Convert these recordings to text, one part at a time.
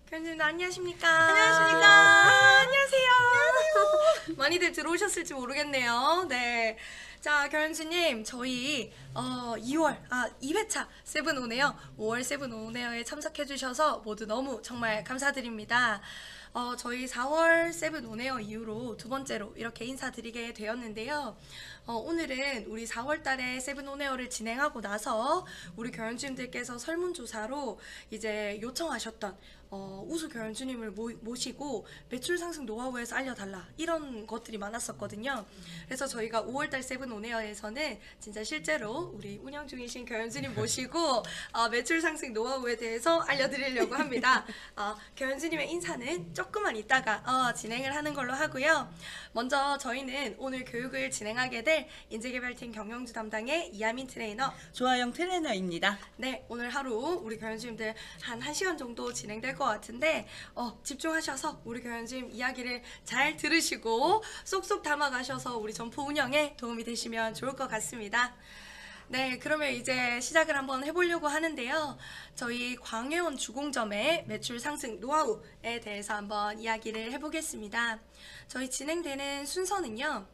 교수님 안녕하십니까? 안녕하십니까? 안녕하세요. 많이들 들어오셨을지 모르겠네요. 네. 자, 교수님 저희 2회차 세븐 온에어 5월 세븐 온에어에 참석해 주셔서 모두 너무 정말 감사드립니다. 저희 4월 세븐 온에어 이후로 두 번째로 이렇게 인사드리게 되었는데요. 오늘은 우리 4월 달에 세븐 온에어를 진행하고 나서 우리 교연주님들께서 설문조사로 이제 요청하셨던 우수 교연주님을 모시고 매출 상승 노하우에서 알려달라 이런 것들이 많았었거든요. 그래서 저희가 5월달 세븐 온에어에서는 진짜 실제로 우리 운영 중이신 교연주님 모시고 매출 상승 노하우에 대해서 알려드리려고 합니다. 교연주님의 인사는 조금만 있다가 진행을 하는 걸로 하고요. 먼저 저희는 오늘 교육을 진행하게 될 인재개발팀 경영주 담당의 이하민 트레이너, 조아영 트레이너입니다. 네, 오늘 하루 우리 교연주님들 한 1시간 정도 진행될 것 같은데 집중하셔서 우리 교연주님 이야기를 잘 들으시고 쏙쏙 담아가셔서 우리 점포 운영에 도움이 되시면 좋을 것 같습니다. 네, 그러면 이제 시작을 한번 해보려고 하는데요. 저희 광해원 주공점의 매출 상승 노하우에 대해서 한번 이야기를 해보겠습니다. 저희 진행되는 순서는요.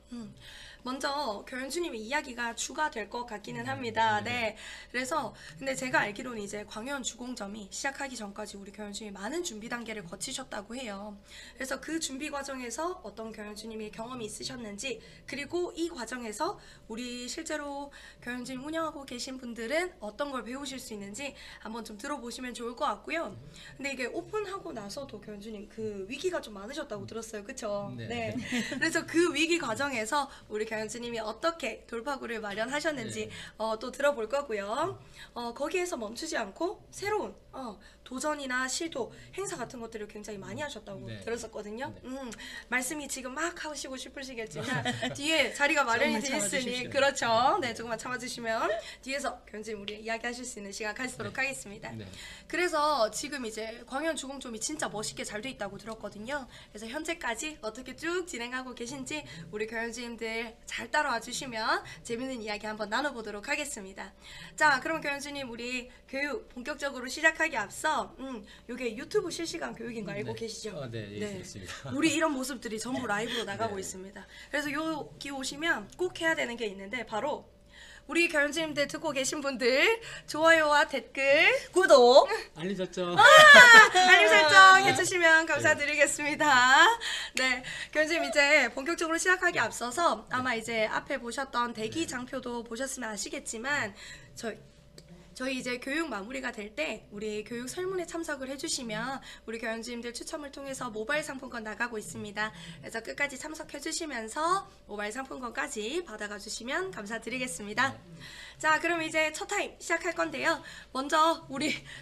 먼저 교연주님의 이야기가 주가 될 것 같기는 합니다. 네. 그래서 근데 제가 알기로는 이제 광해원 주공점이 시작하기 전까지 우리 교연주님이 많은 준비 단계를 거치셨다고 해요. 그래서 그 준비 과정에서 어떤 교연주님이 경험이 있으셨는지, 그리고 이 과정에서 우리 실제로 교연주님 운영하고 계신 분들은 어떤 걸 배우실 수 있는지 한번 좀 들어보시면 좋을 것 같고요. 근데 이게 오픈하고 나서도 교연주님 그 위기가 좀 많으셨다고 들었어요. 그쵸? 네. 그래서 그 위기 과정에서 우리 교연주님이 어떻게 돌파구를 마련하셨는지 또 들어볼 거고요. 거기에서 멈추지 않고 새로운 도전이나 시도, 행사 같은 것들을 굉장히 많이 하셨다고 들었었거든요. 말씀이 지금 막 하시고 싶으시겠지만 뒤에 자리가 마련이 돼 있으니 그렇죠. 네, 조금만 참아주시면 뒤에서 교연주님 우리 이야기하실 수 있는 시간 가지도록 하겠습니다. 그래서 지금 이제 광해원 주공점이 진짜 멋있게 잘 돼 있다고 들었거든요. 그래서 현재까지 어떻게 쭉 진행하고 계신지 우리 교연주님들 잘 따라와 주시면 재밌는 이야기 한번 나눠보도록 하겠습니다. 자, 그럼 교연주님 우리 교육 본격적으로 시작하기 앞서 이게 유튜브 실시간 교육인 거 알고 계시죠? 네, 있습니다. 우리 이런 모습들이 전부 라이브로 나가고 있습니다. 그래서 여기 오시면 꼭 해야 되는 게 있는데 바로 우리 교연주님들 듣고 계신 분들 좋아요와 댓글, 구독, 알림 설정. 알림 설정 해주시면 감사드리겠습니다. 네, 교연주님 이제 본격적으로 시작하기 앞서서 아마 이제 앞에 보셨던 대기 장표도 보셨으면 아시겠지만 저희 이제 교육 마무리가 될 때 우리 교육 설문에 참석을 해주시면 우리 교연주님들 추첨을 통해서 모바일 상품권 나가고 있습니다. 그래서 끝까지 참석해 주시면서 모바일 상품권까지 받아가 주시면 감사드리겠습니다. 자, 그럼 이제 첫 타임 시작할 건데요. 먼저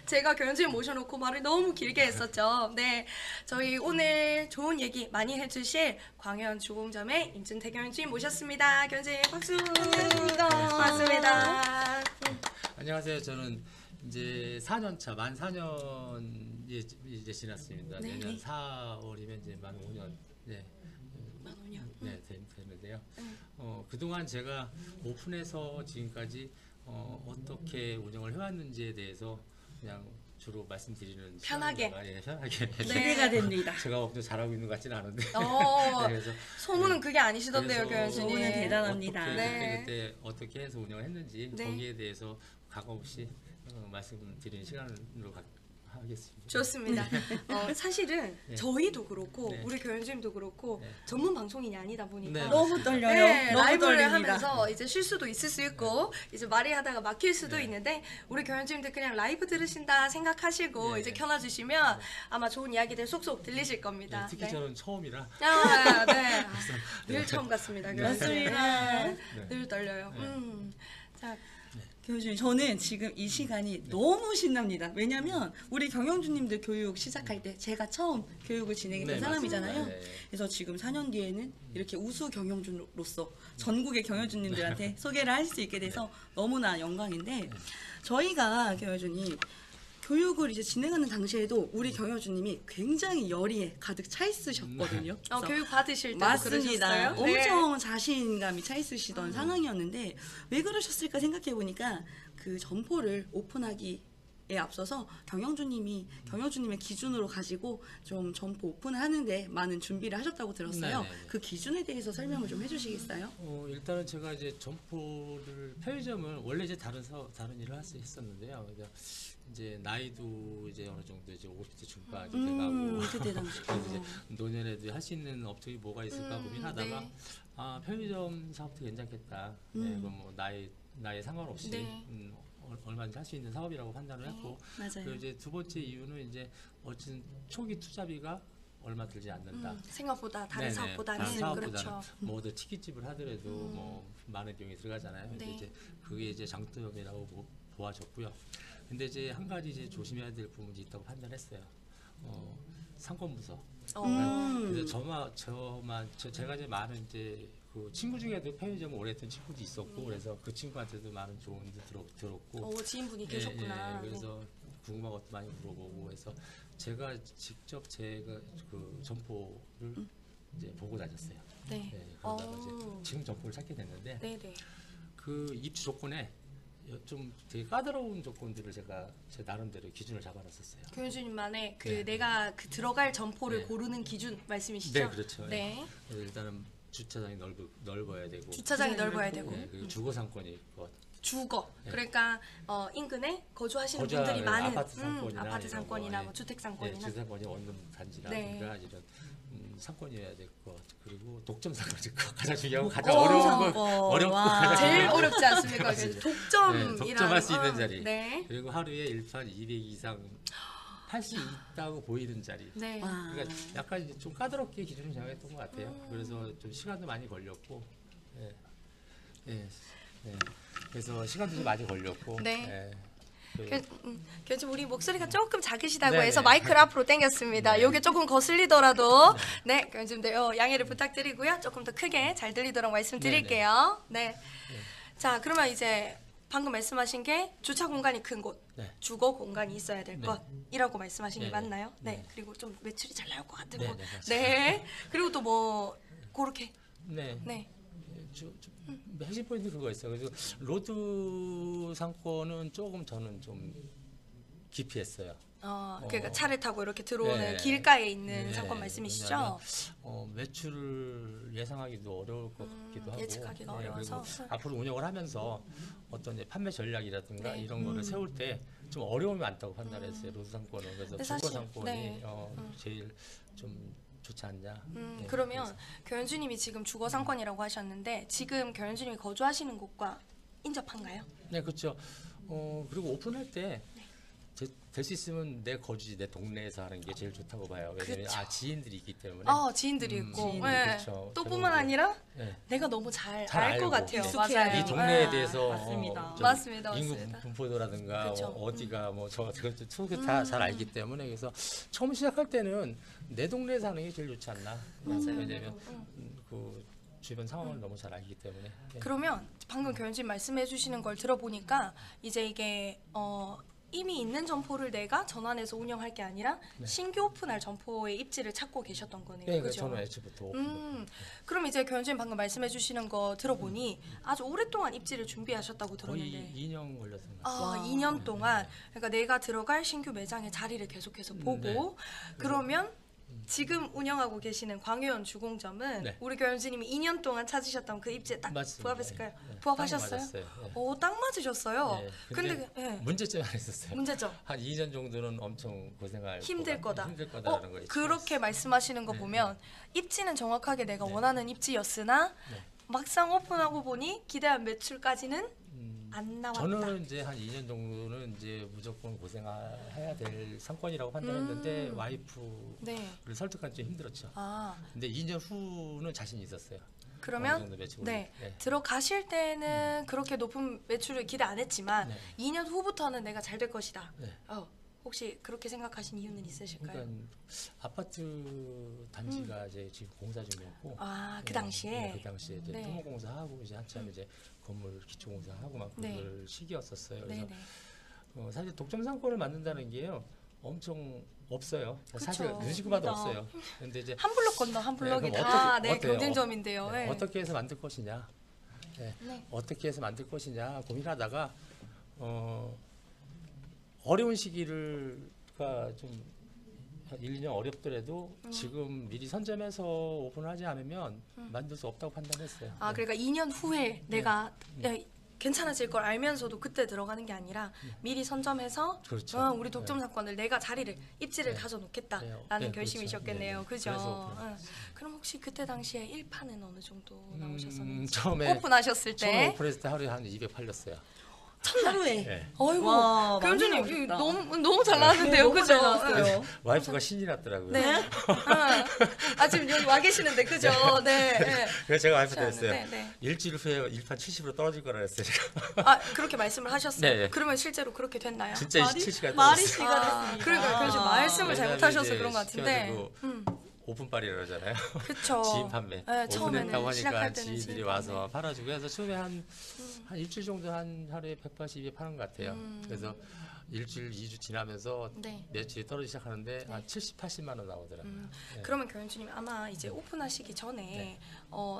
제가 교연주님 모셔놓고 말을 너무 길게 했었죠. 네, 저희 오늘 좋은 얘기 많이 해주실 광해원 주공점의 임준태 교연주님 모셨습니다. 교연주님 박수. 반갑습니다. 안녕하세요. 저는 이제 4년 만 4년 이제 지났습니다. 네. 내년 4월이면 이제 만 5년. 만 5년. 네, 되는데요. 그동안 제가 오픈해서 지금까지 어떻게 운영을 해왔는지에 대해서 그냥 주로 말씀드리는 편하게. 편하게. 기대가 됩니다. 제가 엄청 잘하고 있는 것 같지는 않은데. 그래서 소문은 그게 아니시던데요, 그래서 교연주님. 소문은 대단합니다. 그때 어떻게 해서 운영을 했는지 거기에 대해서 가감없이 말씀드리는 시간으로 하겠습니다. 좋습니다. 사실은 저희도 그렇고 우리 교연주님도 그렇고 전문 방송인이 아니다 보니까 너무 떨려요. 네, 너무 라이브를 떨립니다. 하면서 이제 실수도 있을 수 있고 이제 말이 하다가 막힐 수도 있는데 우리 교연주님들 그냥 라이브 들으신다 생각하시고 이제 켜놔주시면 아마 좋은 이야기들 쏙쏙 들리실 겁니다. 특히 저는 처음이라 네. 늘 처음 같습니다. 교연주님. 맞습니다. 늘 떨려요. 자, 교수님, 저는 지금 이 시간이 너무 신납니다. 왜냐면 우리 경영주님들 교육 시작할 때 제가 처음 교육을 진행했던 사람이잖아요. 그래서 지금 4년 뒤에는 이렇게 우수 경영주로서 전국의 경영주님들한테 소개를 할 수 있게 돼서 너무나 영광인데, 저희가 경영주님 교육을 이제 진행하는 당시에도 우리 경영주님이 굉장히 열의에 가득 차 있으셨거든요. 교육 받으실 때도 맞습니다. 그러셨어요? 엄청 자신감이 차 있으시던 상황이었는데 왜 그러셨을까 생각해 보니까 그 점포를 오픈하기 앞서서 경영주님의 기준으로 가지고 좀 점포 오픈을 하는데 많은 준비를 하셨다고 들었어요. 네네네. 그 기준에 대해서 설명을 좀 해주시겠어요? 일단은 제가 이제 점포를 편의점을 원래 이제 다른 일을 했었는데요. 그러니까 이제 나이도 이제 어느 정도 이제 50대 중반이 돼가고 그때 당시. 그래서 이제 노년에도 할 수 있는 업종이 뭐가 있을까 고민하다가 네. 편의점 사업도 괜찮겠다. 네, 그럼 뭐 나이 상관없이 네. 얼마든지 할 수 있는 사업이라고 판단을 했고, 맞아요. 그리고 이제 두 번째 이유는 이제 어쨌든 초기 투자비가 얼마 들지 않는다. 생각보다 다른 네네. 사업보다는 다른 사업보다는 그렇죠. 뭐 어디 튀김집을 하더라도 뭐 많은 비용이 들어가잖아요. 근데 네. 이제 그게 이제 장점이라고 보아졌고요. 근데 이제 한 가지 이제 조심해야 될 부분이 있다고 판단했어요. 상권부서. 그래서 제가 이제 많은 이제 그 친구 중에도 편의점 오래 했던 친구도 있었고, 그래서 그 친구한테도 많은 조언도 들었고. 지인분이 계셨구나. 예, 그래서 궁금한 것도 많이 물어보고 해서 제가 직접 제가 그 점포를 이제 보고 다녔어요. 네. 그러다가 이제 지금 점포를 찾게 됐는데 네네. 그 입주 조건에 좀 되게 까다로운 조건들을 제가 제 나름대로 기준을 잡아놨었어요. 교수님만의 그 네. 내가 그 들어갈 점포를 네. 고르는 기준 말씀이시죠? 네, 그렇죠. 네. 그래서 일단은 주차장이 넓어야 되고, 주차장이 넓어야 되고 네, 그리고 주거 상권이 있고, 주거. 네. 그러니까 인근에 거주하시는 거주하- 분들이 많은 아파트 상권이나 아파트 이런 상권이나 거, 뭐 주택 상권이나 주택 상권이 원룸 단지라든가 이런 상권이어야 될 것. 그리고 독점 상권이 가장 중요하고 가장 어려운 거, 어렵고 가장 제일 중요한 어렵지 않습니까? 그래서 독점이라는 독점할 수 있는 자리. 네. 그리고 하루에 일판 200 이상 할 수 있다고 보이는 자리. 네. 그러니까 약간 이제 좀 까다롭게 기준을 정했던 것 같아요. 그래서 좀 시간도 많이 걸렸고, 그래서 시간도 좀 많이 걸렸고. 네. 그- 교수님 우리 목소리가 조금 작으시다고 네네. 해서 마이크를 앞으로 당겼습니다. 네. 요게 조금 거슬리더라도 네, 교수님들 양해를 부탁드리고요. 조금 더 크게 잘 들리도록 말씀드릴게요. 네. 자, 그러면 이제 방금 말씀하신 게 주차 공간이 큰 곳, 네. 주거 공간이 있어야 될 네. 것이라고 말씀하신 게 네. 맞나요? 네. 네. 그리고 좀 매출이 잘 나올 것 같은 네, 곳. 네, 맞습니다. 네. 그리고 또 뭐 그렇게 네. 네. 핵심 포인트 그거 있어요. 그래서 로드 상권은 조금 저는 좀 깊이 했어요. 그러니까 차를 타고 이렇게 들어오는 네. 길가에 있는 네. 상권 말씀이시죠? 왜냐하면, 매출을 예상하기도 어려울 것 같기도 하고, 예측하기가 어려워서. 그리고 앞으로 운영을 하면서 어떤 이제 판매 전략이라든가 네. 이런 거를 세울 때 좀 어려움이 많다고 판단했어요. 로드 상권은. 그래서 근데 주거 사실, 상권이 네. 제일 좀 좋지 않냐. 네, 그러면 교현주님이 지금 주거 상권이라고 하셨는데 지금 교현주님이 거주하시는 곳과 인접한가요? 네, 그렇죠. 그리고 오픈할 때 될 수 있으면 내 거주지, 내 동네에서 하는 게 제일 좋다고 봐요. 왜냐면 그쵸. 지인들이 있기 때문에. 지인들이 있고 지인들, 네. 그렇죠. 또 뿐만 아니라 네. 내가 너무 잘 잘 알 것 알고, 같아요. 네. 익숙해요. 맞아요. 이 동네에 네. 대해서 맞습니다. 좀 맞습니다, 인구 맞습니다. 분포도라든가 그쵸. 어디가 다잘 알기 때문에 그래서 처음 시작할 때는 내 동네에서 하는 게 제일 좋지 않나. 왜냐면 그 주변 상황을 너무 잘 알기 때문에. 네. 그러면 방금 교현주님 말씀해 주시는 걸 들어보니까 이제 이게 이미 있는 점포를 내가 전환해서 운영할 게 아니라 신규 오픈할 점포의 입지를 찾고 계셨던 거네요. 네, 그죠? 저는 애초부터 그럼 이제 교현주님 방금 말씀해 주시는 거 들어보니 아주 오랫동안 입지를 준비하셨다고 거의 들었는데 2년 걸렸던 것 같아요. 2년 동안 그러니까 내가 들어갈 신규 매장의 자리를 계속해서 보고 네. 그러면 지금 운영하고 계시는 광유원 주공점은 네. 우리 교현주님이 2년 동안 찾으셨던 그 입지에 딱 맞습니다. 부합했을까요? 네. 부합하셨어요? 딱 맞았어요. 네. 오, 딱 맞으셨어요. 네. 근데 예. 문제점이 하나 있었어요. 문제죠. 한 2년 정도는 엄청 고생할 힘들 거다. 힘들 거다라는 거 있죠. 그렇게 말씀하시는 거 네. 보면 입지는 정확하게 내가 네. 원하는 입지였으나 네. 막상 오픈하고 보니 기대한 매출까지는 안 나왔다. 저는 이제 한 2년 정도는 이제 무조건 고생해야 될 상권이라고 판단했는데 와이프를 네. 설득하기 좀 힘들었죠. 근데 2년 후는 자신이 있었어요. 어느 그러면 정도 매출 네, 네. 들어가실 때는 그렇게 높은 매출을 기대 안 했지만 네. 2년 후부터는 내가 잘 될 것이다. 네. 혹시 그렇게 생각하신 이유는 있으실까요? 그러니까 아파트 단지가 이제 지금 공사 중이었고 그 당시에? 네, 그 당시에 이제 네. 토목공사하고 이제 한참 이제 건물 기초공사하고 막 네. 그럴 시기였었어요. 그래서 네네. 사실 독점 상권을 만든다는 게요 엄청 없어요. 사실 그쵸. 눈치고봐도 맞습니다. 없어요. 근데 이제 한 블록 건너 한 블록이 그럼 다 어때요? 경쟁점인데요. 네, 네. 어떻게 해서 만들 것이냐, 네. 어떻게 해서 만들 것이냐 고민하다가 어려운 시기를가 좀 1, 2년 어렵더라도 지금 미리 선점해서 오픈하지 않으면 만들 수 없다고 판단했어요. 아, 그러니까 2년 후에 내가 야, 괜찮아질 걸 알면서도 그때 들어가는 게 아니라 미리 선점해서 그렇죠. 우리 독점 사건을 내가 자리를 입지를 다져놓겠다라는 결심이셨겠네요. 그렇죠. 그죠? 그래서 그럼 혹시 그때 당시에 1판은 어느 정도 나오셨었는지 처음에 오픈하셨을 처음에 때 오픈했을 때 하루에 한 200 팔렸어요. 하루에. 네. 어이구 와, 많이 교수님 나오셨다. 너무 잘 나왔는데요. 너무 그죠? 잘 나왔어요. 와이프가 신이 났더라고요. 네. 아 지금 여기 와 계시는데 그죠? 네. 네. 그래서 제가 와이프한테 했어요. 네, 네. 일주일 후에 1판 70으로 떨어질 거라 했어요. 제가. 아 그렇게 말씀을 하셨어요. 네. 그러면 실제로 그렇게 됐나요? 진짜 27시간 말이 떨어졌어요. 씨가 됐습니다. 그러니까 교수님 말씀을 왜냐면 잘못하셔서 이제 그런 것 같은데. 시켜가지고 오픈빨이라 그러잖아요. 그쵸. 지인 판매. 네, 처음에는 오픈했다고 하니까 시작할 때는 지인들이 지인 와서 판매. 팔아주고 해서 처음에 한 일주일 정도 한 하루에 180, 200 파는 것 같아요. 그래서 일주일, 2주 지나면서 네. 매출이 떨어지기 시작하는데 한 70, 80만 원 나오더라고요. 네. 그러면 교수님 아마 이제 오픈하시기 전에 네.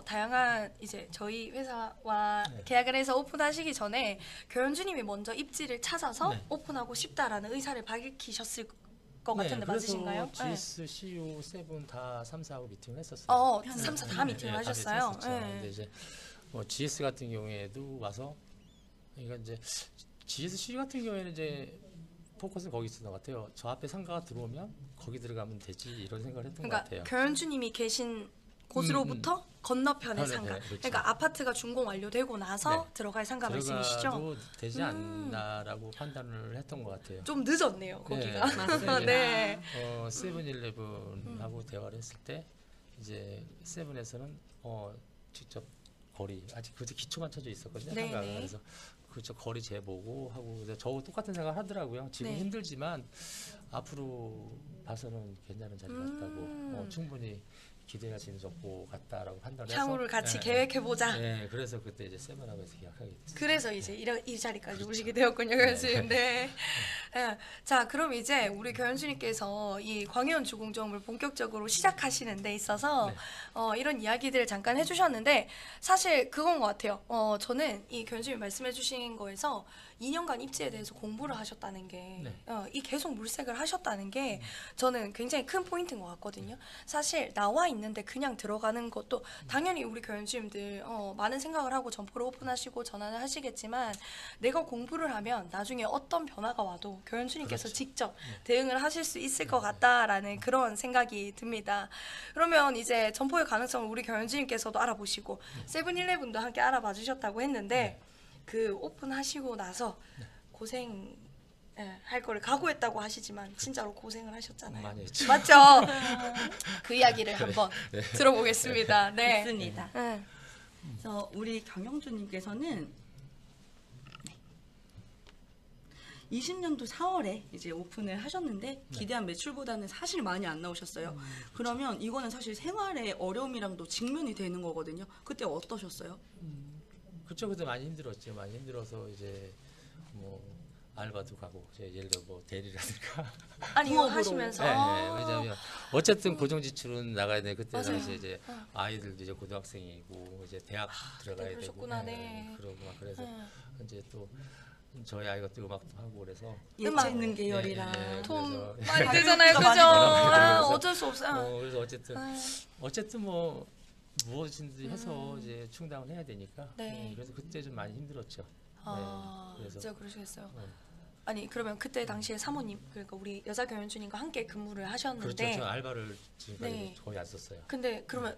다양한 이제 저희 회사와 네. 계약을 해서 오픈하시기 전에 교현주님이 먼저 입지를 찾아서 네. 오픈하고 싶다라는 의사를 밝히셨을 것 같은데 맞으신가요? 그래서 GS, CEO, 세븐 다 3사하고 미팅을 했었어요. 3, 4 다 미팅을 하셨어요? 네. 근데 이제 GS 같은 경우에도 와서 그러니까 이제 GS CEO 같은 경우에는 이제 포커스는 거기 있었던 것 같아요. 저 앞에 상가가 들어오면 거기 들어가면 되지 이런 생각을 했던 것 그러니까 같아요. 교현주님이 계신 곳으로부터 건너편의 편에, 상가. 네, 그렇죠. 그러니까 아파트가 준공 완료되고 나서 네. 들어갈 상가 말씀이시죠? 들어가도 되지 않나라고 판단을 했던 것 같아요. 좀 늦었네요, 거기가. 네. 맞습니다. 네. 세븐일레븐하고 대화를 했을 때 이제 세븐에서는 직접 거리 아직 그때 기초만 쳐져 있었거든요. 네, 상가가. 네. 그래서 그저 거리 재보고 하고 그래서 저하고 똑같은 생각을 하더라고요. 지금 네. 힘들지만 앞으로 봐서는 괜찮은 자리 같다고 충분히 기대할 수 있는 정보 같다라고 판단해서 향후를 같이 네, 계획해보자. 네, 그래서 그때 이제 세븐하고 해서 계약하게 됐어요. 그래서 이제 이 자리까지 그렇죠. 오시게 되었군요, 교수님. 네. 네. 자, 그럼 이제 우리 교수님께서 이 광해원 주공점을 본격적으로 시작하시는 데 있어서 네. 이런 이야기들을 잠깐 해주셨는데 사실 그건 것 같아요. 저는 이 교수님이 말씀해주신 거에서 2년간 입지에 대해서 공부를 하셨다는 게 네. 이 계속 물색을 하셨다는 게 저는 굉장히 큰 포인트인 것 같거든요. 사실 나와 있는데 그냥 들어가는 것도 당연히 우리 교수님들 많은 생각을 하고 점포를 오픈하시고 전환을 하시겠지만 내가 공부를 하면 나중에 어떤 변화가 와도 교수님께서 그렇죠. 직접 대응을 하실 수 있을 것 같다라는 그런 생각이 듭니다. 그러면 이제 점포의 가능성을 우리 교수님께서도 알아보시고 세븐일레븐도 함께 알아봐 주셨다고 했는데 그 오픈하시고 나서 고생 할 거를 각오했다고 하시지만 진짜로 고생을 하셨잖아요. 많이 했죠. 맞죠? 그 이야기를 한번 들어보겠습니다. 네. 맞습니다. 네. 그래서 우리 경영주님께서는 20년도 4월에 이제 오픈을 하셨는데 기대한 매출보다는 사실 많이 안 나오셨어요. 그러면 이거는 사실 생활의 어려움이랑도 직면이 되는 거거든요. 그때 어떠셨어요? 그쵸, 그때 많이 힘들었죠. 많이 힘들어서 이제 뭐 알바도 가고 예를 들어 뭐 대리라든가. 아니 이거 부업으로. 하시면서 네, 왜냐면 어쨌든 고정 지출은 나가야 돼. 그때 맞아요. 당시에 이제 아이들도 이제 고등학생이고 이제 대학 들어가야 되고. 그러셨구나, 네. 그러고 막 그래서 이제 또 저희 아이가 또 음악도 하고 그래서 음악. 예체능 계열이라. 돈 그래서- 많이 들잖아요, 많이 그죠? 들어요. 어쩔 수 없어요. 그래서 어쨌든 뭐 무엇인지 해서 이제 충당을 해야 되니까. 네. 그래서 그때 좀 많이 힘들었죠. 아, 그래서- 진짜 그러시겠어요. 아니 그러면 그때 당시에 사모님 그러니까 우리 여자 경영주님과 함께 근무를 그렇죠. 하셨는데 저 알바를 지금까지 네. 거의 안 썼어요. 근데 그러면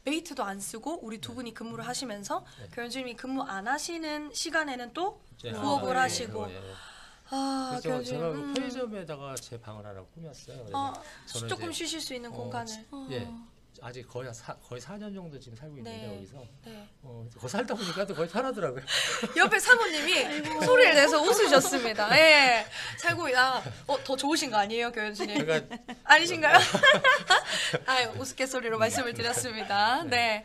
메이트도 안 쓰고 우리 두 분이 근무를 하시면서 네. 경영주님이 근무 안 하시는 시간에는 또 이제 부업을 아, 하시고. 예, 예. 아, 그래서 경영주님 제가 그 편의점에다가 제 방을 하나 꾸몄어요. 그래서 저는 조금 이제, 쉬실 수 있는 공간을. 예, 아직 거의 4년 정도 지금 살고 있는데 네. 여기서 네. 거기 살다 보니까 또 거의 편하더라고요. 옆에 사모님이 소리를 내서 웃으셨습니다. 예. 살고 더 좋으신 거 아니에요, 교현주님? 그러니까 아니신가요? 아유, 우스갯소리로 말씀을 드렸습니다. 네.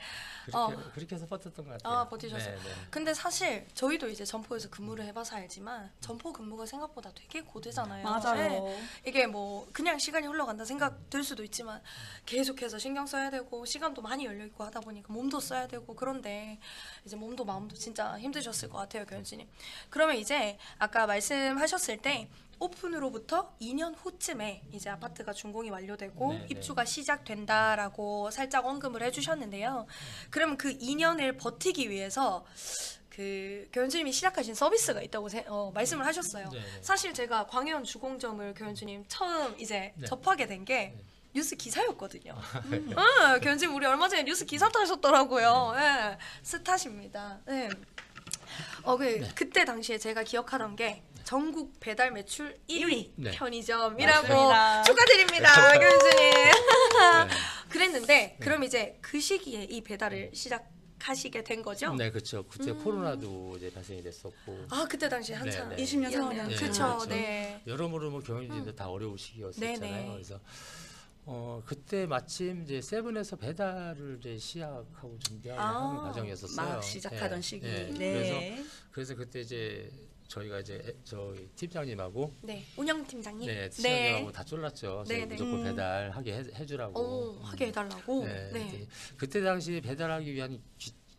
그렇게 해서 버텼던 것 같아요. 아, 버티셨어요. 네, 네. 근데 사실 저희도 이제 점포에서 근무를 해봐서 알지만 점포 근무가 생각보다 되게 고되잖아요. 맞아요. 네. 이게 뭐 그냥 시간이 흘러간다 생각 들 수도 있지만 계속해서 신경 써야 되고 시간도 많이 열려 있고 하다 보니까 몸도 써야 되고 그런데 이제 몸도 마음도 진짜 힘드셨을 것 같아요, 교현씨님. 그러면 이제 아까 말씀하셨을 때 오픈으로부터 2년 후쯤에 이제 아파트가 준공이 완료되고 네, 네. 입주가 시작된다라고 살짝 언급을 해주셨는데요. 그러면 그 2년을 버티기 위해서 그 교현주님이 시작하신 서비스가 있다고 말씀을 하셨어요. 네, 네. 사실 제가 광해원 주공점을 교현주님 처음 이제 네. 접하게 된 게 네. 뉴스 기사였거든요. 네. 교현주님 우리 얼마 전에 뉴스 기사 타셨더라고요. 예, 스타십니다. 네. 그때 당시에 제가 기억하던 게 전국 배달 매출 1위 네. 편의점이라고 맞습니다. 축하드립니다, 교수님. 네. 그랬는데 그럼 이제 그 시기에 이 배달을 시작하시게 된 거죠? 네, 그렇죠. 그때 코로나도 이제 발생이 됐었고 아 그때 당시 한참 네, 네. 20년 4월에 네, 그렇죠. 그렇죠. 네. 여러모로 뭐 경영진들 다 어려운 시기였었잖아요. 네네. 그래서 그때 마침 이제 세븐에서 배달을 이제 시작하고 준비하는 과정이었었어요. 막 시작하던 네, 시기. 네. 네. 그래서 그때 이제 저희가 이제 저희 팀장님하고 네. 운영팀장님. 네, 팀장님하고 다 쫄랐죠. 저희 네, 네. 무조건 배달하게 해주라고. 하게 해달라고. 네. 네. 그때 당시 배달하기 위한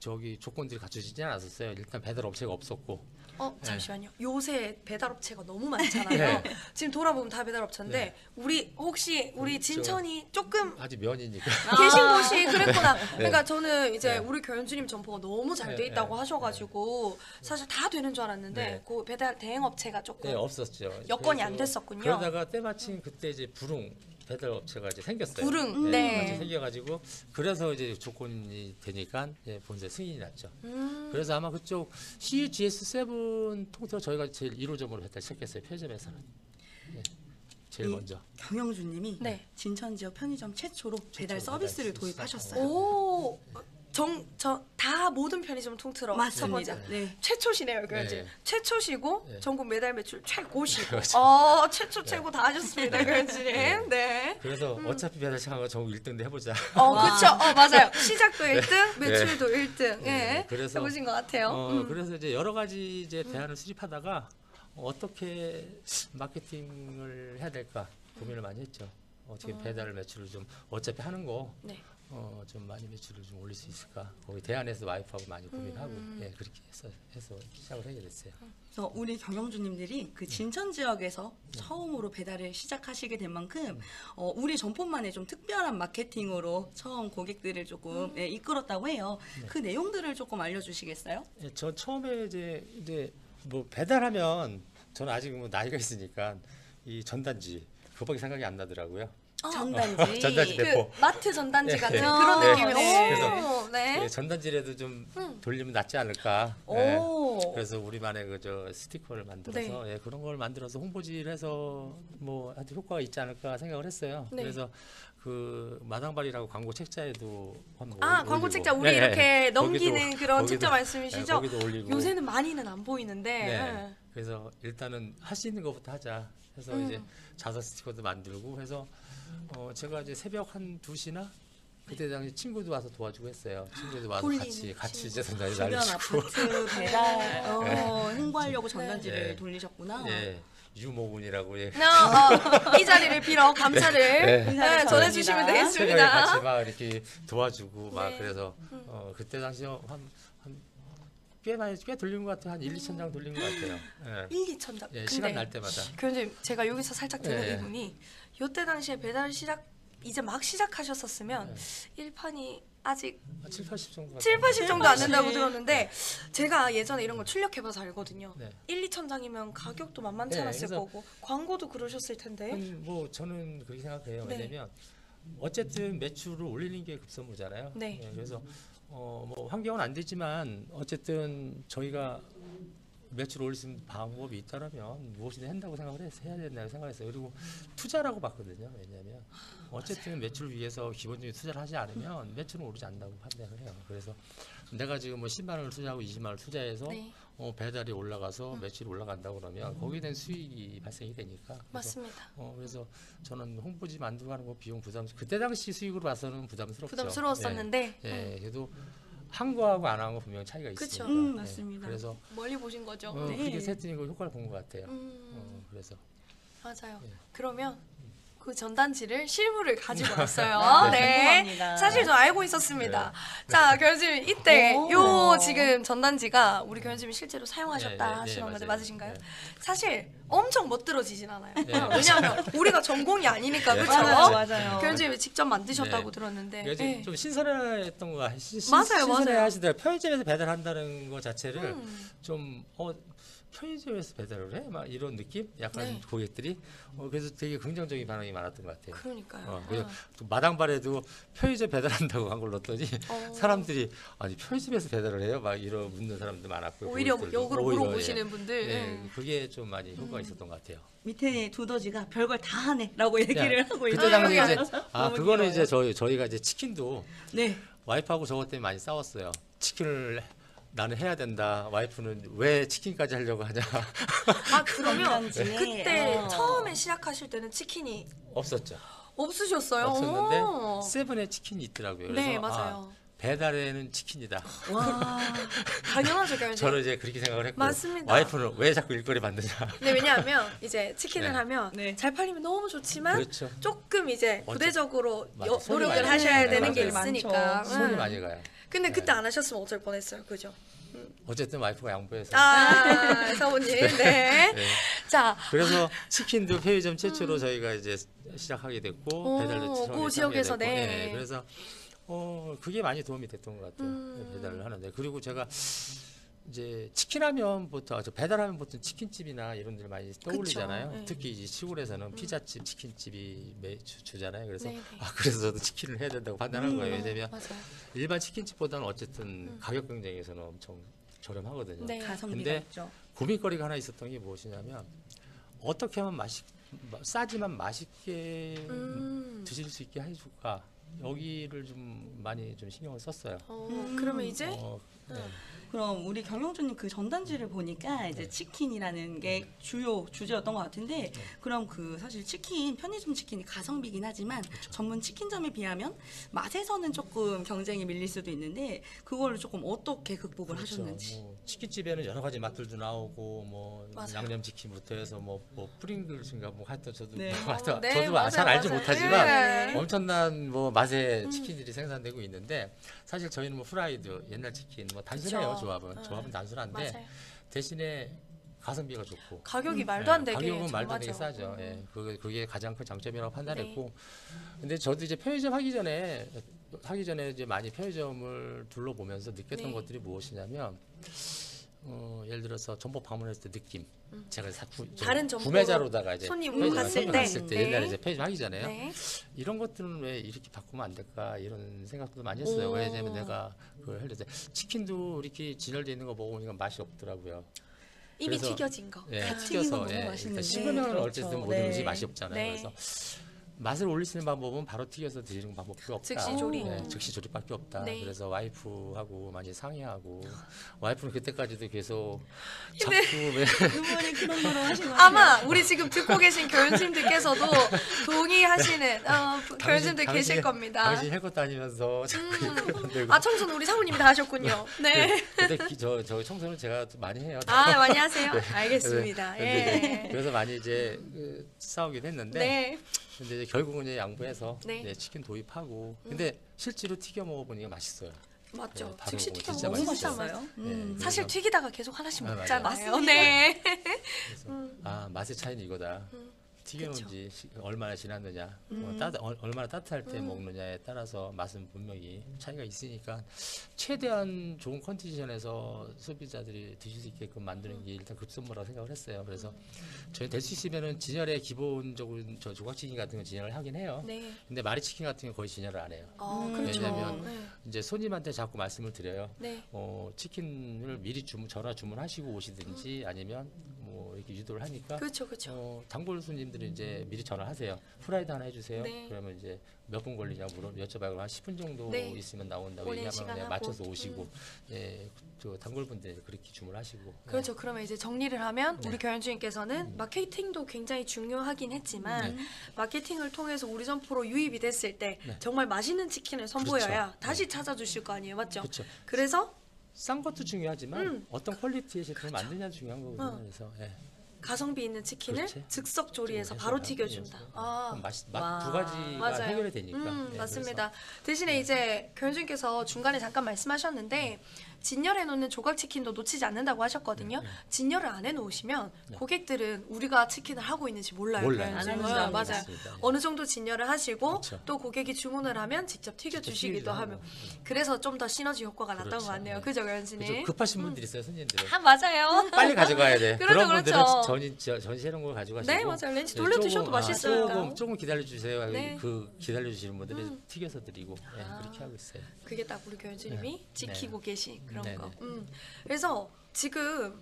저기 조건들이 갖춰지지 않았었어요. 일단 배달 업체가 없었고. 잠시만요. 요새 배달업체가 너무 많잖아요. 네. 지금 돌아보면 다 배달업체인데 네. 혹시 우리 진천이 조금 아직 면이니까. 계신 곳이 그랬구나. 그러니까 저는 이제 네. 우리 교현주님 점포가 너무 잘 돼 네, 있다고 네. 하셔가지고 사실 다 되는 줄 알았는데 네. 그 배달 대행업체가 조금 네, 없었죠. 여건이 그래서 안 됐었군요. 그러다가 때마침 그때 이제 부릉 배달 업체가 이제 생겼어요. 부릉, 네. 같이 생겨가지고 그래서 이제 조건이 되니까 이제 본사 승인이 났죠. 음. 그래서 아마 그쪽 CGS7 통틀어 저희가 제일 1호점으로 배달 시작했어요. 편의점에서는. 네, 제일 먼저. 경영주님이 네. 진천 지역 편의점 최초로 배달 배달 서비스를 시작하고. 도입하셨어요. 오, 다 모든 편의점 통틀어 맞습니다. 첫 번째. 네. 최초시네요, 교현진. 네. 최초시고 네. 전국 매달 매출 최고시고. 그렇죠. 최고 다 하셨습니다, 교현진. 네. 그래서 어차피 배달 시작한 거 전국 1등도 해보자. 그쵸. 맞아요. 시작도 1등, 매출도 1등. 네, 예. 그래서 해보신 것 같아요. 그래서 이제 여러 가지 이제 대안을 수립하다가 어떻게 마케팅을 해야 될까 고민을 많이 했죠. 어떻게 배달 매출을 좀 어차피 하는 거 네. 좀 많이 매출을 좀 올릴 수 있을까? 거기 대안에서 와이프하고 많이 고민하고 예, 그렇게 해서 시작을 하게 됐어요. 그래서 우리 경영주님들이 그 진천 지역에서 처음으로 배달을 시작하시게 된 만큼 우리 점포만의 좀 특별한 마케팅으로 처음 고객들을 조금 이끌었다고 해요. 그 내용들을 조금 알려주시겠어요? 예, 저 처음에 이제 뭐 배달하면 저는 아직 뭐 나이가 있으니까 이 전단지 그거밖에 생각이 안 나더라고요. 전단지. 전단지 배포. 그 마트 전단지 네. 같은 네. 그런 네. 느낌이. 네. 오, 네. 예, 전단지라도 좀 돌리면 낫지 않을까. 오. 예. 그래서 우리만의 그저 스티커를 만들어서 예, 그런 걸 만들어서 홍보지를 해서 뭐 아주 효과가 있지 않을까 생각을 했어요. 네. 그래서 그 마당발이라고 광고 책자에도 한번 광고 올리고. 책자 우리 네, 이렇게 네. 넘기는 거기도- 그런 거기도- 책자 말씀이시죠? 네, 거기도 올리고. 요새는 많이는 안 보이는데. 네. 그래서 일단은 할 수 있는 것부터 하자 해서 이제 자석 스티커도 만들고 해서 제가 이제 새벽 한 2시나 그때 당시 친구도 와서 도와주고 했어요. 친구도 와서 돌리는 같이 이제 전단지 주변 날리고 아파트 배달 홍보하려고 전단지를 네. 돌리셨구나. 예. 유모군이라고 예. 이 자리를 빌어 감사를 네. 인사를 전해주시면 전합니다. 새벽에 되겠습니다. 같이 막 이렇게 도와주고 막 네. 그래서 그때 당시 꽤 돌린 것 같아요. 한 1, 2천 장 돌린 것 같아요. 예. 1, 2천 장. 예, 시간 날 때마다. 교수님 제가 여기서 살짝 드는 네. 의문이 요때 당시에 배달 이제 막 시작하셨었으면 일판이 아직 7, 80 정도. 7, 80 정도 안 80. 된다고 들었는데 제가 예전에 이런 걸 출력해봐서 알거든요. 네. 1, 2천 장이면 가격도 만만치 네, 않았을 그래서 거고 광고도 그러셨을 텐데. 뭐 저는 그렇게 생각해요. 네. 왜냐면 어쨌든 매출을 올리는 게 급선무잖아요. 네. 예, 그래서 뭐 환경은 안 되지만 어쨌든 저희가 매출 올릴 수 있는 방법이 있다면 무엇이든 한다고 해야 된다고 생각했어요. 그리고 투자라고 봤거든요. 왜냐하면 어쨌든 매출을 위해서 기본적인 투자를 하지 않으면 매출은 오르지 않는다고 판단을 해요. 그래서 내가 지금 뭐 10만 원을 투자하고 20만 원을 투자해서 네. 배달이 올라가서 매출이 올라간다고 그러면 거기에 대한 수익이 발생이 되니까. 그래서 맞습니다. 그래서 저는 홍보지 만들고 하는 거 비용 그때 당시 수익으로 봐서는 부담스럽죠. 부담스러웠었는데 예, 그래도 한 거하고 안 한 거 분명 차이가 그쵸. 있으니까. 맞습니다. 그래서 멀리 보신 거죠. 네. 그렇게 했더니 그 효과를 본 것 같아요. 음. 그래서 맞아요. 예. 그러면 그 전단지를 실물을 가지고 왔어요. 네. 궁금합니다. 사실 저 알고 있었습니다. 자, 교수님 이때 오. 요 지금 전단지가 우리 교수님이 실제로 사용하셨다 네, 하시는 건데 맞아요. 맞으신가요? 네. 사실 엄청 멋들어지진 않아요. 네. 왜냐하면 우리가 전공이 아니니까 네. 그렇죠? 맞아요. 교수님이 직접 만드셨다고 네. 들었는데. 그래서 네. 좀 신선했던 거 맞아요, 신선해 맞아요. 하시더라고요. 편의점에서 배달한다는 거 자체를 음. 좀 편의점에서 배달을 해? 막 이런 느낌? 약간 네. 고객들이 그래서 되게 긍정적인 반응이 많았던 것 같아요. 그러니까요. 그래서 또 마당발에도 편의점 배달한다고 한 걸 넣었더니 사람들이 아니 편의점에서 배달을 해요? 막 이런 묻는 사람도 많았고요. 오히려 고객들도. 역으로 오히려, 물어보시는 분들. 예, 그게 좀 많이 효과가 있었던 것 같아요. 밑에 두더지가 별걸 다 하네라고 얘기를 하고 그때 있어요. 당시 이제 너무 그거는 귀여워요. 이제 저희가 이제 치킨도 네. 와이프하고 저것 때문에 많이 싸웠어요. 치킨을 나는 해야 된다. 와이프는 왜 치킨까지 하려고 하냐. 아 그러면 전단지에, 그때 어. 처음에 시작하실 때는 치킨이 없었죠. 없으셨어요? 없었는데 오. 세븐에 치킨이 있더라고요. 그래서 네 맞아요. 배달에는 치킨이다. 와. 당연하죠, 교수님. 저는 이제 그렇게 생각을 했고 맞습니다. 와이프는 왜 자꾸 일거리 만드냐. 네, 왜냐하면 이제 치킨을 네. 하면 네. 잘 팔리면 너무 좋지만 그렇죠. 조금 이제 어째- 부대적으로 맞아, 손이 노력을 많이 하셔야 가요. 되는 게 맞아요. 있으니까. 많죠. 손이 많이 가요. 근데 그때 네. 안 하셨으면 어쩔 뻔했어요, 그죠? 어쨌든 와이프가 양보해서. 아, 사모님, 네. 네. 자, 그래서 치킨도 편의점 최초로 저희가 이제 시작하게 됐고 오, 배달도 처음에 그 지역에서, 시작하게 됐고, 네. 그래서 그게 많이 도움이 됐던 것 같아요. 음. 배달을 하는데 그리고 제가 이제 치킨하면부터 배달하면 보통 치킨집이나 이런 데를 많이 떠올리잖아요. 그쵸, 네. 특히 이제 시골에서는 피자집, 치킨집이 주잖아요. 그래서 네, 네. 그래서 저도 치킨을 해야 된다고 판단한 거예요. 왜냐면 맞아요. 일반 치킨집보다는 어쨌든 가격 경쟁에서는 엄청 저렴하거든요. 네. 가성비가 근데 있죠. 고민거리가 하나 있었던 게 무엇이냐면 어떻게 하면 싸지만 맛있게 드실 수 있게 해줄까 여기를 좀 많이 좀 신경을 썼어요. 그러면 이제 네. 그럼 우리 경영주님 그 전단지를 보니까 이제 네. 치킨이라는 게 주요 주제였던 것 같은데 그럼 그 사실 치킨 편의점 치킨이 가성비긴 하지만 전문 치킨점에 비하면 맛에서는 조금 경쟁이 밀릴 수도 있는데 그거를 조금 어떻게 극복을 그렇죠. 하셨는지. 뭐 치킨집에는 여러 가지 맛들도 나오고 뭐 맞아요. 양념치킨부터 해서 뭐 프링글스인가 뭐 하여튼 저도 네. 하여튼 네, 저도 맞아요, 잘 알지 맞아요. 못하지만 네. 엄청난 뭐 맛의 치킨들이 생산되고 있는데 사실 저희는 뭐 프라이드 옛날 치킨 뭐 단순해요. 그쵸. 조합은 단순한데 맞아요. 대신에 가성비가 좋고 가격이 말도 안 되게 가격은 말도 안 되게 저렴하죠. 싸죠. 예, 그게 가장 큰 장점이라고 판단했고, 근데 저도 이제 편의점 하기 전에 이제 많이 편의점을 둘러보면서 느꼈던 네. 것들이 무엇이냐면, 예를 들어서 전복 방문했을 때 느낌, 제가 다른 정보로 구매자로다가 이제 손님 편의점 갔을 때. 갔을 때 네. 옛날에 이제 편의점 하기 전에요. 네. 이런 것들은 왜 이렇게 바꾸면 안 될까 이런 생각도 많이 했어요. 오. 왜냐면 내가 그걸 할 때 치킨도 이렇게 진열돼 있는 거 먹어보니까 맛이 없더라고요. 이미 그래서- 튀겨진 거. 예, 다 튀긴 튀겨서 건 너무 맛있는데. 식으면 그렇죠. 어쨌든 모든 네. 음식이 맛이 없잖아요. 네. 그래서 맛을 올릴 수 있는 방법은 바로 튀겨서 드시는 방법밖에 없다. 즉시 조리. 즉시 조리밖에 없다. 네. 그래서 와이프하고 많이 상의하고 와이프는 그때까지도 계속 자꾸 네. 눈물이 그렁그렁 하신 것 같아요. 아마 우리 지금 듣고 계신 교수님들께서도 동의하시는 교수님들 계실 겁니다. 당신 헬거 다니면서 자꾸 이걸 만들고. 아 청소는 우리 사모님이 다 하셨군요. 네. 근데 저 청소는 제가 좀 많이 해요. 아 많이 하세요. 네. 알겠습니다. 근데 예. 그래서 많이 이제 싸우긴 했는데 네. 근데 이제 결국은 이제 양보해서 네. 이제 치킨 도입하고 근데 실제로 튀겨 먹어보니까 맛있어요. 맞죠. 네, 바로 즉시 먹으면 튀겨 진짜 먹으면 너무 진짜 맛있어요. 맛있어요. 맛있어요. 사실 튀기다가 계속 하나씩 아, 먹잖아요. 맞아요. 네. 그래서 맛의 차이는 이거다. 튀겨놓은지 얼마나 지났느냐, 얼마나 따뜻할 때 먹느냐에 따라서 맛은 분명히 차이가 있으니까 최대한 좋은 컨디션에서 소비자들이 드실 수 있게끔 만드는 게 일단 급선무라고 생각을 했어요. 그래서 저희 될 수 있으면은 진열에 기본적인 저 조각치킨 같은 건 진열을 하긴 해요. 네. 근데 마리치킨 같은 건 거의 진열을 안 해요. 그렇죠. 왜냐면 네. 이제 손님한테 자꾸 말씀을 드려요. 네. 치킨을 미리 전화 주문하시고 오시든지 아니면 뭐 이렇게 유도를 하니까 그렇죠, 그렇죠. 단골 손님들은 이제 미리 전화하세요. 프라이드 하나 해주세요. 네. 그러면 이제 몇 분 걸리냐 여쭤봐요. 한 10분 정도 네. 있으면 나온다고 오랜 얘기하면 시간 그냥 하고. 맞춰서 오시고, 예, 저 단골분들 그렇게 주문하시고. 그렇죠. 그러면 이제 정리를 하면 네. 우리 교양주님께서는 마케팅도 굉장히 중요하긴 했지만 마케팅을 통해서 우리 점포로 유입이 됐을 때 네. 정말 맛있는 치킨을 선보여야 그렇죠. 다시 찾아주실 거 아니에요, 맞죠? 그렇죠. 그래서 싼 것도 중요하지만 어떤 퀄리티의 제품을 만드냐도 중요한 거거든요. 그래서 가성비 있는 치킨을 그렇지. 즉석 조리해서 해서 바로 다 튀겨준다. 해서. 아. 그럼 와. 맛두 가지가 맞아요. 해결이 되니까. 네, 맞습니다. 대신에 이제 교수님께서 중간에 잠깐 말씀하셨는데 진열해 놓는 조각 치킨도 놓치지 않는다고 하셨거든요. 진열을 안 해놓으시면 고객들은 우리가 치킨을 하고 있는지 몰라요. 몰라요. 교수님은. 안 하는 맞아요. 맞습니다. 네. 어느 정도 진열을 하시고 그렇죠. 또 고객이 주문을 하면 직접 튀겨주시기도 튀기기도 하며 하고. 그래서 좀 더 시너지 효과가 났던 그렇죠. 것 같네요. 네. 그죠, 그죠? 교수님? 급하신 분들이 있어요, 손님들은. 아, 맞아요. 빨리 가져가야 돼. 그렇죠, 그런 분들은 그렇죠. 전시해놓은 걸 가져가시고. 네, 맞아요. 렌즈 네, 돌려주셔도 조금, 맛있으니까. 조금 기다려주세요. 네. 그 기다려주시는 분들은 튀겨서 드리고 그렇게 하고 있어요. 그게 딱 우리 교수님이 네. 지키고 계신 그런 네, 거. 네. 그래서 지금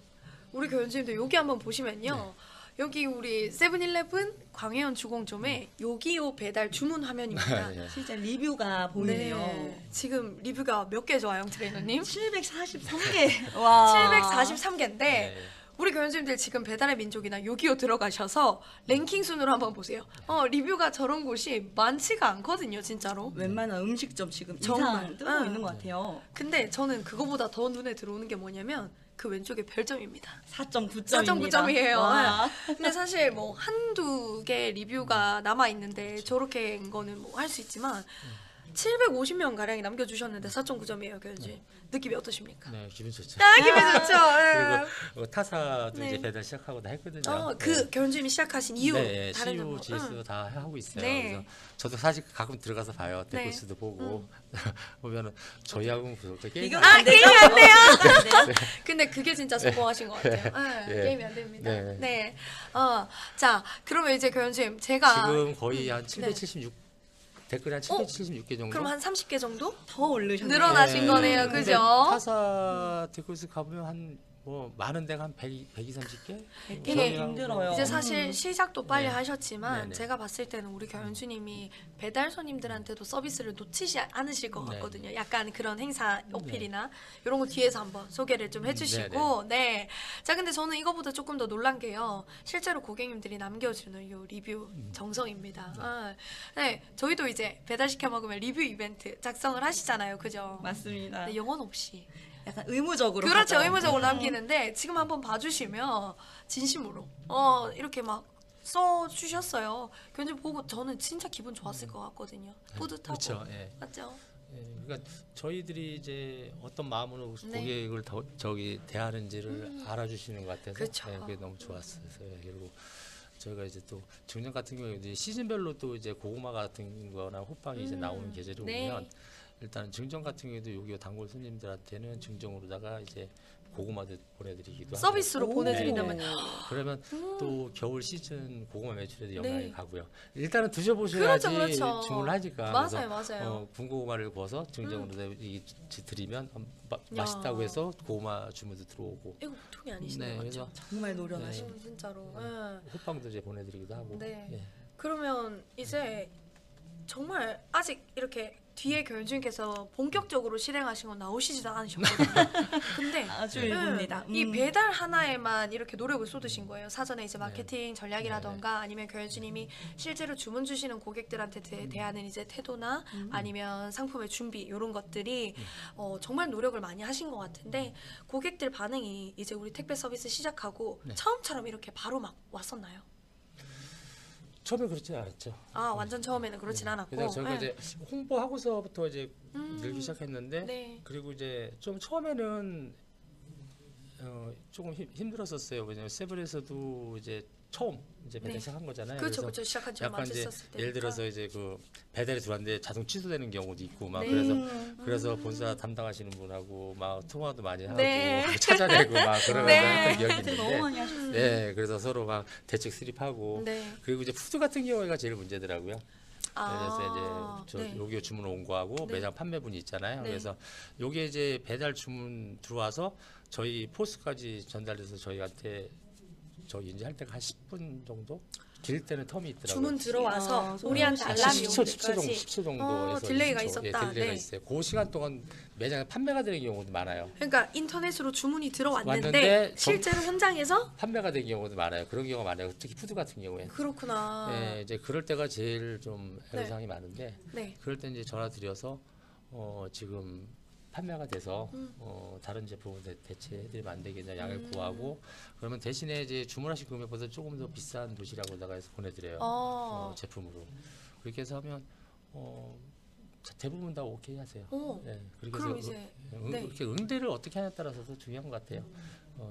우리 교수님들 여기 한번 보시면요. 네. 여기 우리 세븐일레븐 광해원 주공점에 요기요 배달 주문 화면입니다. 네. 진짜 리뷰가 보이네요. 네. 지금 리뷰가 몇 개죠, 아영 트레이너님? 743개. 와. 743개인데 네. 우리 교수님들 지금 배달의 민족이나 요기요 들어가셔서 랭킹 순으로 한번 보세요. 리뷰가 저런 곳이 많지가 않거든요, 진짜로. 웬만한 음식점 지금 정말. 이상 뜨고 응. 있는 것 같아요. 근데 저는 그거보다 더 눈에 들어오는 게 뭐냐면 그 왼쪽에 별점입니다. 4.9점입니다. 4.9점이에요. 근데 사실 뭐 한두 개 리뷰가 남아 있는데 저렇게 한 거는 뭐 할 수 있지만 750명 가량이 남겨주셨는데 4.9점이에요, 교수님. 느낌이 어떠십니까? 네, 기분 좋죠. 아, 기분 좋죠. 예. 그리고 타사도 네. 이제 배달 시작하고 다 했거든요. 그 교수님이 시작하신 이유 네, 다른 CU, 점은 GS 다 하고 있어요. 네. 그래서 저도 사실 가끔 들어가서 봐요. 네. 데코스도 보고 보면은 저희하고는 그렇게 게임 비교가 아, 안 되죠? 게임이 안 돼요. 네. 근데 그게 진짜 성공하신 것 같아요. 네. 게임이 안 됩니다. 네. 네. 자, 그러면 이제 교수님 제가 지금 거의 한 776 댓글이 한 776개 정도. 그럼 한 30개 정도 더 올르셨네요. 늘어나신 거네요, 근데 그죠? 타사 데코스 가보면 한 뭐 많은 데가 한 120, 30개? 이게 힘들어요. 이제 사실 시작도 빨리 네. 하셨지만 네네. 제가 봤을 때는 우리 교수님이 배달 손님들한테도 서비스를 놓치지 않으실 것 네. 같거든요. 약간 그런 행사 어필이나 이런 거 뒤에서 한번 소개를 좀 해주시고 네. 자, 근데 저는 이거보다 조금 더 놀란 게요. 실제로 고객님들이 남겨주는 요 리뷰 정성입니다. 네, 저희도 이제 배달 시켜 먹으면 리뷰 이벤트 작성을 하시잖아요, 그죠? 맞습니다. 네, 영혼 없이. 약간 의무적으로. 그렇죠. 하죠. 의무적으로 남기는데 지금 한번 봐주시면 진심으로 이렇게 막 써주셨어요. 견제 보고 저는 진짜 기분 좋았을 것 같거든요. 뿌듯하고. 그렇죠. 예. 맞죠? 예, 그러니까 저희들이 이제 어떤 마음으로 네. 고객을 대하는지를 알아주시는 것 같아서 그렇죠. 예, 그게 너무 좋았어요. 예, 그리고 저희가 이제 또 증정 같은 경우에 이제 시즌별로 또 이제 고구마 같은 거나 호빵이 이제 나오는 계절이 네. 오면 일단 증정 같은 경우에도 여기 단골 손님들한테는 증정으로다가 이제 고구마도 보내드리기도 서비스로 하고. 보내드린다면 네. 그러면 또 겨울 시즌 고구마 매출에도 영향이 네. 가고요. 일단은 드셔보셔야지 그렇죠. 주문을 하니까. 맞아요, 맞아요. 군고구마를 구워서 증정으로 드리면 맛있다고 해서 고구마 주문도 들어오고. 이거 보통이 아니시네요. 네, 맞죠? 그래서 정말 노련하시네. 진짜로. 호빵도 이제 보내드리기도 하고. 네. 예. 그러면 이제 정말 아직 이렇게 뒤에 교수님께서 본격적으로 실행하신 건 나오시지도 않으셨거든요. 근데 아주 일부입니다. 이 배달 하나에만 이렇게 노력을 쏟으신 거예요. 사전에 이제 마케팅 전략이라던가 아니면 교수님이 실제로 주문 주시는 고객들한테 대하는 이제 태도나 아니면 상품의 준비 이런 것들이 정말 노력을 많이 하신 것 같은데 고객들 반응이 이제 우리 택배 서비스 시작하고 네. 처음처럼 이렇게 바로 막 왔었나요? 처음에 그렇지 않았죠. 아, 완전 처음에는 그렇진 않았고. 그래서 저희가 네. 이제 홍보하고서부터 이제 늘기 시작했는데 네. 그리고 이제 좀 처음에는 조금 힘들었었어요. 왜냐면 세븐에서도 이제 처음 이제 배달 네. 시작한 거잖아요. 그렇죠, 그래서 그렇죠. 시작한 지 얼마 약간 안 이제 됐었을 때. 예를 들어서 이제 그 배달이 들어왔는데 자동 취소되는 경우도 있고 막 네. 그래서 본사 담당하시는 분하고 막 통화도 많이 하고 네. 찾아내고 막 그러면서 네. 했던 기억이 너무 있는데 많이 하셨어요. 네, 그래서 서로 막 대책 수립하고 네. 그리고 이제 푸드 같은 경우가 제일 문제더라고요. 아, 그래서 이제 네. 요기요 주문 온 거하고 네. 매장 판매분이 있잖아요. 네. 그래서 요게 이제 배달 주문 들어와서 저희 포스까지 전달돼서 저희한테 저희 이제 할 때가 한 10분 정도 길 때는 텀이 있더라고요. 주문 들어와서 아, 우리한테 알람이 10초 정도, 오기까지 10초 정도에서 딜레이가 20초. 있었다. 예, 딜레이가 네. 있어요. 그 시간 동안 매장에 판매가 되는 경우도 많아요. 그러니까 인터넷으로 주문이 들어왔는데 왔는데 실제로 현장에서 판매가 되는 경우도 많아요. 그런 경우가 많아요. 특히 푸드 같은 경우에. 그렇구나. 네, 이제 그럴 때가 제일 좀 애로사항이 많은데 네. 그럴 때 이제 전화 드려서 지금 판매가 돼서 다른 제품을 대체해드리면 안 되겠냐 양해를 구하고 그러면 대신에 이제 주문하신 금액보다 조금 더 비싼 도시락으로다가 해서 보내드려요. 제품으로. 그렇게 해서 하면 대부분 다 오케이 하세요. 네, 그렇게 그럼 해서 이제 네. 이렇게 응대를 어떻게 하냐에 따라서도 중요한 것 같아요.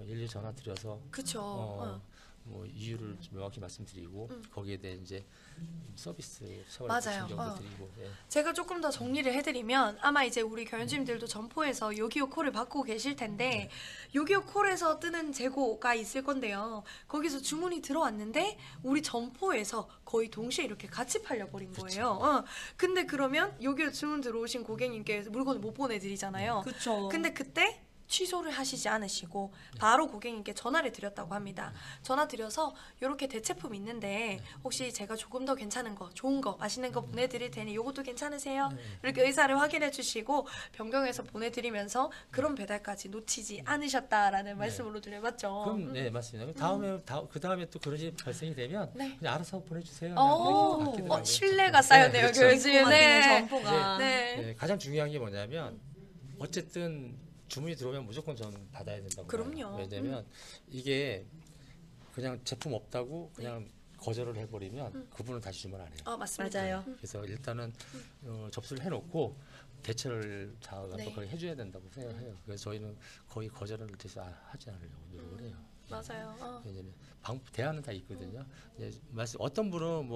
일일이 전화 드려서 그쵸. 뭐 이유를 좀 명확히 말씀드리고 거기에 대해 이제 서비스 맞아요. 차원에서 신경도 드리고. 예. 제가 조금 더 정리를 해드리면 아마 이제 우리 교연님들도 점포에서 요기요 콜을 받고 계실 텐데 요기요 콜에서 뜨는 재고가 있을 건데요. 거기서 주문이 들어왔는데 우리 점포에서 거의 동시에 이렇게 같이 팔려버린 거예요. 근데 그러면 요기요 주문 들어오신 고객님께 물건을 못 보내드리잖아요. 그쵸. 근데 그때 취소를 하시지 않으시고 바로 고객님께 전화를 드렸다고 합니다. 전화 드려서 이렇게 대체품 있는데 혹시 제가 조금 더 괜찮은 거, 좋은 거, 맛있는 거 보내드릴 테니 이것도 괜찮으세요? 이렇게 의사를 확인해 주시고 변경해서 보내드리면서 그런 배달까지 놓치지 않으셨다라는 말씀으로 들려봤죠. 그럼 네 맞습니다. 그 다음에 또 그런 일이 발생이 되면 네. 그냥 알아서 보내주세요. 그냥 그렇게 바뀌더라고요. 신뢰가 쌓였네요, 그렇죠. 교수님. 네. 네. 점포가. 네. 네, 가장 중요한 게 뭐냐면 어쨌든 주문이 들어오면 무조건 저는 받아야 된다고 봐요. 그럼요. 왜냐면 이게 그냥 제품 없다고 그냥 거절을 해버리면 그분은 다시 주문 안 해요. 맞습니다. 맞아요. 그래서 일단은 접수를 해놓고 대처를 네. 완벽하게 해줘야 된다고 생각해요. 그래서 저희는 거의 거절을 대해서 하지 않으려고 노력을 해요. 맞아요. 왜냐면 대안은 다 있거든요. 어떤 분은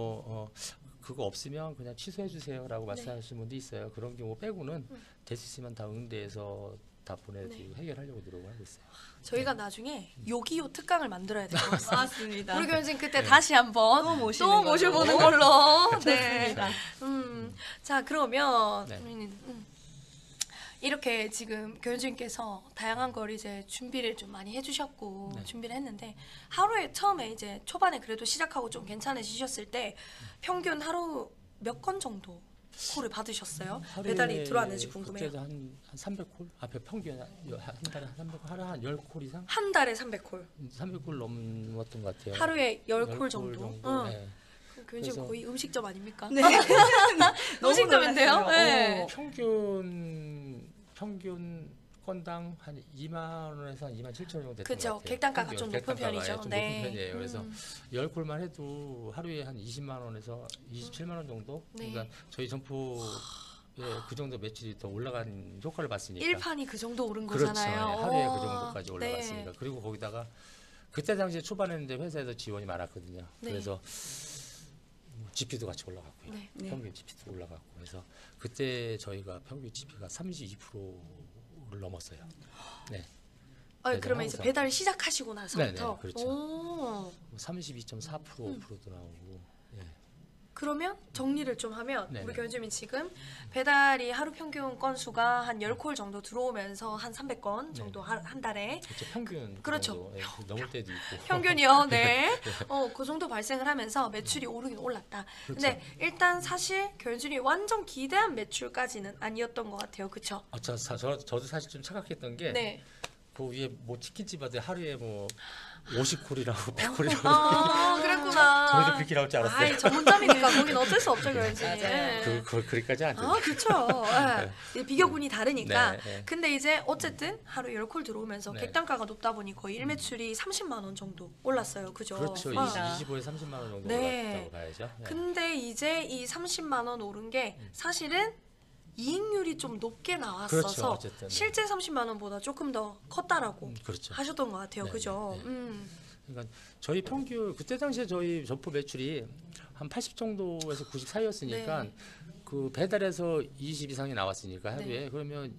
그거 없으면 그냥 취소해 주세요라고 말씀하시는 분도 있어요. 그런 경우 빼고는 될 수 있으면 다 응대해서 다 보내드리고 해결하려고 노력을 하고 있어요. 저희가 나중에 요기요 특강을 만들어야 될 것 같습니다. 맞습니다. 우리 교수님 그때 다시 한번 또 모시는 또 모셔보는 걸로. 네. 좋습니다. 자 그러면 네. 이렇게 지금 교수님께서 다양한 걸 이제 준비를 좀 많이 해주셨고 준비를 했는데 하루에 처음에 이제 초반에 그래도 시작하고 좀 괜찮으셨을 때 평균 하루 몇 건 정도 콜을 받으셨어요? 배달이 들어왔는지 궁금해요. 그때도 한 300콜? 앞에 평균 한 달에 한 300콜, 하루에 한 10콜 이상? 한 달에 300콜. 300콜 넘었던 것 같아요. 하루에 10콜 정도. 네. 교수님 그래서- 거의 음식점 아닙니까? 네. 음식점인데요? 놀랐어요. 네. 평균 건당 한 2만 원에서 한 2만 7천 원 정도 됐던 그쵸. 것 같아요. 객단가가 좀 높은 객단가가 편이죠. 좀 네. 높은 편이에요. 그래서 10콜만 해도 하루에 한 20만 원에서 27만 원 정도? 네. 그러니까 저희 점포에 그 정도 매출이 더 올라간 효과를 봤으니까. 1판이 그 정도 오른 그렇죠. 거잖아요. 네, 하루에 그 오, 정도까지 올라갔으니까. 네. 그리고 거기다가 그때 당시에 초반에는 회사에서 지원이 많았거든요. 네. 그래서 GP도 같이 올라갔고요. 네. 네. 평균 GP도 올라갔고 그래서 그때 저희가 평균 GP가 32%를 넘었어요. 네. 그러면 이제 항상. 배달을 시작하시고 나서부터. 네네, 그렇죠. 오. 32.4%도 나오고. 예. 그러면 정리를 좀 하면 네네. 우리 교수님이 지금 배달이 하루 평균 건수가 한 10콜 정도 들어오면서 한 300건 정도 한 달에 그렇죠. 평균 그렇죠. 정도. 예, 넘을 때도 있고. 평균이요. 네. 그 정도 발생을 하면서 매출이 오르긴 올랐다. 근데 일단 사실 교수님이 완전 기대한 매출까지는 아니었던 것 같아요. 그렇죠? 저도 사실 좀 착각했던 게 네. 그 위에 뭐 치킨집한테 하루에 뭐 50콜이라고 100콜이라고 아, 그랬구나. 저희도 그렇게 나올 줄 알았어요. 아이, 전문점이니까 거긴 어쩔 수 없죠, 교수님. 맞아요. 그리까지 안 돼요. 그렇죠. 예. 비교군이 다르니까. 네, 네. 근데 이제 어쨌든 하루 10콜 들어오면서 네. 객단가가 높다 보니 거의 일매출이 30만 원 정도 올랐어요. 그죠? 그렇죠. 맞습니다. 25에서 30만 원 정도 네. 올랐다고 봐야죠. 네. 근데 이제 이 30만 원 오른 게 사실은 이익률이 좀 높게 나왔어서 그렇죠, 어쨌든. 실제 30만 원보다 조금 더 컸다라고 그렇죠. 하셨던 것 같아요. 네, 그죠? 네, 그러니까 저희 평균 그때 당시에 저희 점포 매출이 한 80 정도에서 90 사이였으니까 네. 그 배달에서 20 이상이 나왔으니까 하루에 네. 그러면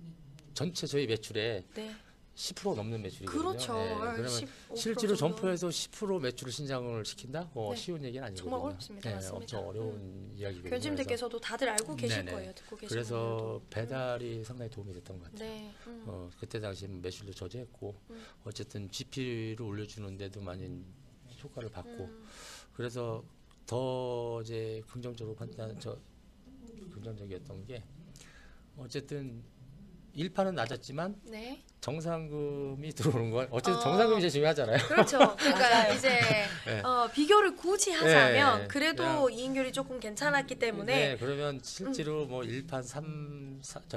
전체 저희 매출에 네. 10% 넘는 매출이거든요. 그렇죠. 그러면 15% 실제로 정도. 점포에서 10% 매출을 신장을 시킨다? 네. 쉬운 얘기는 아니거든요. 정말 어렵습니다. 맞습니다. 엄청 어려운 이야기거든요. 교수님들께서도 다들 알고 계실 네네. 거예요. 듣고 계신 그래서 분들도. 배달이 상당히 도움이 됐던 것 같아요. 네. 그때 당시 매출도 저조했고 어쨌든 GP를 올려주는데도 많이 효과를 받고 그래서 더 이제 긍정적으로 긍정적이었던 게 어쨌든 일파는 낮았지만 네. 정상금이 들어오는 건 어쨌든 어. 정상금이 제일 중요하잖아요. 그렇죠. 그러니까 맞아요. 이제 네. 비교를 굳이 하자면 네. 그래도 그냥- 이익률이 조금 괜찮았기 때문에 네, 그러면 실제로 뭐 1판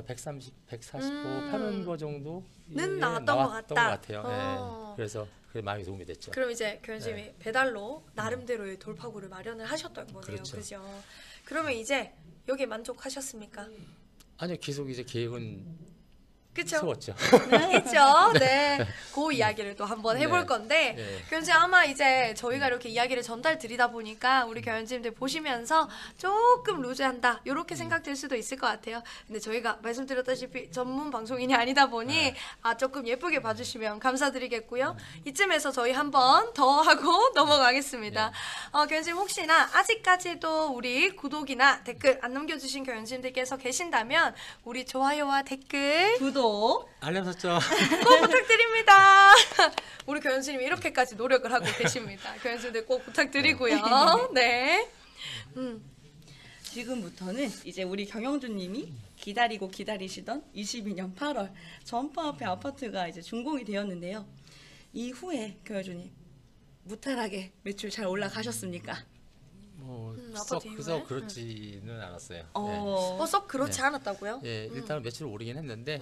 130, 145 파는 거 정도는 나왔던 것 같다. 같아요. 어. 네. 그래서 그게 많이 도움이 됐죠. 그럼 이제 교수님이 배달로 나름대로의 돌파구를 마련을 하셨던 거네요. 그렇죠. 그죠? 그러면 이제 여기에 만족하셨습니까? 아니요, 계속 이제 계획은 그쵸? 세웠죠. 했죠. 네. 그 이야기를 또 한번 해볼 네. 건데, 네. 교수님 아마 이제 저희가 이렇게 이야기를 전달 드리다 보니까 우리 교수님들 보시면서 조금 루즈한다 이렇게 생각될 수도 있을 것 같아요. 근데 저희가 말씀드렸다시피 전문 방송인이 아니다 보니 네. 조금 예쁘게 봐주시면 감사드리겠고요. 이쯤에서 저희 한번 더 하고 넘어가겠습니다. 교수님 혹시나 아직까지도 우리 구독이나 댓글 안 남겨주신 교수님들께서 계신다면 우리 좋아요와 댓글 구독. 알람 설정. 꼭 부탁드립니다. 우리 교수님이 이렇게까지 노력을 하고 계십니다. 교수님들 꼭 부탁드리고요. 네. 지금부터는 이제 우리 경영주님이 기다리고 기다리시던 22년 8월 점포 앞에 아파트가 이제 준공이 되었는데요. 이후에 경영주님 무탈하게 매출 잘 올라가셨습니까? 아파트 그래서 이후에? 그렇지는 않았어요. 네. 썩 그렇지 네. 않았다고요? 예, 일단 매출 오르긴 했는데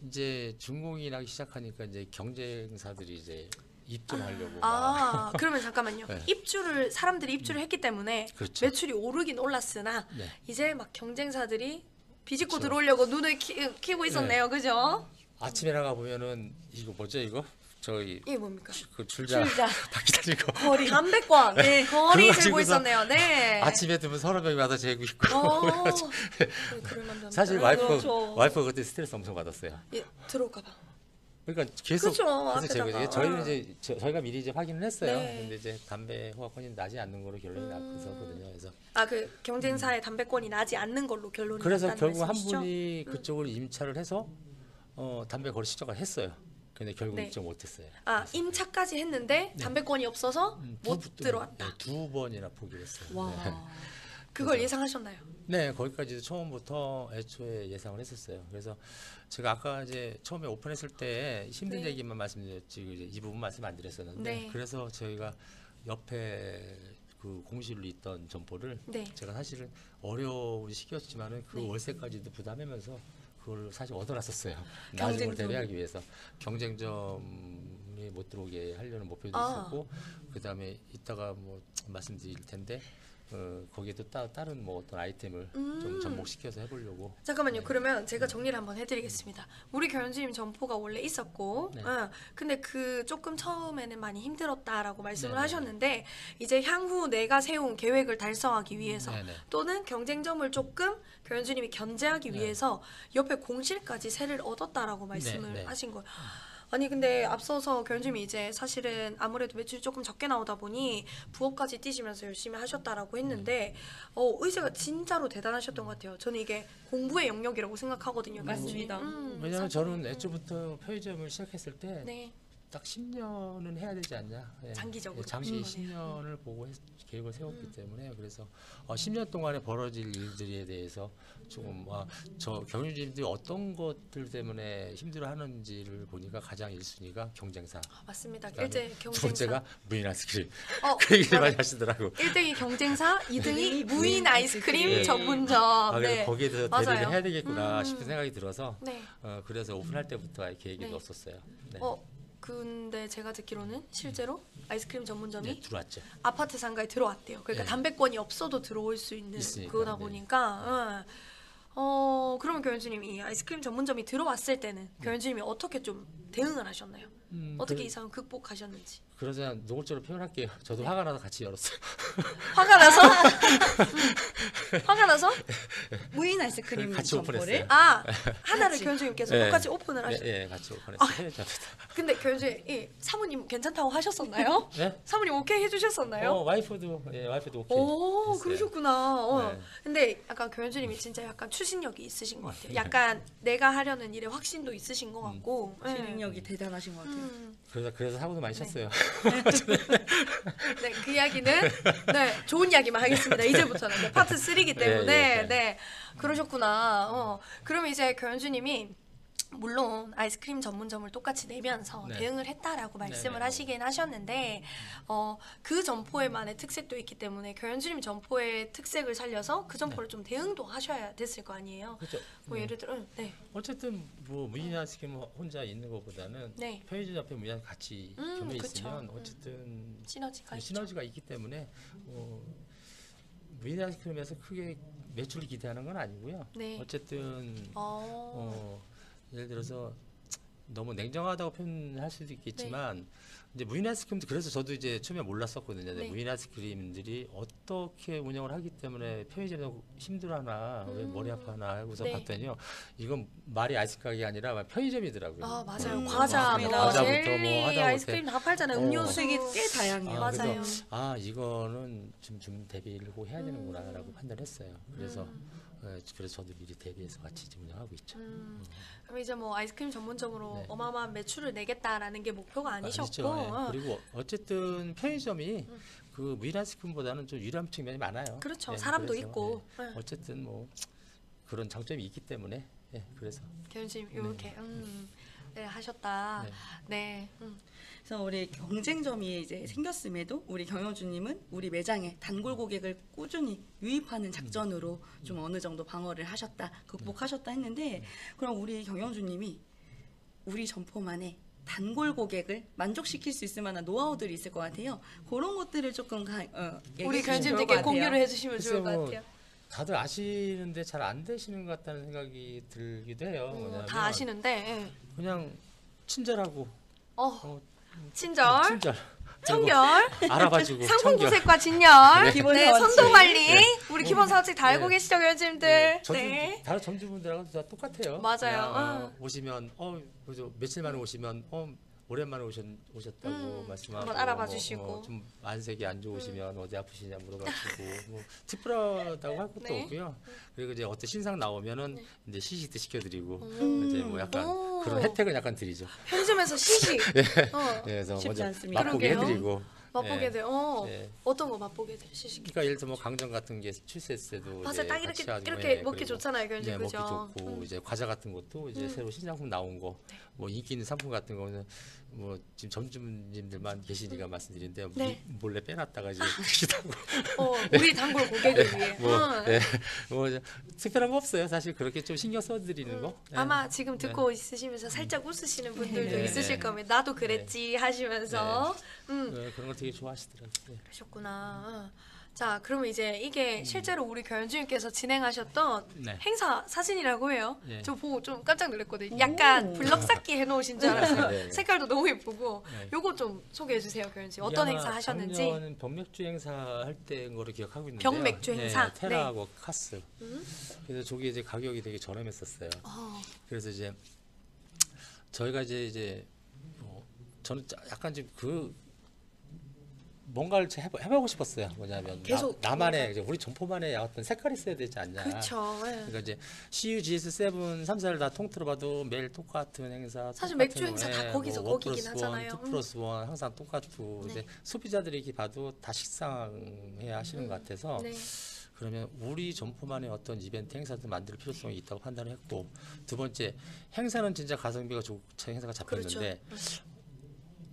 이제 준공이 나기 시작하니까 이제 경쟁사들이 이제 입점하려고 막 그러면 잠깐만요. 네. 사람들이 입주를 했기 때문에 그렇죠. 매출이 오르긴 올랐으나 네. 이제 막 경쟁사들이 비집고 그렇죠. 들어오려고 눈을 키고 있었네요. 그죠? 아침에 나가 보면은 이거 뭐죠 이거? 저희 이게 뭡니까? 그 줄자 줄자. 바퀴 달린 거. 거리 담배권. 네. 거리 그거 들고 가지고서 있었네요. 네. 아침에 되면 서너 명이 와서 재고 있고. 그럴만도 사실 합니다. 그렇죠. 와이프가 그때 스트레스 엄청 받았어요. 예, 들어올까 봐. 그러니까 계속 그렇죠, 그래서 재고 앞에다가. 저희는 이제 저희가 미리 이제 확인을 했어요. 네. 근데 이제 담배 호화권이 나지 않는 거로 결론이 났었거든요. 그래서 그 경쟁사의 담배권이 나지 않는 걸로 결론이 그래서 났다는 결국 한 말씀이시죠? 분이 그쪽을 임차를 해서 담배 거래 시작을 했어요. 근데 결국 네. 입점 못했어요. 임차까지 했는데 담배권이 없어서 못 들어왔다. 네, 두 번이나 포기를 했어요. 네. 와. 그걸 예상하셨나요? 네, 거기까지도 처음부터 애초에 예상을 했었어요. 그래서 제가 아까 이제 처음에 오픈했을 때 힘든 네. 얘기만 말씀드렸지 이제 이 부분 말씀 안 드렸었는데 네. 그래서 저희가 옆에 그 공실로 있던 점포를 네. 제가 사실은 어려운 시기였지만은 그 네. 월세까지도 부담하면서 그걸 사실 얻어놨었어요. 경쟁점. 나중을 대비하기 위해서 경쟁점이 못 들어오게 하려는 목표도 있었고 그 다음에 이따가 뭐 말씀드릴 텐데 거기에도 다른 뭐 어떤 아이템을 좀 접목시켜서 해보려고. 잠깐만요. 그러면 제가 정리를 한번 해드리겠습니다. 우리 교수님 점포가 원래 있었고, 네. 근데 그 조금 처음에는 많이 힘들었다라고 말씀을 네네. 하셨는데 이제 향후 내가 세운 계획을 달성하기 위해서 네네. 또는 경쟁점을 조금 교수님이 견제하기 네. 위해서 옆에 공실까지 세를 얻었다라고 말씀을 네. 하신 거예요. 아니 근데 앞서서 교수님이 이제 사실은 아무래도 매출이 조금 적게 나오다 보니 부업까지 뛰시면서 열심히 하셨다라고 했는데 의지가 진짜로 대단하셨던 것 같아요. 저는 이게 공부의 영역이라고 생각하거든요. 맞습니다. 왜냐하면 저는 애초부터 편의점을 시작했을 때 네. 딱 10년은 해야 되지 않냐. 예. 장기적으로. 장기 10년을 보고 계획을 세웠기 때문에 그래서 10년 동안에 벌어질 일들에 대해서 조금 저 경유진들이 어떤 것들 때문에 힘들어하는지를 보니까 가장 1순위가 경쟁사. 맞습니다. 그다음에 일제 두 경쟁사. 번째가 무인 아이스크림. 어, 그 얘기를 맞아요. 많이 하시더라고. 1등이 경쟁사, 2등이 무인 무인 아이스크림 네. 전문점. 그래서 네. 거기에 대해서 맞아요. 대비를 해야 되겠구나 싶은 생각이 들어서 네. 그래서 오픈할 때부터 아예 계획에 네. 넣었었어요. 네. 근데 제가 듣기로는 실제로 아이스크림 전문점이 네, 들어왔죠. 아파트 상가에 들어왔대요. 그러니까 네. 담배권이 없어도 들어올 수 있는 있으니까, 그거다 네. 보니까 그러면 교수님 이 아이스크림 전문점이 들어왔을 때는 교수님이 어떻게 좀 대응을 하셨나요? 어떻게 이 상황 극복하셨는지. 그러자 노골적으로 표현할게요. 저도 화가 나서 같이 열었어요. 화가 나서? 화가 나서? 무인 아이스크림 같이 점포를 오픈했어요. 하나를 같이. 교수님께서 네. 똑같이 오픈을 네, 하셨. 예, 같이 오픈했어요. 근데 교수님 사모님 괜찮다고 하셨었나요? 네? 사모님 오케이 해주셨었나요? 와이프도 오케이. 오, 했어요. 그러셨구나. 네. 근데 약간 교수님이 진짜 약간 추진력이 있으신 것 같아요. 약간 내가 하려는 일에 확신도 있으신 것 같고. 네. 실행력이 대단하신 것 같아요. 그래서 사고도 많이 쳤어요. 네, 그 이야기는 좋은 이야기만 하겠습니다. 이제부터는 파트 3이기 때문에 네. 네, 그러셨구나. 그러면 이제 교수님이 물론 아이스크림 전문점을 똑같이 내면서 네. 대응을 했다라고 말씀을 네네. 하시긴 하셨는데 그 점포에만의 특색도 있기 때문에 교현주님 점포의 특색을 살려서 그 점포를 좀 대응도 하셔야 됐을 거 아니에요. 그렇죠. 뭐 예를 들어 네. 어쨌든 뭐 무인 아이스크림 혼자 있는 것보다는 네. 편의점 앞에 무인 아이스크림 같이 겸해 그쵸. 있으면 어쨌든 시너지가 있죠. 시너지가 있기 때문에 무인 아이스크림에서 크게 매출을 기대하는 건 아니고요. 네. 어쨌든 예를 들어서 너무 냉정하다고 표현할 수도 있겠지만 이제 무인 아이스크림도 그래서 저도 이제 처음에 몰랐었거든요. 네. 무인 아이스크림들이 어떻게 운영을 하기 때문에 편의점에서 힘들어하나 왜 머리 아파하나 하고서 네. 봤더니요. 이건 말이 아이스크림이 가게 아니라 편의점이더라고요. 아 맞아요. 맞습니다. 과자, 뭐 과자부터 젤리, 뭐 하다못해. 아이스크림 다 팔잖아요. 음료수. 색이 꽤 다양해요. 맞아요. 그래서 이거는 좀 대비를 꼭 해야 되는구나라고 판단했어요. 그래서 그래서 저도 미리 대비해서 같이 지금 운영하고 있죠. 그럼 이제 뭐 아이스크림 전문점으로 네. 어마어마한 매출을 내겠다라는 게 목표가 아니셨고 아니죠. 예. 그리고 어쨌든 편의점이 그 무인 아이스크림보다는 좀 유리한 측면이 많아요. 그렇죠. 예, 사람도 그래서, 있고. 예. 네. 어쨌든 뭐 그런 장점이 있기 때문에 그래서 교현주님 이렇게 네, 하셨다. 네. 그래서 우리 경쟁점이 이제 생겼음에도 우리 경영주님은 우리 매장에 단골 고객을 꾸준히 유입하는 작전으로 좀 어느 정도 방어를 하셨다, 극복하셨다 했는데 그럼 우리 경영주님이 우리 점포만의 단골 고객을 만족시킬 수 있을 만한 노하우들이 있을 것 같아요. 그런 것들을 조금 우리 교현주님께 교현주님께 공유를 해주시면 좋을 것 글쎄 뭐 같아요. 다들 아시는데 잘 안 되시는 것 같다는 생각이 들기도 해요. 뭐냐면 다 아시는데 예. 그냥 친절하고 친절, 친절 청결, 알아봐주고 상품 청결. 구색과 진열, 기본 네, 사원칙. 선도 관리, 우리 기본 사원칙 다 알고 네. 계시죠, 교현주님들? 저도 네. 다른 점주분들하고 다 똑같아요. 맞아요. 그냥, 오시면 그래서 며칠 만에 오시면 오랜만에 오셨다고 말씀하고 한번 알아봐 주시고. 좀 안색이 안 좋으시면 어디 아프시냐 물어봐주고 뭐 특별하다고 할 것도 네. 없고요. 그리고 이제 어떤 신상 나오면은 이제 시식도 시켜드리고 이제 뭐 약간 오. 그런 혜택은 약간 드리죠. 편의점에서 시식 그래서 쉽지 먼저 않습니다. 맛보게 그러게요. 해드리고. 맛보게 네. 돼요. 네. 어떤 거 맛보게 돼? 시식. 그러니까 예를 들어 뭐 강정 같은 게 출시했을 때도 맞아요. 이제 딱 같이 이렇게 해가지고, 이렇게 먹기 그리고 좋잖아요, 교현주님. 네, 먹기 그죠? 좋고 이제 과자 같은 것도 이제 새로 신상품 나온 거, 뭐 인기 있는 상품 같은 거는 뭐 지금 점주님들만 계시니까 말씀드리는데 네. 몰래 빼놨다가 이제 드시다고 우리 단골 고객을 위해. 뭐 특별한 거 없어요. 사실 그렇게 좀 신경 써드리는 거. 네. 아마 지금 듣고 있으시면서 살짝 웃으시는 분들도 네, 있으실 네. 겁니다. 나도 그랬지 하시면서. 그런 거 되게 좋아하시더라고요. 네. 그러셨구나. 자, 그러면 이제 이게 실제로 우리 교현주님께서 진행하셨던 네. 행사 사진이라고 해요. 네. 저 보고 좀 깜짝 놀랐거든요. 약간 블럭 쌓기 해놓으신 줄 알았어요. 네. 색깔도 너무 예쁘고. 네. 요거 좀 소개해 주세요, 교현주님. 어떤 이게 행사 아마 하셨는지. 작년 병맥주 행사 할 때인 거를 기억하고 있는데요. 병맥주 행사? 네, 테라하고 카스. 그래서 저게 이제 가격이 되게 저렴했었어요. 그래서 이제 저희가 이제 저는 약간 좀 뭔가를 해보고 싶었어요. 뭐냐면 계속 나만의 이제 우리 점포만의 어떤 색깔이 있어야 되지 않냐. 그렇죠. 그러니까 이제 CU, GS7, 3사를 다 통틀어봐도 매일 똑같은 행사. 사실 똑같은 맥주 행사 다 뭐 거기서 원 거기긴 플러스 하잖아요. 원, 2+1 항상 똑같고 네. 이제 소비자들이 이렇게 봐도 다 식상해야 하시는 것 같아서 네. 그러면 우리 점포만의 어떤 이벤트 행사도 만들 필요성이 있다고 판단을 했고 두 번째 행사는 진짜 가성비가 좋고 행사가 잡혔는데 그렇죠.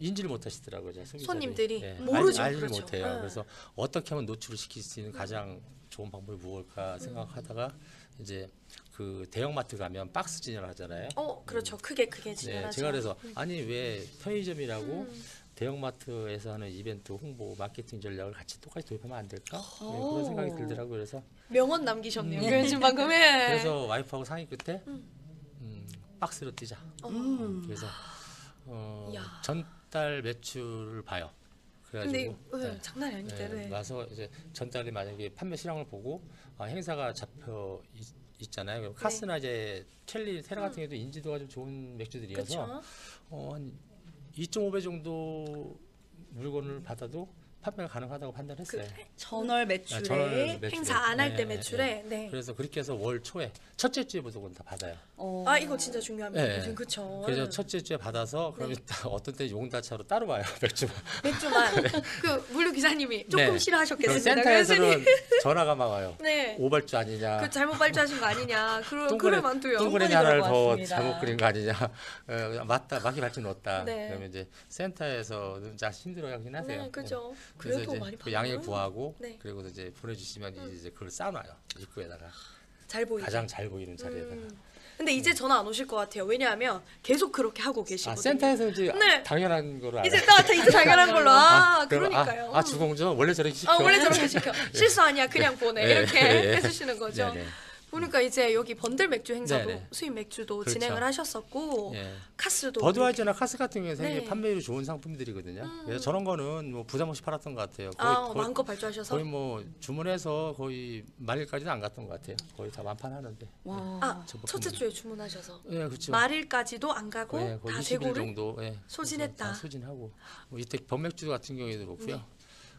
인지를 못하시더라고요. 소비자들이. 손님들이 네, 모르죠. 알지 그렇죠. 못해요. 네. 그래서 어떻게 하면 노출을 시킬 수 있는 가장 좋은 방법이 무엇일까 생각하다가 이제 그 대형마트 가면 박스 진열을 하잖아요. 그렇죠. 크게 네, 진행하죠. 제가 그래서 아니 왜 편의점이라고 대형마트에서 하는 이벤트 홍보 마케팅 전략을 같이 똑같이 도입하면 안 될까? 네, 그런 생각이 들더라고요. 그래서 명언 남기셨네요. 교현주님 방금 해. 그래서 와이프하고 상의 끝에 박스로 뛰자. 그래서 이야. 전달 매출을 봐요. 근데 그래가지고 장난이 아닌데. 네. 와서 이제 전달이 만약에 판매 실황을 보고 행사가 잡혀 있잖아요. 그럼 카스나 이제 켈리, 테라 같은 경우도 인지도가 좀 좋은 맥주들이어서 그렇죠. 한 2.5배 정도 물건을 받아도 판매가 가능하다고 판단했어요. 전월 매출에 전월 매출에. 행사 안 할 때 예, 매출에. 예. 네. 그래서 그렇게 해서 월 초에 첫째 주에 무조건 다 받아요. 아 이거 진짜 중요합니다. 예. 요즘 그쵸. 그래서 첫째 주에 받아서 그러면 어떤 때 용다차로 따로 와요. 맥주만. 맥주만 그 물류 기사님이 조금 네. 그럼 싫어하셨겠습니다. 센터에서는 전화가 막 와요. 네. 오발주 아니냐. 그 잘못 발주하신 거 아니냐. 그런 동그래 많도요. 동그라미 똥꼬리 하나를 더 들어갔습니다. 잘못 그린 거 아니냐. 맞다. 마키 발주 넣었다. 네. 그러면 이제 센터에서는 자 힘들어하긴 하세요. 네, 그죠. 그래서 그래도 이제 많이 그 양해 받아요. 구하고 네. 그리고 이제 보내주시면 이제 그걸 쌓아놔요. 입구에다가 잘 보이죠. 가장 잘 보이는 자리에다가. 근데 이제 전화 안 오실 것 같아요. 왜냐하면 계속 그렇게 하고 계시거든요. 센터에서 이제 네. 당연한 거를 알아요. 이제 당연한 걸로. 그럼 그러니까요. 주공전 원래 저렇게 시켜. 원래 저렇게 시켜. 실수 아니야. 그냥 보내. 네, 이렇게 네. 해주시는 거죠. 네네. 보니까 이제 여기 번들 맥주 행사도 네네. 수입 맥주도 그렇죠. 진행을 하셨었고 예. 카스도 버드와이저나 카스 같은 경우에 되게 네. 판매율이 좋은 상품들이거든요. 그래서 저런 거는 뭐 부담 없이 팔았던 것 같아요. 마음껏 발주하셔서 거의 뭐 주문해서 거의 말일까지는 안 갔던 것 같아요. 거의 다 완판하는데. 와. 첫째 주에 주문하셔서 예, 그렇죠. 말일까지도 안 가고 예, 거의 다 20일 재고를 정도 소진했다. 다 소진하고 뭐 이때 범맥주 같은 경우에도 그렇고요.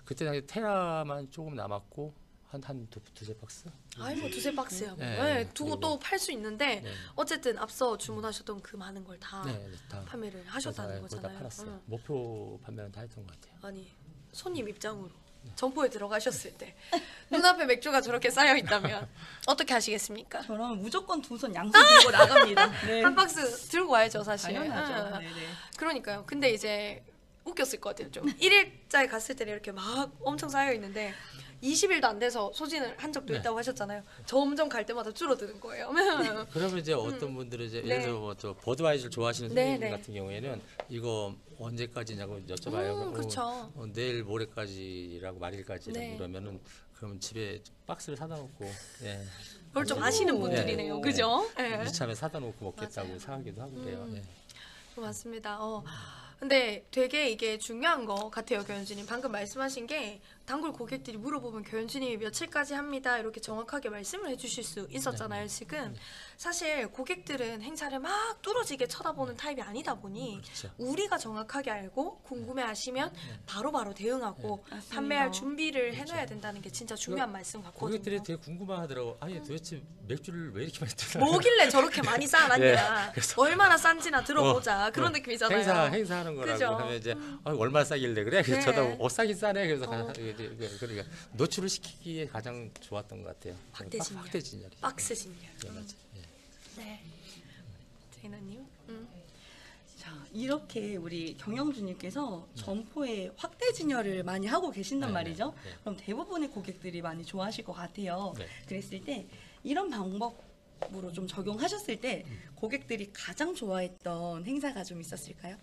그때 당시 테라만 조금 남았고 한 두세 박스. 아이 뭐 두세 박스야. 뭐. 네, 네, 두고 그리고- 또 팔 수 있는데 네. 어쨌든 앞서 주문하셨던 그 많은 걸 다 네, 다 판매를 하셨다는 그래서, 다 거잖아요. 팔았어요. 응. 목표 판매는 다 했던 것 같아요. 아니 손님 입장으로 점포에 들어가셨을 때 눈앞에 맥주가 저렇게 쌓여 있다면 어떻게 하시겠습니까? 저라면 무조건 두 손 양손 들고 나갑니다. 네. 한 박스 들고 와야죠 사실. 당연하죠. 응. 네네. 그러니까요. 근데 이제 웃겼을 것 같아요. 좀 1일짜리 갔을 때는 이렇게 막 엄청 쌓여 있는데 20일도 안 돼서 소진을 한 적도 네. 있다고 하셨잖아요. 점점 갈 때마다 줄어드는 거예요. 그러면 이제 어떤 분들은 이제 네. 예를 들어 뭐저 버드와이저를 좋아하시는 네, 손님들 네. 같은 경우에는 이거 언제까지냐고 여쭤봐요. 그럼 그쵸. 내일 모레까지라고 말일까지라고 네. 그러면은 그러면 집에 박스를 사다 놓고 예. 그걸 좀 오. 아시는 분들이네요. 네. 그죠? 네. 이참에 사다 놓고 먹겠다고 맞아요. 사가기도 하고 그래요. 예. 맞습니다. 근데 되게 이게 중요한 거 같아요, 교현주님. 방금 말씀하신 게 단골 고객들이 물어보면 교현주님이 며칠까지 합니다. 이렇게 정확하게 말씀을 해주실 수 있었잖아요, 지금. 사실 고객들은 행사를 막 뚫어지게 쳐다보는 타입이 아니다 보니 그렇죠. 우리가 정확하게 알고 궁금해하시면 바로바로 대응하고 맞습니다. 판매할 준비를 해놔야 된다는 게 진짜 중요한 말씀 같거든요. 고객들이 되게 궁금해하더라고. 아니 도대체 맥주를 왜 이렇게 많이 뜨나? 뭐길래 저렇게 많이 쌓아놨냐. 예, 그래서- 얼마나 싼지나 들어보자. 그런 어, 느낌이잖아요. 행사하는 거라고 그죠? 하면 이제 얼마 싸길래 그래? 그래서 네. 저도 싸긴 싸네. 그래서 그러니까 노출을 시키기에 가장 좋았던 것 같아요. 확대진열. 확대진열이. 박스 진열. 예, 맞아요. 예. 네. 제이나님. 자, 이렇게 우리 경영주님께서 점포에 확대 진열을 많이 하고 계신단 네, 말이죠. 네, 네. 그럼 대부분의 고객들이 많이 좋아하실 것 같아요. 네. 그랬을 때 이런 방법으로 좀 적용하셨을 때 고객들이 가장 좋아했던 행사가 좀 있었을까요?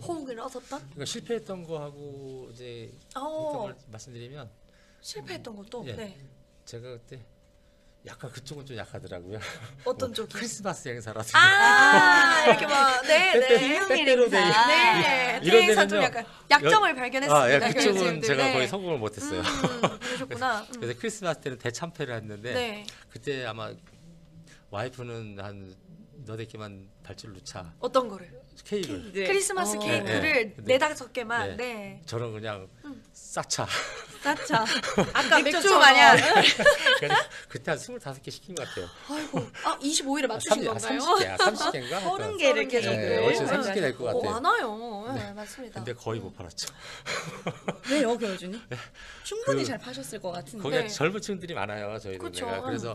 호응을 얻었던? 그러니까 실패했던 거하고 이제 어. 어떤 걸 말씀드리면 실패했던 것도. 예. 네. 제가 그때 약간 그쪽은 좀 약하더라고요. 어떤 쪽이? 크리스마스 행사라서. 이렇게 막 네네. 때때로 돼. 네. 이런 행사 좀 데는요. 약간 약점을 발견했습니다. 예, 그쪽은 교수님들. 제가 네. 거의 성공을 못했어요. 그러셨구나. 그래서 크리스마스 때는 대참패를 했는데 네. 그때 아마 와이프는 한 너댓개만 발주를 놓자 어떤 거를? 케이크를 크리스마스 어. 케이크를 네. 네다섯 개만. 네. 네. 저는 그냥 싹차 싸차. 아까 맥주 마냥. 그래서 그때 한 25개 시킨 것 같아요. 아이고. 25일에 맞추신 건가요? 30개야 30개인가? 30개를 이렇게 정도. 네, 어쨌든 30개 될 것 같아요. 많아요. 네, 맞습니다. 근데 거의 못 팔았죠. 왜요, 교수님? 충분히 그- 잘 파셨을 것 같은데. 거기가 네. 젊은 층들이 많아요. 저희는 그쵸. 내가 그래서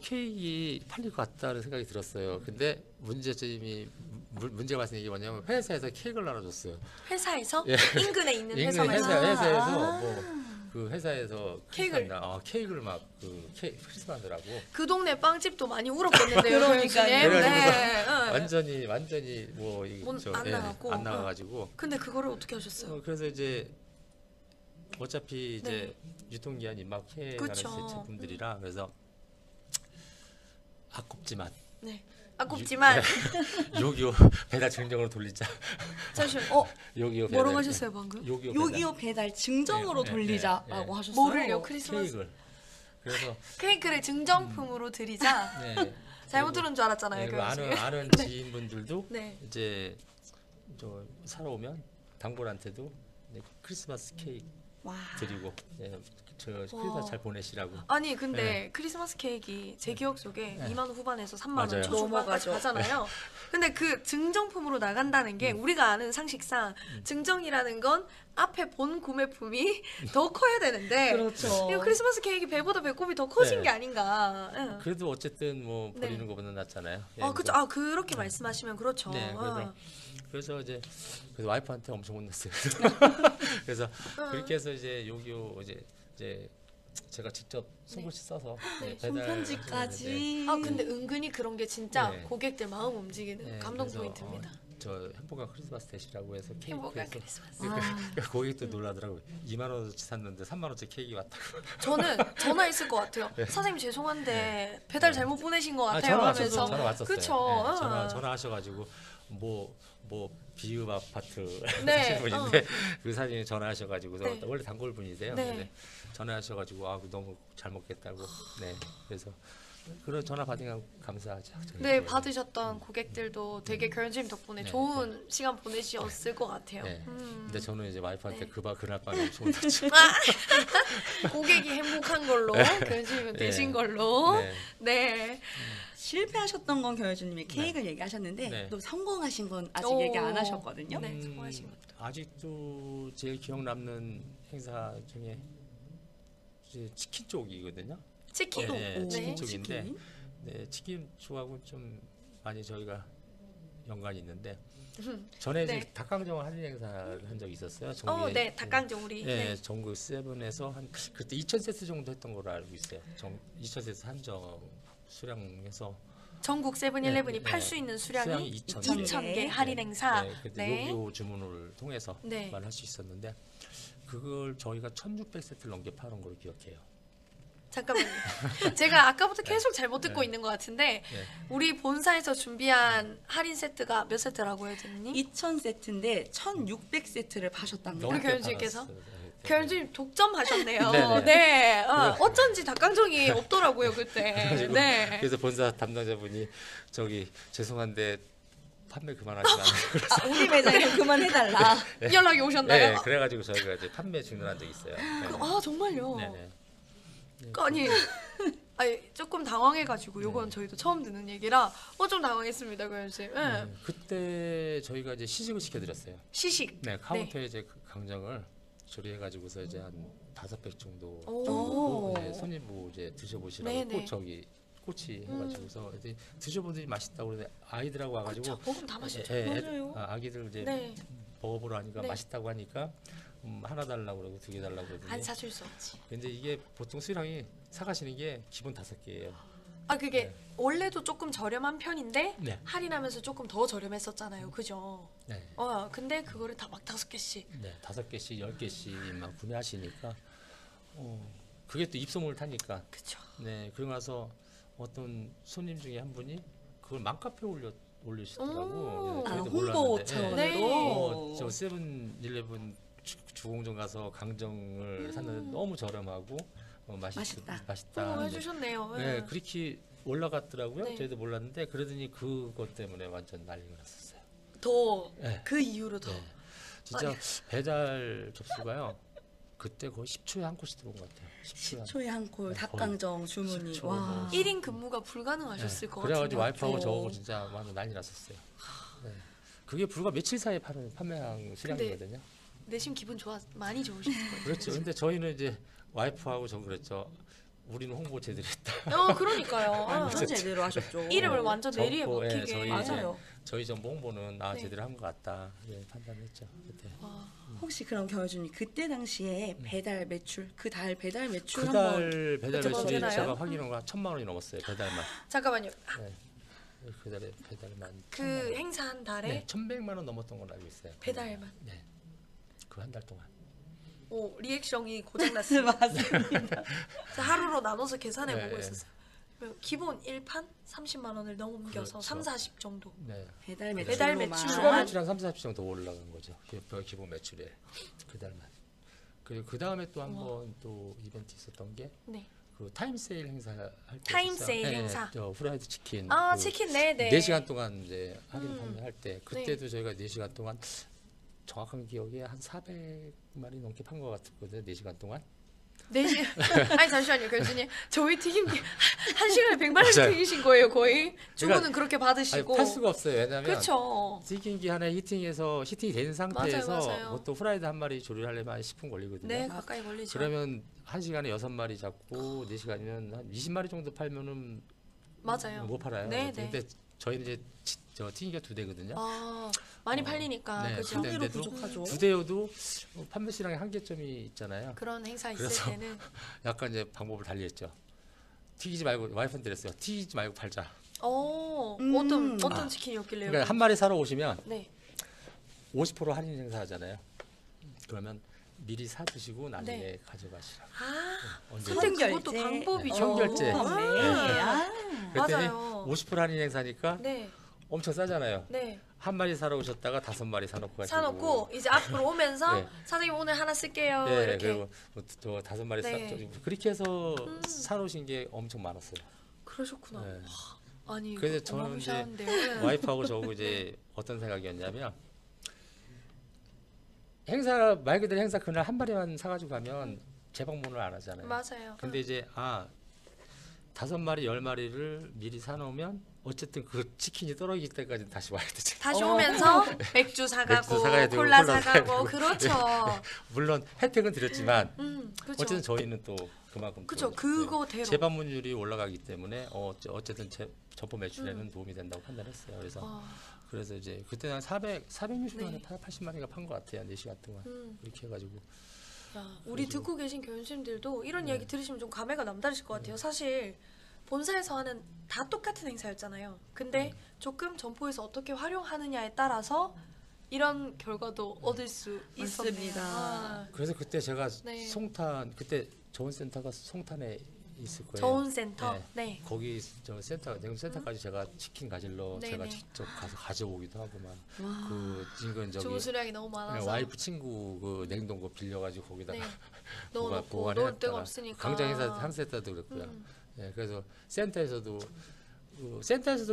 케이크 팔릴 것 같다는 생각이 들었어요. 근데 문제가 발생한 게 뭐냐면 회사에서 케이크를 나눠줬어요. 회사에서 예. 인근에 있는 인근 회사에서 회사에서 뭐 그 회사에서 케이크를. 케이크를 막 그 크리스마스라고 그 동네 빵집도 많이 울었겠는데요. 그러니까요. 교수님. 그래가지고 네. 완전히 뭐 안 나가고. 안 나가가지고 근데 그거를 어떻게 하셨어요? 그래서 이제 어차피 이제 네. 유통기한 임박해 그쵸. 가는 제품들이라 그래서 아깝지만 네. 아깝지만 요기요 배달 증정으로 돌리자. 잠시만. 요기요 배달. 뭐라고 하셨어요 방금? 요기요 요기요 배달 증정으로 네, 돌리자라고 네, 네. 하셨어요. 뭐를요? 크리스마스 케이크를. 그래서 케이크를 증정품으로 드리자. 네. 잘못 들은 줄 알았잖아요. 네, 그 교수님. 아는 지인분들도 네. 이제 저 사러 오면 당분한테도 크리스마스 케이크 와. 드리고 예, 저 크리스마스 잘 보내시라고. 아니 근데 크리스마스 케이크 제 기억 속에 2만 원 후반에서 3만 원 맞아요. 초중반까지 넘어가죠. 가잖아요. 근데 그 증정품으로 나간다는 게 우리가 아는 상식상 증정이라는 건 앞에 본 구매품이 더 커야 되는데 그렇죠. 이거 크리스마스 케이크 배보다 배꼽이 더 커진 네. 게 아닌가. 예. 그래도 어쨌든 뭐 네. 버리는 것보다 낫잖아요. 예, 아 그죠. 아 그렇게 말씀하시면 그렇죠. 네, 아. 그래서 이제 그래서 와이프한테 엄청 혼났어요. 그래서 그렇게 해서 이제 요기요 이제 제가 직접 손글씨 써서 네, 손편지까지. 아 근데 은근히 그런 게 진짜 네. 고객들 마음 움직이는 네, 감동 그래서, 포인트입니다. 저 행복한 크리스마스 되시라고 해서 행복한 케이크에서 크리스마스. 고객도 놀라더라고요. 2만 원어치 샀는데 3만 원짜리 케이크 왔다고. 저는 전화했을 것 같아요. 사장님 죄송한데 배달 잘못 보내신 것 같아요. 전화 하면서 왔었어요. 전화 왔었어요. 그쵸. 네, 전화하셔가지고 뭐 비읍 아파트 네, 사신 분인데 그 사장님이 전화하셔가지고 네. 원래 단골 분이세요. 네. 근데 전화하셔가지고 아 너무 잘 먹겠다고. 네, 그래서 그런 전화 받으면 감사하죠. 저희 네 집에. 받으셨던 고객들도 되게 결주님 덕분에 네, 좋은 시간 보내셨을 것 같아요. 네. 근데 저는 이제 와이프한테 네. 그날 밤에 엄청 혼났죠. 고객이 행복한 걸로 결주님은 네. 되신 걸로. 네. 네. 실패하셨던 건 겨울주님이 케이크를 얘기하셨는데 네. 또 성공하신 건 아직 오. 얘기 안 하셨거든요. 네, 성공하신 것도. 아직도 제일 기억 남는 행사 중에 이제 치킨 쪽이거든요. 치킨. 네, 오, 치킨 네. 쪽인데 치킨. 네, 치킨 쪽하고 좀 많이 저희가 연관이 있는데 전에 네. 이제 닭강정 할인 행사를 한 적이 있었어요. 네, 닭강정 우리. 네, 네. 전국 세븐에서 한 그때 2,000세트 정도 했던 걸로 알고 있어요. 2,000세트 한정 수량해서 전국 세븐일레븐이 네, 팔 네. 수 있는 수량이 2,000 2,000개 할인 행사. 네, 그때 네. 요기요 주문을 통해서 네. 할 수 있었는데 그걸 저희가 1,600세트를 넘게 파는 걸로 기억해요. 잠깐만요. 제가 아까부터 계속 잘못 듣고 있는 것 같은데 네. 우리 본사에서 준비한 할인 세트가 몇 세트라고요, 대리님? 2,000세트인데 1,600세트를 파셨답니다. 우리 결혼식께서? 팔았어요. 네. 결주님 독점하셨네요. 네네. 네. 어쩐지 닭강정이 없더라고요 그때. 그래가지고 네. 그래서 본사 담당자분이 저기 죄송한데 판매 그만하시면 안 돼요. 우리 매장에 그만해달라. 연락이 오셨나요? 네, 그래가지고 저희가 이제 판매 중단한 적이 있어요. 네. 아 정말요? 네네. 아니 조금 당황해가지고 요건 저희도 처음 듣는 얘기라 좀 당황했습니다, 결주님. 네. 네, 그때 저희가 이제 시식을 시켜드렸어요. 시식. 네, 카운터에 이제 그 강정을 조리해가지고서 이제 한 5팩 정도 오. 주고 네, 손님 뭐 이제 드셔보시라고 네네. 꼬치 해가지고서 이제 드셔보더니 맛있다고 그러는데 아이들하고 와가지고 그쵸. 먹으면 다 맛있죠. 맞아요. 아기들 이제 네. 먹어보러 하니까 네. 맛있다고 하니까 하나 달라고 그러고 2개 달라고 그러더니 안 사줄 수 없지. 근데 이게 보통 수량이 사가시는 게 기본 5개예요. 아 그게 원래도 조금 저렴한 편인데 네. 할인하면서 조금 더 저렴했었잖아요, 그죠? 네. 근데 그거를 다 막 5개씩. 네, 5개씩, 10개씩만 구매하시니까 그게 또 입소문을 타니까 그쵸. 네, 그러고 나서 어떤 손님 중에 한 분이 그걸 맘카페에 올리시더라고. 오. 네, 아, 저희도 홍보 몰랐는데. 차원으로. 네. 저 세븐일레븐 주공점 가서 강정을 샀는데 너무 저렴하고 맛있다. 맛있다. 해주셨네요. 네, 그렇게 올라갔더라고요. 네. 저희도 몰랐는데 그러더니 그것 때문에 완전 난리가 났었어요. 더 네. 그 이후로 더. 네. 진짜 배달 접수가요. 그때 거의 10초에 한 콜씩 들어온 것 같아요. 10초에 10초에 한 콜 네, 닭강정 주문이. 10초. 와. 1인 근무가 불가능하셨을 것 같아요. 그래가지고 와이프하고 같아요. 저하고 진짜 완전 난리 났었어요. 네. 그게 불과 며칠 사이에 판매한 수량이거든요. 내심 기분 많이 좋으셨을 거예요. 그렇죠. 근데 저희는 이제 와이프하고 저 그랬죠. 우리는 홍보 제대로 했다. 그러니까요. 완전 제대로 하셨죠. 이름을 완전 내리에 정보, 예, 먹히게. 저희 맞아요. 저희 정보 홍보는 네. 제대로 한 것 같다. 예, 판단했죠. 그때. 혹시 그럼 겨울주님 그때 당시에 배달 매출 그 달 배달 매출 한번 그달 배달 여쭤봐도 매출이 되나요? 제가 확인한 거 1,000만 원이 넘었어요. 배달만. 잠깐만요. 네. 그달에 배달만. 그 행사한 달에 네, 1,100만 원 넘었던 걸로 알고 있어요. 배달만. 네. 그 한 달 동안. 리액션이 고장났습니다. 맞습니다. 그래서 하루로 나눠서 계산해보고 네. 있었어요. 기본 1판 30만 원을 넘겨서 그렇죠. 3, 40 정도. 네. 배달 배달 매출로만. 매출. 추가 매출 한 3, 40 정도 올라간 거죠. 기본 매출에 그달만. 그리고 그 다음에 또 한 번 또 이벤트 있었던 게 네. 그 타임 세일 행사 할 때. 타임 있었어요. 세일 네, 행사. 저 후라이드 치킨. 치킨 네네. 4시간 동안 이제 할인 판매할 때 그때도 저희가 4시간 동안 정확한 기억에 한 400마리 넘게 판 것 같거든요. 4시간 동안. 4시. 아니 잠시만요, 교수님. 저희 튀김기 1시간에 100마리씩 맞아요. 튀기신 거예요, 거의. 주문은 그러니까 그렇게 아니, 받으시고. 팔 수가 없어요. 왜냐하면 그렇죠. 튀김기 하나에 히팅이 된 상태에서 맞아요. 보통 프라이드 한 마리 조리하려면 한 10분 걸리거든요. 네, 가까이 걸리죠. 그러면 1시간에 6마리 잡고 4시간이면 한 20마리 정도 팔면은 맞아요. 못 팔아요. 네, 네. 근데 저희는 이제 저 튀김기가 2대거든요. 아, 많이 팔리니까. 네, 그죠. 한 개로 근데도 부족하죠. 2대여도 판매 시장에 한계점이 있잖아요. 그런 행사 있을 그래서 때는 약간 이제 방법을 달리했죠. 튀기지 말고 와이프한테 그랬어요. 튀기지 말고 팔자. 어떤 치킨이었길래요? 그러니까 한 마리 사러 오시면 네. 50% 할인 행사하잖아요. 그러면 미리 사 두시고 나중에 네. 가져가시라. 아, 언제 근데 그것도 방법이죠. 현결제. 판매. 네. 아. 그랬더니 맞아요. 50% 할인 행사니까 네, 엄청 싸잖아요. 네. 한 마리 사러 오셨다가 5마리 사놓고 가시고. 사놓고 이제 앞으로 오면서 네. 사장님 오늘 하나 쓸게요. 네, 이렇게. 그리고 또 5마리 네. 사 그렇게 해서 사놓으신 게 엄청 많았어요. 그러셨구나. 네. 아니, 그래서 저는 이제 어마무시한데요. 와이프하고 저하고 이제 어떤 생각이었냐면 행사 말 그대로 행사 그날 한 마리만 사가지고 가면 재방문을 안 하잖아요. 맞아요. 근데 이제 5마리 10마리를 미리 사놓으면 어쨌든 그 치킨이 떨어질 때까지 다시 와야 되죠. 다시 오면서 맥주 사가고 맥주 사가야 되고, 콜라 콜라 사가고 사가야 그렇죠. 물론 혜택은 드렸지만 그렇죠. 어쨌든 저희는 또 그만큼 그렇죠. 또, 그거대로. 재방문율이 올라가기 때문에 어쨌든 점포 매출에는 도움이 된다고 판단했어요. 그래서 이제 그때 한 460만에 네. 80마리가 판 것 같아요. 4시간 동안 그렇게 해가지고. 야, 우리 듣고 계신 교수님들도 이런 이야기 들으시면 좀 감회가 남다르실 것 같아요. 사실 본사에서 하는 다 똑같은 행사였잖아요. 근데 조금 점포에서 어떻게 활용하느냐에 따라서 이런 결과도 얻을 수 있었네요. 맞습니다. 아, 그래서 그때 제가 네. 송탄 그때 저온센터가 송탄에 있을 거예요. 저온센터. 네. 네. 거기 저 센터 대구 센터까지 제가 치킨 가지러 네네. 제가 직접 가서 가져오기도 하고 와. 막그 인근 저기 좋은 수량이 너무 많아서. 와이프 친구 그 냉동고 빌려가지고 거기다가 네. 넣어놓고 보관해 넣을 데가 놨다가 없으니까. 광장 행사 한세 때도 그랬고요. 음. 예, 그래서 센터에서도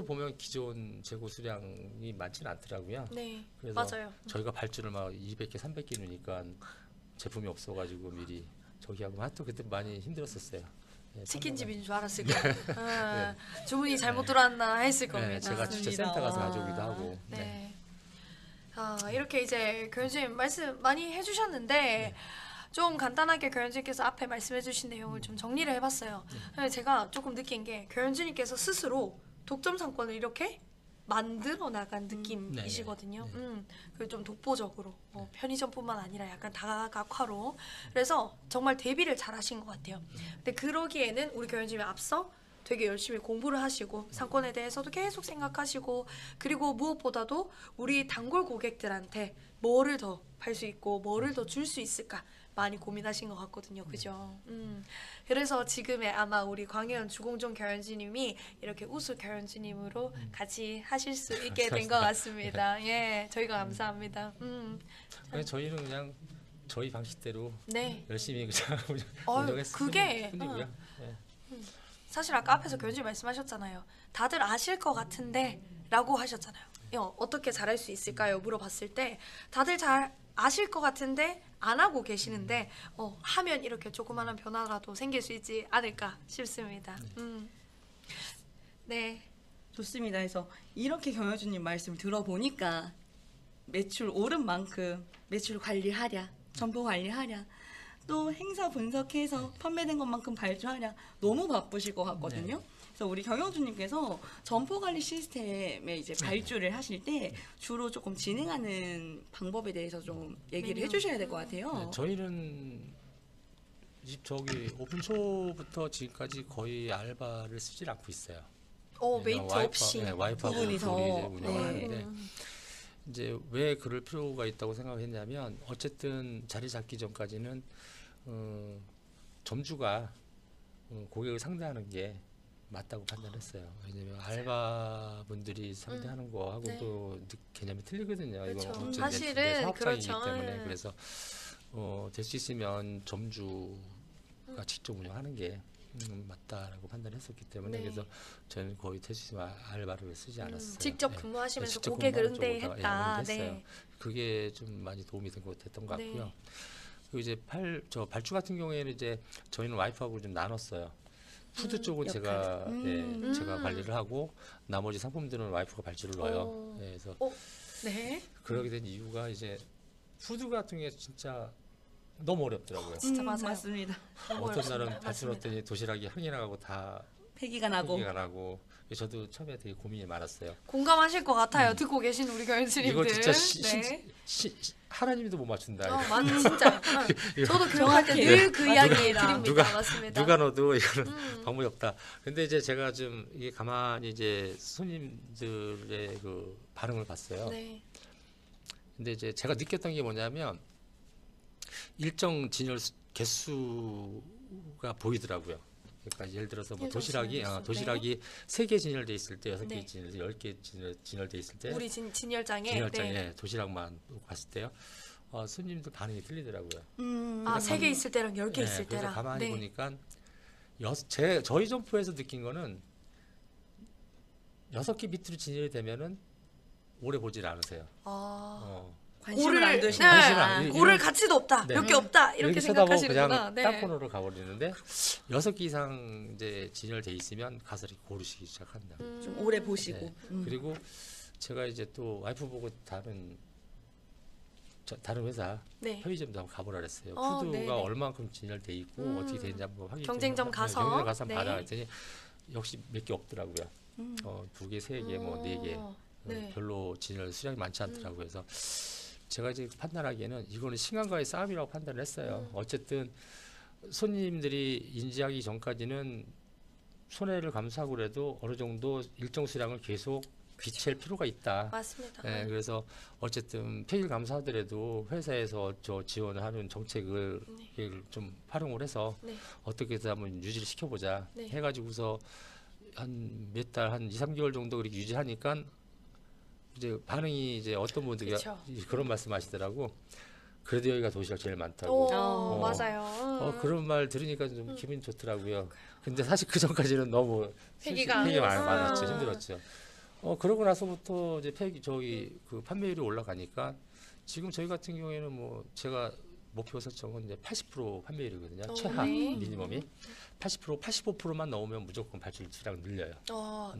보면 기존 재고 수량이 많지는 않더라고요. 네. 그래서 맞아요. 저희가 발주를 막 200개, 300개 넣으니까 제품이 없어가지고 미리 저기 하고 하여튼 그때 많이 힘들었었어요. 예, 치킨집인 줄 알았을 거예요. 주문이 잘못 들어왔나 했을 네, 겁니다. 제가 진짜 맞습니다. 센터 가서 가져오기도 하고. 네. 이렇게 이제 교수님 말씀 많이 해주셨는데 좀 간단하게 교수님께서 앞에 말씀해주신 내용을 좀 정리를 해봤어요. 근데 제가 조금 느낀 게 교수님께서 스스로 독점 상권을 이렇게 만들어 나간 느낌이시거든요. 그 좀 독보적으로 편의점뿐만 아니라 약간 다각화로 그래서 정말 대비를 잘하신 것 같아요. 근데 그러기에는 우리 교수님이 앞서 되게 열심히 공부를 하시고 상권에 대해서도 계속 생각하시고 그리고 무엇보다도 우리 단골 고객들한테 뭐를 더 팔 수 있고 뭐를 더 줄 수 있을까 많이 고민하신 것 같거든요. 그죠? 그래서 지금의 아마 우리 광현 주공종 결연지님이 이렇게 우수 결연지님으로 같이 하실 수 있게 된 것 같습니다. 예, 저희가 감사합니다. 그냥 저희는 그냥 저희 방식대로 네. 열심히 그냥 어휴, 운영했을 그게, 뿐이고요. 예. 사실 아까 앞에서 교수님 말씀하셨잖아요. 다들 아실 것 같은데 라고 하셨잖아요. 어떻게 잘할 수 있을까요? 물어봤을 때 다들 잘 아실 것 같은데 안 하고 계시는데 하면 이렇게 조그마한 변화라도 생길 수 있지 않을까 싶습니다. 네. 좋습니다. 그래서 이렇게 경영주님 말씀 들어보니까 매출 오른 만큼 매출 관리하랴, 점포 관리하랴, 또 행사 분석해서 판매된 것만큼 발주하랴 너무 바쁘실 것 같거든요. 그래서 우리 경영주님께서 점포 관리 시스템에 이제 발주를 하실 때 주로 조금 진행하는 방법에 대해서 좀 얘기를 해주셔야 될 것 같아요. 네, 저희는 저기 오픈 초부터 지금까지 거의 알바를 쓰질 않고 있어요. 메이트 없이. 네, 와이프하고 두 둘이 분이서. 이제 운영을 네. 하는데 이제 왜 그럴 필요가 있다고 생각했냐면 어쨌든 자리 잡기 전까지는 점주가 고객을 상대하는 게 맞다고 판단했어요. 왜냐면 알바분들이 상대하는 거하고도 개념이 틀리거든요. 그렇죠. 이건 어쨌든 사실은 내 사업장이기 그렇죠. 때문에 그래서 될 수 있으면 점주가 직접 운영하는 게 맞다라고 판단했었기 때문에 네. 그래서 저는 거의 퇴직 알바를 쓰지 않았어요. 직접 예. 근무하시면서 직접 고객을 근무하는 쪽으로 응대했다. 했어요. 네. 그게 좀 많이 도움이 됐던 것 네. 같고요. 그리고 이제 발주 같은 경우에는 이제 저희는 와이프하고 좀 나눴어요. 푸드 쪽은 제가 제가 관리를 하고 나머지 상품들은 와이프가 발주를 넣어요. 예, 그래서 네. 그러게 된 이유가 이제 푸드 같은 게 진짜 너무 어렵더라고요. 진짜 맞아요. 맞습니다. 너무 어떤 날은 어렵습니다. 발주 넣었더니 도시락이 향이 나가고 다 폐기가 나고. 폐기가 나고 저도 처음에 되게 고민이 많았어요. 공감하실 것 같아요. 듣고 계신 우리 교수님들. 이거 진짜 네. 하나님도 못 맞춘다. 진짜. 저도 교육할 때 늘 그 이야기 드립니다. 맞습니다. 누가 넣어도 이거는 방법이 없다. 근데 이제 제가 좀 이게 가만히 이제 손님들의 그 반응을 봤어요. 네. 근데 이제 제가 느꼈던 게 뭐냐면 일정 진열 개수가 보이더라고요. 그러니까 예를 들어서 뭐 일정 도시락이 진열 개수. 도시락이 3개 진열돼 있을 때 6개 네. 진열, 10개 진열돼 있을 때 우리 진열장에 진열장에 네. 도시락만 놓고 갔을 때요. 손님들 반응이 틀리더라고요. 아, 3개 있을 때랑 10개 네, 있을 그래서 때랑. 가만히 네. 보니까 저희 점포에서 느낀 거는 6개 밑으로 진열이 되면은 오래 보질 않으세요. 관심을 안 두시는 관심을 안- 고를 가치도 없다. 네. 몇 개 없다. 이렇게 쳐다보고 생각하시는구나. 그냥 네. 딴 코너로 가버리는데 6개 이상 이제 진열돼 있으면 가서 이렇게 고르시기 시작한다. 좀 오래 보시고. 네. 그리고 제가 이제 또 와이프 보고 다른 회사 네. 편의점도 한번 가보라 그랬어요. 네네. 푸드가 얼마만큼 진열돼 있고 어떻게 되는지 한번 확인. 경쟁점 가서. 경쟁점 가서 네. 봐라 했더니 역시 몇 개 없더라고요. 2개, 3개, 뭐 4개. 네. 별로 진열 수량이 많지 않더라고요. 그래서 제가 이제 판단하기에는 이거는 시간과의 싸움이라고 판단을 했어요. 어쨌든 손님들이 인지하기 전까지는 손해를 감수하고 그래도 어느 정도 일정 수량을 계속 비칠 필요가 있다. 맞습니다. 네, 그래서 어쨌든 폐기를 감수하더라도 회사에서 지원을 하는 정책을 좀 활용을 해서 네. 어떻게 해서 한번 유지를 시켜보자 네. 해가지고서 한 몇 달, 한 2, 3개월 정도 그렇게 유지하니까 이제 반응이 이제 어떤 분들이 그쵸. 그런 말씀하시더라고. 그래도 여기가 도시락 제일 많다고. 맞아요. 그런 말 들으니까 좀 기분이 좋더라고요. 근데 사실 그 전까지는 너무 폐기가 많았죠, 힘들었죠. 그러고 나서부터 이제 그 판매율이 올라가니까 지금 저희 같은 경우에는 뭐 제가 목표 설정은 이제 80% 판매율이거든요. 최하 네. 미니멈이 80%, 85%만 넣으면 무조건 발주 수량 늘려요.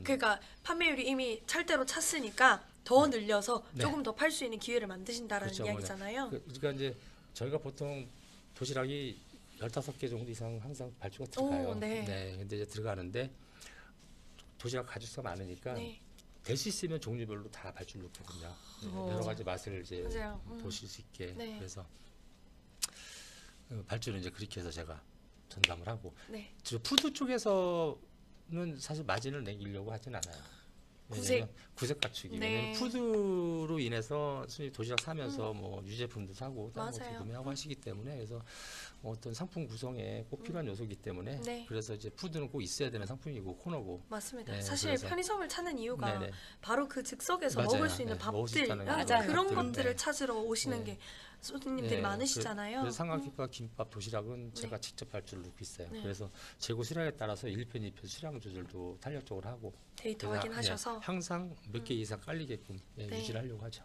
그러니까 판매율이 이미 찰대로 찼으니까 더 늘려서 네. 조금 더 팔 수 있는 기회를 만드신다라는 그렇죠. 이야기잖아요. 그러니까 이제 저희가 보통 도시락이 15개 정도 이상 항상 발주가 들어가요. 네. 근데 이제 들어가는데 도시락 가짓수가 많으니까 네. 될 수 있으면 종류별로 다 발주를 넣거든요. 여러 가지 맛을 이제 맞아요. 보실 수 있게. 네. 그래서 발주는 이제 그렇게 해서 제가 전담을 하고 네. 저 푸드 쪽에서는 사실 마진을 내기려고 하진 않아요. 왜냐면 구색 갖추기. 네. 왜냐면 푸드로 인해서 손님 도시락 사면서 뭐 유제품도 사고 다른 것도 맞아요. 구매하고 하시기 때문에 그래서 어떤 상품 구성에 꼭 필요한 요소이기 때문에 네. 그래서 이제 푸드는 꼭 있어야 되는 상품이고 코너고. 맞습니다. 네, 사실 그래서- 편의점을 찾는 이유가 네네. 바로 그 즉석에서 맞아요. 먹을 수 있는 네, 먹을 수 밥들, 있다는 거죠. 그런 맞아요. 것들을 네. 찾으러 오시는 네. 게 손님들이 네, 많으시잖아요. 그래서 삼각김밥, 김밥, 도시락은 제가 직접 발주를 놓고 있어요. 네. 그래서 재고 수량에 따라서 1편, 2편 수량 조절도 탄력적으로 하고 데이터 그래서 확인하셔서 항상 몇 개 이상 깔리게끔 네. 유지를 하려고 하죠.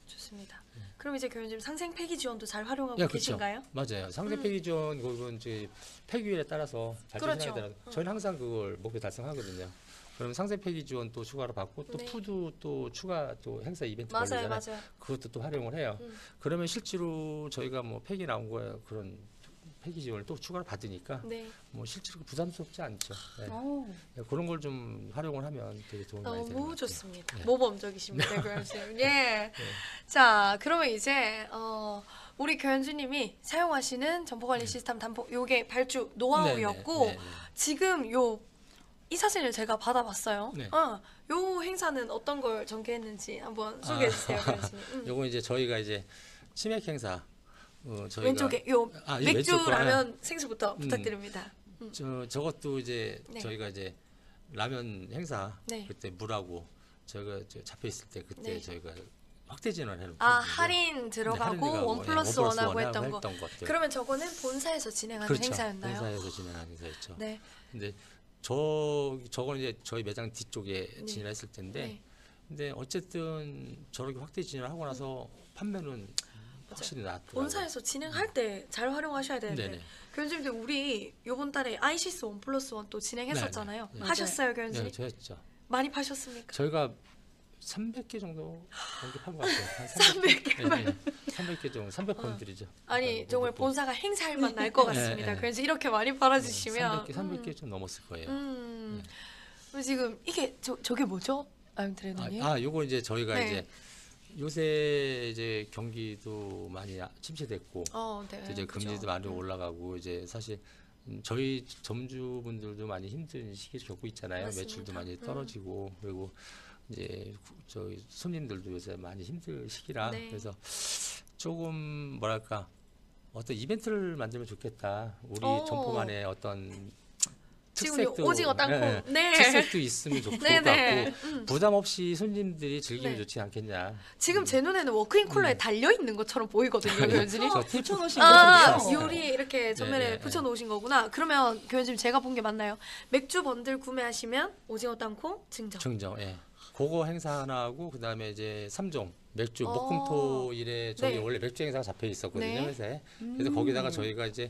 좋습니다. 그럼 이제 교수님 상생 폐기 지원도 잘 활용하고 네, 그렇죠. 계신가요? 맞아요. 상세 폐기 지원 그건 이제 폐기율에 따라서 발주 그렇죠. 수량에 따라서 저희는 항상 그걸 목표 달성하거든요. 그럼 상세 폐기 지원 또 추가로 받고 또 네. 푸드 또 추가 또 행사 이벤트 맞아요, 걸리잖아요. 맞아요. 그것도 또 활용을 해요. 그러면 실제로 저희가 뭐 폐기 나온 거에 그런 폐기 지원을 또 추가로 받으니까 네. 뭐 실제로 부담스럽지 않죠. 네. 오. 네, 그런 걸 좀 활용을 하면 되게 도움이 많이 되는 것 너무 같아요. 좋습니다. 네. 모범적이십니다, 교수님. 예. 자, 그러면 이제 우리 교현주님이 사용하시는 점포관리 시스템 담보 요게 발주 노하우였고 네, 네, 네. 지금 이 사진을 제가 받아봤어요. 네. 요 행사는 어떤 걸 전개했는지 한번 소개해 주세요, 교수님. 요거 이제 저희가 이제 치맥 행사 저희가 왼쪽에 요 이 맥주 왼쪽 거 하나. 라면 생수부터 부탁드립니다. 저것도 이제 네. 저희가 이제 라면 행사 네. 그때 물하고 저희가 잡혀 있을 때 그때 네. 저희가 확대 진행을 해놓고 할인 들어가고 원 플러스 원하고 했던 거. 것들. 그러면 저거는 본사에서 진행하는 그렇죠. 행사였나요? 본사에서 진행하는 행사였죠. 네. 근데 저건 이제 저희 매장 뒤쪽에 네. 진행을 했을 텐데 네. 근데 어쨌든 저렇게 확대 진행을 하고 나서 판매는 확실히 나았더라고요. 본사에서 진행할 때 잘 활용하셔야 되는데. 네네. 교수님들 우리 요번 달에 아이시스 원 플러스 원 또 진행했었잖아요. 네네. 하셨어요, 교수님? 네, 저 했죠. 많이 파셨습니까? 저희가 300개 정도 넘게 판것 같아요. 한 300개 만. 300개 정도, 300번 드리죠. 아니 정말 본사가 행사할 맛 날 것 같습니다. 네. 그래서 이렇게 많이 팔아주시면 300개 좀 넘었을 거예요. 그리고 지금 이게 저게 뭐죠? 아임트레너님? 요거 이제 저희가 네. 이제 요새 이제 경기도 많이 침체됐고 네. 또 이제 금리도 그죠. 많이 올라가고 이제 사실 저희 점주분들도 많이 힘든 시기를 겪고 있잖아요. 맞습니다. 매출도 많이 떨어지고 그리고 이제 저희 손님들도 요새 많이 힘들 시기라 네. 그래서 조금 뭐랄까 어떤 이벤트를 만들면 좋겠다. 우리 점포만의 어떤 지금 특색도 오징어 땅콩. 네. 특색도 있으면 좋을 것 네네. 같고 부담 없이 손님들이 즐기면 네. 좋지 않겠냐. 지금 제 눈에는 워크인 쿨러에 달려 있는 것처럼 보이거든요, 교수님. 저 붙여놓으신 아, 거죠? 요리 이렇게 전면에 네, 네, 붙여놓으신 거구나. 그러면 교수님 제가 본 게 맞나요? 맥주 번들 구매하시면 오징어 땅콩 증정. 증정. 예. 그거 행사 하나 하고 그다음에 이제 3종 맥주 어. 목금토일에 저희 네. 원래 맥주 행사가 잡혀 있었거든요, 네. 회사에. 그래서 거기다가 저희가 이제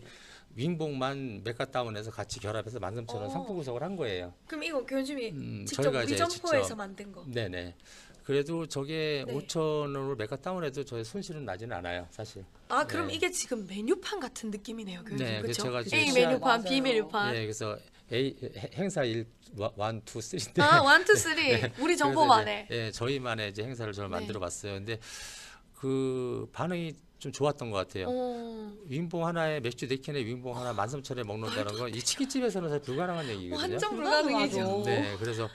윙봉만 맥가다운해서 같이 결합해서 13,000원 상품 구성을 한 거예요. 그럼 이거 교수님이 직접 저희가 우리 이제 점포에서 직접 만든 거. 네네. 그래도 저게 네. 5,000원으로 맥가다운해도 저희 손실은 나지는 않아요, 사실. 아, 그럼 네. 이게 지금 메뉴판 같은 느낌이네요, 교수님. 네, 그렇죠? 제가 이제 A 진짜 메뉴판, 맞아요. B 메뉴판. 예, 그래서 행사 1, 2, 3인데 아, 1, 2, 3. 우리 점포만에. 예, 저희만의 이제 행사를 저를 네. 만들어 봤어요. 근데 그 반응이 좀 좋았던 것 같아요. 윙봉 하나에 맥주 4캔에 윙봉 하나 13,000원에 먹는다는 건 이 치킨집에서는 사실 불가능한 얘기거든요. 완전 불가능이죠. 불가능하죠. 네, 그래서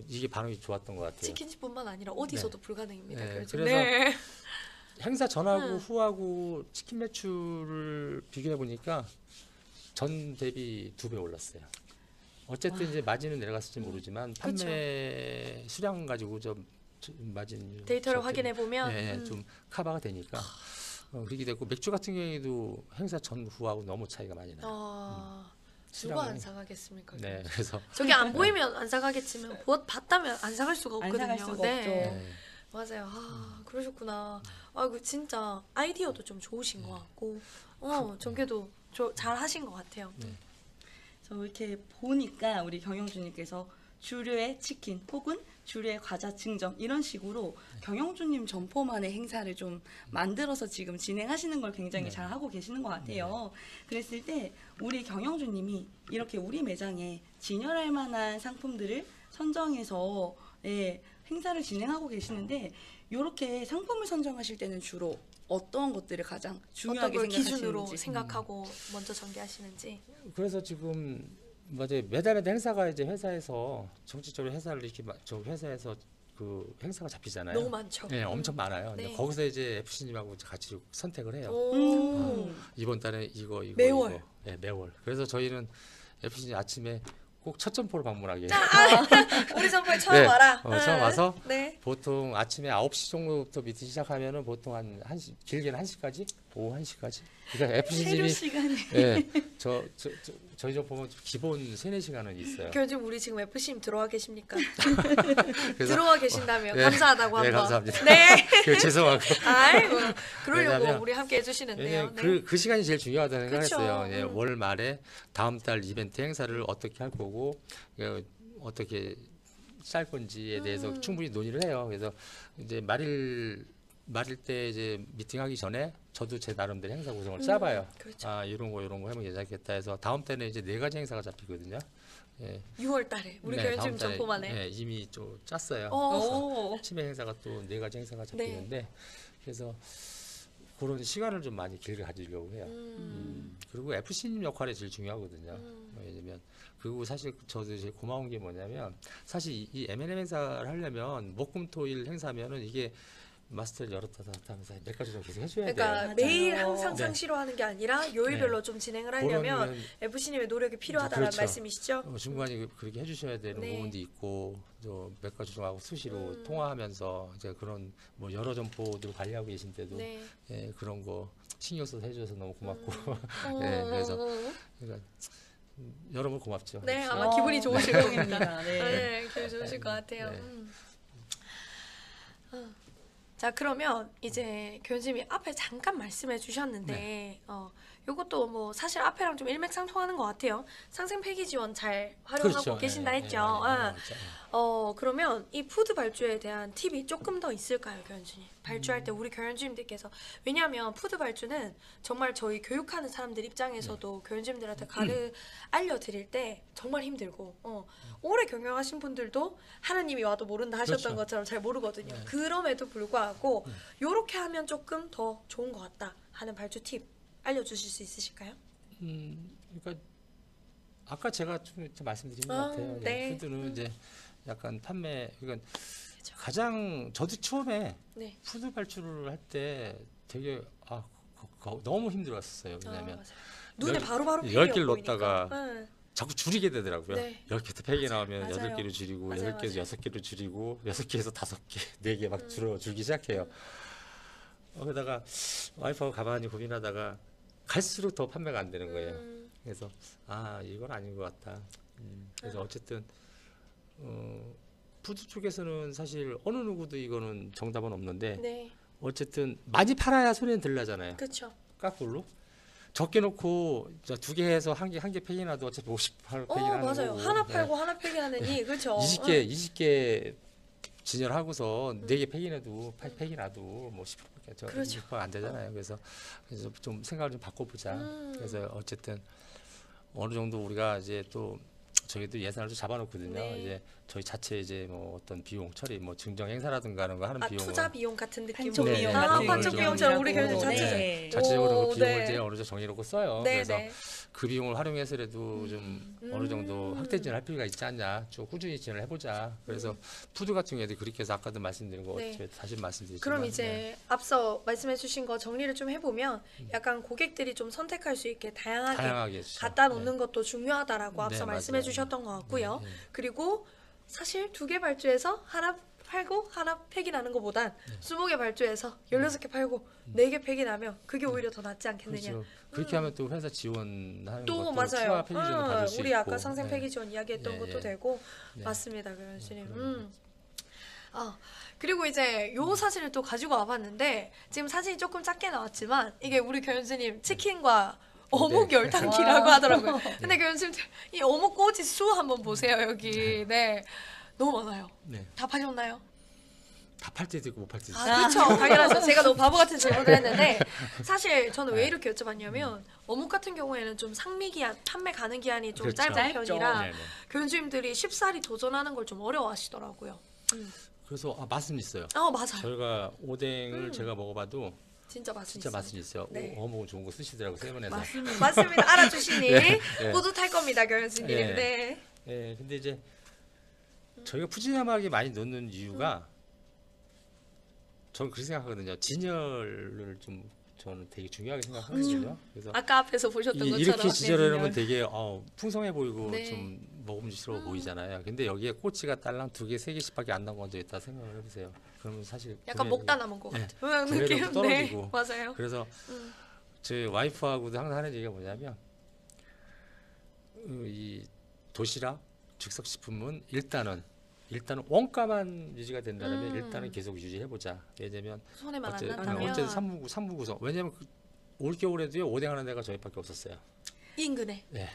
이게 반응이 좋았던 것 같아요. 치킨집뿐만 아니라 어디서도 불가능입니다. 네, 교수님. 그래서 네. 행사 전하고 후하고 치킨 매출을 비교해 보니까 전 대비 2배 올랐어요. 어쨌든 이제 마진은 내려갔을지 모르지만 판매 수량 가지고 좀 마진 데이터를 확인해 보면 예, 좀 커버가 되니까 그렇게 됐고 맥주 같은 경우에도 행사 전후하고 너무 차이가 많이 나요. 누가 안 수량이. 사가겠습니까? 네, 그래서 저게 안 보이면 안 사가겠지만 봤다면 안 사갈 수가 안 없거든요. 사갈 수가 네. 없죠. 네. 맞아요. 그러셨구나. 그 진짜 아이디어도 좀 좋으신 것 같고, 전개도 잘 하신 것 같아요. 네. 저 이렇게 보니까 우리 경영주님께서 주류의 치킨 혹은 주류의 과자 증정 이런 식으로 경영주님 점포만의 행사를 좀 만들어서 지금 진행하시는 걸 굉장히 네. 잘 하고 계시는 것 같아요. 그랬을 때 우리 경영주님이 이렇게 우리 매장에 진열할 만한 상품들을 선정해서 행사를 진행하고 계시는데 이렇게 상품을 선정하실 때는 주로 어떤 것들을 가장 어떤 중요하게 걸 기준으로 생각하시는지. 생각하고 먼저 전개하시는지. 그래서 지금 맞아요. 매달마다 행사가 이제 회사에서 정치적으로 회사를 이렇게 저 회사에서 그 행사가 잡히잖아요. 너무 많죠. 네, 엄청 많아요. 근데 네. 거기서 이제 FC님하고 같이 선택을 해요. 오. 이번 달에 이거 매월. 이거. 네, 매월. 그래서 저희는 FC님 아침에 꼭 첫 점포로 방문하게. 우리 점포에 처음 네. 와라. 처음 와서 네. 보통 아침에 9시 정도부터 미팅 시작하면은 보통 한 1시, 길게는 1시까지? 오후 1시까지? 그러니까 세류 FC님이 시간이 예, 저희 좀 보면 기본 3, 4시간은 있어요. 교수님 우리 지금 FC님 들어와 계십니까? 그래서 들어와 계신다면 네. 감사하다고 네, 한번. 감사합니다. 네. 죄송하고. 아이고 그러려고 왜냐면 우리 함께 해주시는데요. 왜냐면 네. 그 시간이 제일 중요하다는 그쵸. 생각했어요. 예, 월 말에 다음 달 이벤트 행사를 어떻게 할 거고 어떻게 짤 건지에 대해서 충분히 논의를 해요. 그래서 이제 말일 때 이제 미팅하기 전에 저도 제 나름대로 행사 구성을 짜봐요. 그렇죠. 이런 거 하면 괜찮겠다 해서 다음 때는 이제 4가지 행사가 잡히거든요. 예. 6월달에 우리 네, 교수님 다음 달에, 점포만에. 예, 이미 좀 짰어요. 오. 치매 행사가 또 4가지 행사가 잡히는데 그래서 그런 시간을 좀 많이 길게 가지려고 해요. 그리고 FC님 역할이 제일 중요하거든요. 왜냐면 그리고 사실 저도 제일 고마운 게 뭐냐면 사실 이 M&M 행사를 하려면 목금토일 행사면은 이게 마스터를 열었다 닫았다 하면서 몇 가지 좀 계속 해줘야 그러니까 돼요. 매일 맞아요. 항상 네. 상시로 하는 게 아니라 요일별로 좀 진행을 하려면 그러면 FC님의 노력이 필요하다는 그렇죠. 말씀이시죠? 중간에 그렇게 해주셔야 되는 네. 부분도 있고 몇 가지 좀하고 수시로 통화하면서 이제 그런 뭐 여러 점포들 관리하고 계신데도 네. 예, 그런 거 신경 써서 해줘서 너무 고맙고 어, 네, 그래서 그러니까 여러분 고맙죠. 네, 아마 기분이 좋으실 감동입니다. 겁니다. 네. 네, 기분이 좋으실 것 같아요. 네. 자, 그러면 이제 교수님이 앞에 잠깐 말씀해 주셨는데 네. 요것도 뭐 사실 앞에랑 좀 일맥상통하는 것 같아요. 상생 폐기 지원 잘 활용하고 그렇죠. 계신다 예, 했죠. 예, 아, 예. 그러면 이 푸드 발주에 대한 팁이 조금 더 있을까요, 교현주님? 발주할 때 우리 교현주님들께서, 왜냐하면 푸드 발주는 정말 저희 교육하는 사람들 입장에서도 교현주님들한테 알려드릴 때 정말 힘들고 오래 경영하신 분들도 하나님이 와도 모른다 하셨던 그렇죠. 것처럼 잘 모르거든요. 네. 그럼에도 불구하고 요렇게 하면 조금 더 좋은 것 같다 하는 발주 팁 알려주실 수 있으실까요? 그러니까 아까 제가 좀 말씀드린 것 아, 같아요. 네. 푸드는 이제 약간 판매, 그러니까 그쵸. 가장 저도 처음에 네. 푸드 발주를 할 때 되게 너무 힘들었어요. 왜냐하면 맞아요. 눈에 열- 바로바로 팩이 10개를 보이니까. 넣었다가 네. 자꾸 줄이게 되더라고요. 네. 10개 팩이 나오면 맞아요. 8개로 줄이고 맞아요, 8개에서 맞아요. 6개로 줄이고 6개에서 5개, 4개 막 줄기 시작해요. 그러다가 와이프하고 가만히 고민하다가 갈수록 더 판매가 안 되는 거예요. 그래서 이건 아닌 것 같다. 그래서 어쨌든 푸드 쪽에서는 사실 어느 누구도 이거는 정답은 없는데 네. 어쨌든 많이 팔아야 손에는 들나잖아요. 그렇죠. 깎불로 적게 놓고 2개 해서 한 개 팩이 나도 어차피 58팩이 나는 맞아요. 거고. 하나 팔고 하나 폐기하느니 그렇죠. 20개 진열하고서 4개 팩이 나도 8팩이 나도 뭐 10%밖에 그렇죠. 안 되잖아요. 그래서 좀 생각을 좀 바꿔보자. 그래서 어쨌든 어느 정도 우리가 이제 또 저희도 예산을 좀 잡아놓거든요. 네. 이제 저희 자체 이제 뭐 어떤 비용 처리, 뭐 증정 행사라든가 하는 거 하는 비용은 투자 비용 같은 느낌. 판촉 네, 비용 네. 같은 판촉 비용처럼 우리 교수님 비용이라고. 자체. 네. 자체적으로 오, 그 비용을 네. 이제 어느 정도 정해놓고 써요. 네, 그래서 네. 그 비용을 활용해서라도 좀 어느 정도 확대진을 할 필요가 있지 않냐. 좀 꾸준히 진행을 해보자. 그래서 푸드 같은 경우에도 그렇게 해서 아까도 말씀드린 거 네. 다시 말씀드리지만 그럼 이제 앞서 말씀해주신 거 정리를 좀 해보면 약간 고객들이 좀 선택할 수 있게 다양하게 해주죠. 갖다 놓는 것도 중요하다라고 앞서 네, 말씀해 맞아요. 주셨던 것 같고요. 네, 네. 그리고 사실 2개 발주해서 하나 팔고 하나 팩이 나는 것보단 20개 발주해서 16개 팔고 4개 팩이 나면 그게 오히려 더 낫지 않겠느냐. 그렇죠. 그렇게 하면 또 회사 지원하는 또 것도 맞아요. 추가 폐기 지원을 받을 수 우리 있고. 아까 상생 네. 폐기 지원 이야기했던 예, 것도 예. 되고 네. 맞습니다, 교수님. 그런 그리고 이제 요 사진을 또 가지고 와봤는데 지금 사진이 조금 작게 나왔지만 이게 우리 교수님 치킨과 어묵 네. 열당기라고 하더라고요. 근데 교수님 이 어묵 꼬지 수 한번 보세요 여기. 네, 너무 많아요. 네. 다 파셨나요? 다 팔 때도 있고 못 팔 때도 있어요. 그렇죠. 당연하죠. 제가 너무 바보 같은 질문을 했는데 사실 저는 왜 이렇게 여쭤봤냐면 어묵 같은 경우에는 좀 상미 기한, 판매 가능 기한이 좀 그렇죠. 짧은 짧죠. 편이라 네네. 교수님들이 쉽사리 도전하는 걸 좀 어려워하시더라고요. 그래서 맛은 있어요. 맞아요. 저희가 오뎅을 제가 먹어봐도 진짜 맛은 진짜 있어요. 맛은 있어요. 네. 어묵은 좋은 거 쓰시더라고 세븐에서. 맞습니다. 알아주시니 네. 뿌듯할 겁니다, 교수님. 네. 네. 네, 근데 이제 저희가 푸짐하게 많이 넣는 이유가 저는 그렇게 생각하거든요. 진열을 좀 저는 되게 중요하게 생각하거든요. 그래서 아까 앞에서 보셨던 것처럼 이렇게 진열을 하면 네, 되게 풍성해 보이고 네. 좀 먹음직스러워 보이잖아요. 근데 여기에 꼬치가 딸랑 2개, 3개씩밖에 안 나온 거 있다 생각을 해보세요. 그러면 사실 약간 구매력이- 먹다 남은 것 네. 같아요. 느낌. 구매력도 네, 떨어지고. 맞아요. 그래서 저희 와이프하고도 항상 하는 얘기가 뭐냐면 이 도시락, 즉석식품은 일단은 원가만 유지가 된다면 일단은 계속 유지해보자. 왜냐면 손에만 안 난다면 어쨌든 삼부구성. 왜냐면 올 겨울에도요 오뎅 하는 데가 저희밖에 없었어요. 이 인근에. 네,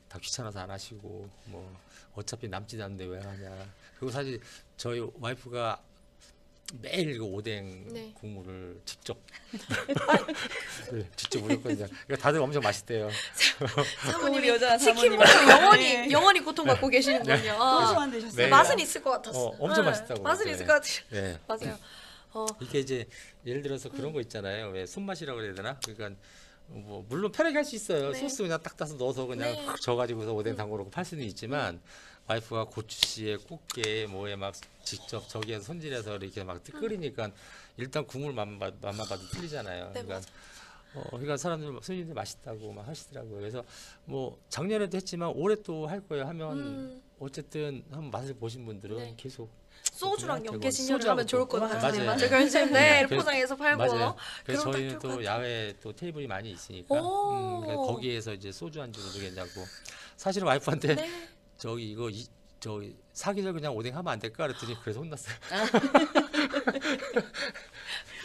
다 귀찮아서 안 하시고 뭐 어차피 남지도 않는데 왜 하냐. 그리고 사실 저희 와이프가 매일 그 오뎅 네. 국물을 직접 네, 직접 무조건 그냥 그러니까 다들 엄청 맛있대요. 사모님이 여자 치킨 사모님. 먹고 네. 영원히 고통받고 계시는군요. 소소한 되셨어요. 네. 맛은 있을 것 같았어. 엄청 맛있다고 맛은 그랬어요. 있을 것 같아요. 네. 맞아요. 이게 이제 예를 들어서 그런 거 있잖아요. 왜 손맛이라고 그래야 되나? 그러니까 뭐 물론 편하게 할 수 있어요. 네. 소스 그냥 딱 따서 넣어서 그냥 네. 져가지고서 오뎅 담궈 놓고 팔 수는 있지만 와이프가 고추씨에 꽃게 뭐에 막 직접 저기에 손질해서 이렇게 막 끓이니까 일단 국물 맛만 봐도 틀리잖아요. 네, 그러니까 그러니까 사람들 손님들 맛있다고 막 하시더라고요. 그래서 뭐 작년에도 했지만 올해 또 할 거예요. 하면 어쨌든 한번 맛을 보신 분들은 네. 계속 소주랑 되고 연계 진열을 소주하고 하면 좋을 것 또- 같은데 맞아요. 맞죠 교수님? 네, 그래서- 포장해서 팔고 맞아요. 그래서 그럼 딱 저희는 좋을 것 또 같아요. 야외에 또 테이블이 많이 있으니까 오. 그러니까 거기에서 이제 소주 안주로도 괜찮고 사실은 와이프한테 네. 저기 이거 저기 사기 전 그냥 오뎅 하면 안 될까 그랬더니 그래서 혼났어요.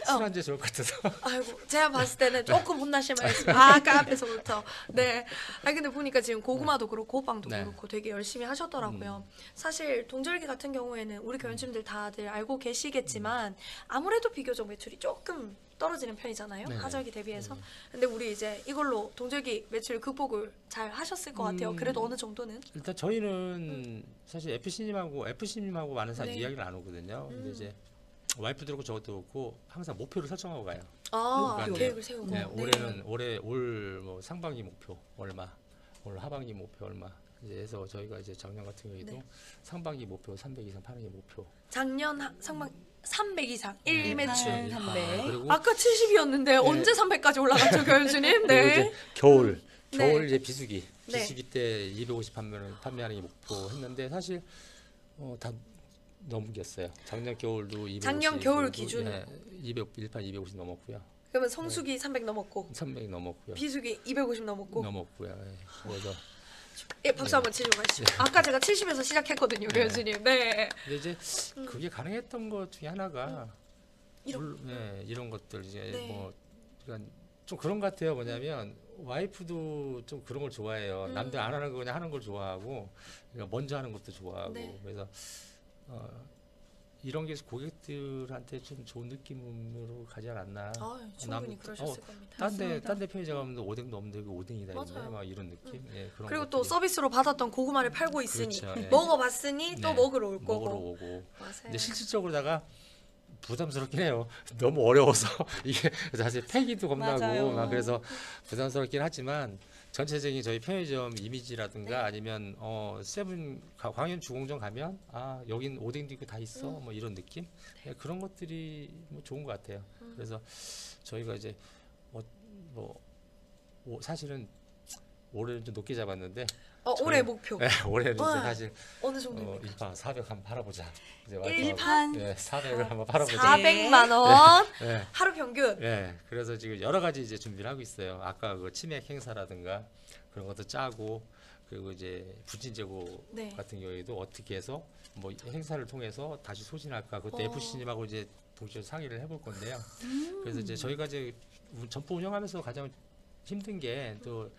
술안주에 좋을 것 같아서. 아이고 제가 봤을 때는 조금 혼나실 만했어요. 아까 앞에서부터. 네. 아니 근데 보니까 지금 고구마도 그렇고 호빵도 네. 그렇고 되게 열심히 하셨더라고요. 사실 동절기 같은 경우에는 우리 교원님들 다들 알고 계시겠지만 아무래도 비교적 매출이 조금 떨어지는 편이잖아요. 네. 하절기 대비해서. 근데 우리 이제 이걸로 동절기 매출 극복을 잘 하셨을 것 같아요. 그래도 어느 정도는. 일단 저희는 사실 FC님하고 많은 사람 네. 이야기를 나누거든요. 근데 이제 와이프도 그렇고 저것도 그렇고 항상 목표를 설정하고 가요. 아 그러니까 계획을 세우고. 네, 올해는 올 뭐 상반기 목표 얼마, 올 하반기 목표 얼마. 이제 해서 저희가 이제 작년 같은 경우에도 네. 상반기 목표 300 이상 파는 게 목표. 작년 상반 300 이상 1 네, 매출. 한 300. 그리고 아까 70이었는데 언제 300까지 올라갔죠, 교수님? 그리고 네. 이제 겨울 네. 이제 비수기 네. 때 250 판매하는 게 목표 했는데 사실 다 넘겼어요. 작년 겨울도 250 작년 겨울 기준으로. 네, 200 250 넘었고요. 그러면 성수기 300 넘었고 300 넘었고요. 비수기 250 넘었고. 넘었고요. 예. 그래서 예, 박수 한번 치고 가시죠. 아까 제가 70에서 시작했거든요, 교수님. 네. 근데 이제 그게 가능했던 것 중에 하나가 이런 것들 이제 네. 뭐 그러니까 좀 그런 것 같아요. 뭐냐면 와이프도 좀 그런 걸 좋아해요. 남들 안 하는 거 그냥 하는 걸 좋아하고 그러니까 먼저 하는 것도 좋아하고 네. 그래서 이런 게 고객들한테 좀 좋은 느낌으로 가지 않았나. 아, 충분히 그러셨을 겁니다. 딴데 편의점 가면 오뎅도 없는데 여기 오뎅이다 있네. 맞아요. 막 이런 느낌. 예, 그런 그리고 또 것들이 서비스로 받았던 고구마를 팔고 있으니 그렇죠, 예. 먹어봤으니 또 네, 먹으러 올 먹으러 거고. 오고. 맞아요. 근데 실질적으로다가 부담스럽긴 해요. 너무 어려워서 이게 사실 폐기도 겁나고 맞아요. 막 그래서 부담스럽긴 하지만 전체적인 저희 편의점 이미지라든가 네. 아니면 세븐 광현 주공점 가면 아 여긴 오뎅도 있고 다 있어 뭐 이런 느낌 네, 그런 것들이 뭐 좋은 것 같아요. 그래서 저희가 이제 사실은 올해는 좀 높게 잡았는데 올해 목표. 네, 올해는 이제 와, 사실 어느 정도입니까? 일판 400 한번 팔아보자. 이제 일판 네, 400을 한번 팔아보자. 400만 원 네. 하루 평균. 네, 그래서 지금 여러 가지 이제 준비를 하고 있어요. 아까 그 치맥 행사라든가 그런 것도 짜고 그리고 이제 부진 재고 네. 같은 경우에도 어떻게 해서 뭐 행사를 통해서 다시 소진할까 그것도 FC님하고 이제 동시에 상의를 해볼 건데요. 그래서 이제 저희가 이제 점포 운영하면서 가장 힘든 게 또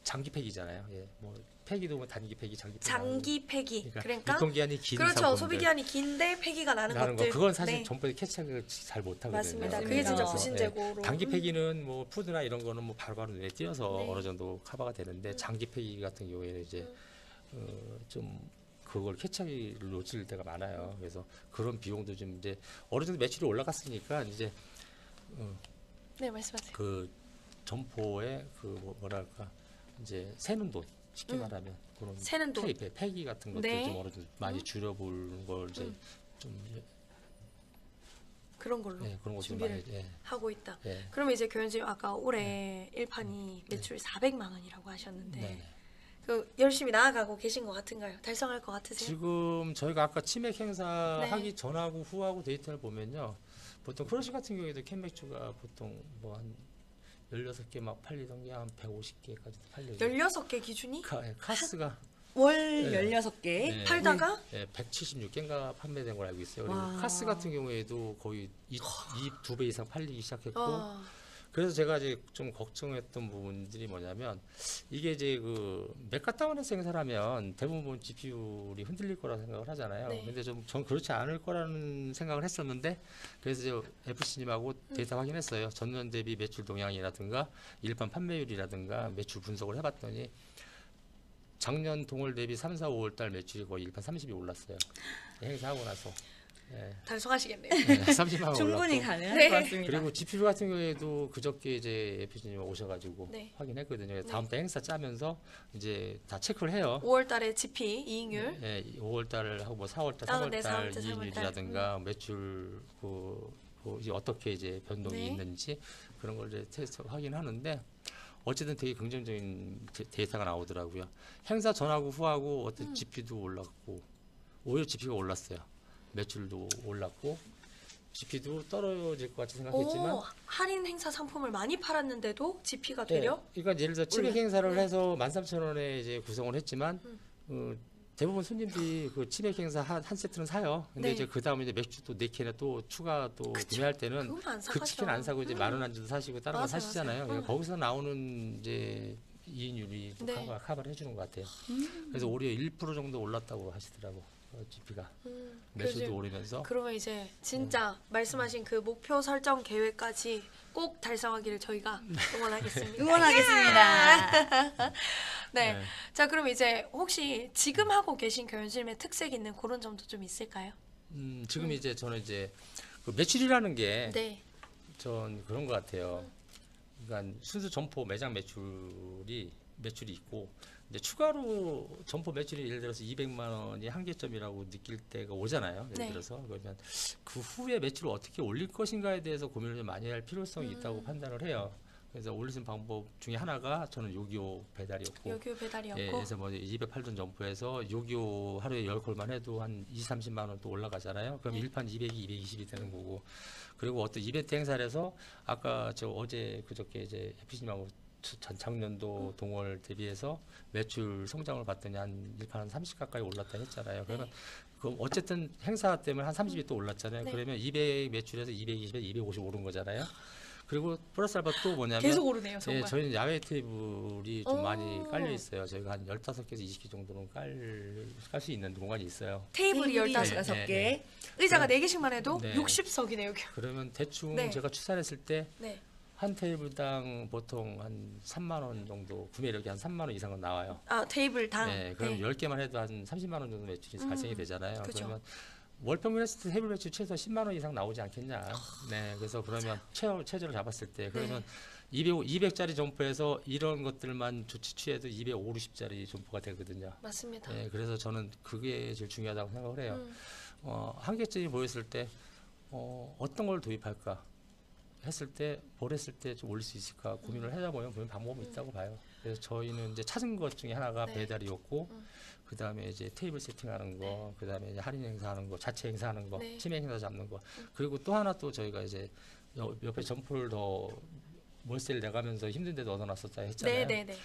장기 폐기잖아요. 예, 뭐 폐기도 뭐 단기 폐기, 장기 폐기. 장기 폐기. 그러니까 유통기한이 긴 그렇죠. 상품들. 소비기한이 긴데 폐기가 나는 나는 거 것들. 그건 사실 네. 점포에 캐치하기 잘 못하거든요. 맞습니다. 그게 맞습니다. 진짜 그래서, 부신재고로. 단기 폐기는 뭐 푸드나 이런 거는 뭐 바로바로 눈에 띄어서 네. 어느 정도 커버가 되는데 장기 폐기 같은 경우에는 이제 좀 그걸 캐치하기를 놓칠 때가 많아요. 그래서 그런 비용도 좀 이제 어느 정도 매출이 올라갔으니까 이제 네, 말씀하세요. 그 점포에 그 뭐랄까 이제 새는 돈 쉽게 말하면 그런 새는 돈. 폐기 같은 것들 네. 좀 어느 정도 많이 줄여보는 걸 이제 좀 그런 걸로 그런 것들 준비를 많이 하고 있다. 예. 그러면 이제 교수님 아까 올해 일판이 매출 400만 원이라고 하셨는데 네. 그 열심히 나아가고 계신 것 같은가요? 달성할 것 같으세요? 지금 저희가 아까 치맥 행사 네. 하기 전하고 후하고 데이터를 보면요. 보통 크러쉬 같은 경우에도 캔맥주가 보통 뭐 한 16개 막 팔리던 게 한 150개까지도 팔려요. 16개 기준이 카스가 월 네. 16개. 네. 팔다가 176개인가 판매된 걸 알고 있어요. 그리고 와. 카스 같은 경우에도 거의 2배 이상 팔리기 시작했고 그래서 제가 이제 좀 걱정했던 부분들이 뭐냐면 이게 이제 그 메가다운에서 행사라면 대부분 지표율이 흔들릴 거라 생각을 하잖아요. 네. 근데 전 그렇지 않을 거라는 생각을 했었는데 그래서 이제 FC님하고 데이터 확인했어요. 전년 대비 매출 동향이라든가 일반 판매율이라든가 매출 분석을 해봤더니 작년 동월 대비 3, 4, 5월 달 매출이 거의 일반 30이 올랐어요. 행사하고 나서. 예. 달성하시겠네요. 네, 30만 원 충분히 올랐고. 가능할 네. 것 같습니다. 그리고 GPU 같은 경우에도 그저께 이제 에피지님 오셔가지고 네. 확인했거든요. 다음 달 행사 짜면서 이제 다 체크를 해요. 5월달에 GP 이익률. 예, 5월달 하고 뭐 4월달, 아, 네, 3월달 4월달, 3월달. 이익률이라든가 매출 이제 어떻게 이제 변동이 네. 있는지 그런 걸 이제 테스트 확인하는데 어쨌든 되게 긍정적인 데이터가 나오더라고요. 행사 전하고 후하고 어떤 GP도 올랐고 오히려 GP가 올랐어요. 매출도 올랐고 GP도 떨어질 것 같이 생각했지만 오, 할인 행사 상품을 많이 팔았는데도 GP가 되려? 네, 그러니까 예를 들어 치맥 행사를 해서 13,000원에 이제 구성을 했지만 대부분 손님들이 그 치맥 행사 한 세트는 사요. 근데 네. 이제 그 다음에 이제 맥주 또 4캔에 또 추가 또 구매할 때는 그건 안 그 사가죠. 치킨 안 사고 이제 만 원 안주도 사시고 다른 거 맞아요, 사시잖아요. 맞아요. 그러니까 거기서 나오는 이제 이익률이 또 네. 커버를 해주는 것 같아요. 그래서 오히려 1% 정도 올랐다고 하시더라고. GP가 매출도 그래서 오르면서 그러면 이제 진짜 말씀하신 그 목표 설정 계획까지 꼭 달성하기를 저희가 응원하겠습니다. 응원하겠습니다. 네. 네. 자, 그럼 이제 혹시 지금 하고 계신 교연실의 특색 있는 그런 점도 좀 있을까요? 지금 이제 저는 이제 그 매출이라는 게 네. 전 그런 것 같아요. 그러니까 순수 점포 매장 매출이 있고 이제 추가로 점포 매출이 예를 들어서 200만 원이 한계점이라고 느낄 때가 오잖아요. 예를 네. 들어서 그러면 그 후에 매출을 어떻게 올릴 것인가에 대해서 고민을 좀 많이 할 필요성이 있다고 판단을 해요. 그래서 올리는 방법 중에 하나가 저는 요기요 배달이었고 요교 배달이었고. 예, 그래서 뭐 208전 점포에서 요기요 하루에 10콜만 해도 한 30만 원 또 올라가잖아요. 그럼 네. 1판 200이 220이 되는 거고. 그리고 어떤 이벤트 행사를 해서 아까 저 어제 그저께 이제 해피님하고 작년도 동월 대비해서 매출 성장을 봤더니 한 1판 한 30 가까이 올랐다 했잖아요. 그러면 그 어쨌든 행사 때문에 한 30이 또 올랐잖아요. 네. 그러면 200 매출에서 220에 250 오른 거잖아요. 그리고 플러스 알파 또 뭐냐면 계속 오르네요, 예, 정말. 저희는 야외 테이블이 좀 오. 많이 깔려 있어요. 저희가 한 15개에서 20개 정도는 깔 수 있는 공간이 있어요. 테이블이 15개. 15개. 의자가 4개씩만 해도 네. 60석이네요, 여기. 그러면 대충 네. 제가 추산했을 때 네. 한 테이블당 보통 한 3만 원 정도 구매력이 한 3만 원 이상은 나와요. 아, 테이블당. 네, 그럼 10개만 해도 한 30만 원 정도 매출이 발생이 되잖아요. 그죠. 그러면 월 평균 했을 때 테이블 매출 최소 10만 원 이상 나오지 않겠냐. 네, 그래서 그러면 최저를 잡았을 때 그러면 200짜리 점포에서 이런 것들만 조치 취해도 250짜리 점포가 되거든요. 맞습니다. 네, 그래서 저는 그게 제일 중요하다고 생각을 해요. 한계점이 보였을 때 어떤 걸 도입할까 했을 때 뭘 했을 때 좀 올릴 수 있을까 고민을 하다 보면 분명 방법이 있다고 봐요. 그래서 저희는 이제 찾은 것 중에 하나가 네. 배달이었고 그 다음에 이제 테이블 세팅하는 거, 그 다음에 이제 할인 행사하는 거, 자체 행사하는 거, 네. 치맥 행사 잡는 거, 그리고 또 하나 또 저희가 이제 옆에 점포를 더 월세를 내가면서 힘든데도 얻어놨었다 했잖아요. 네네네.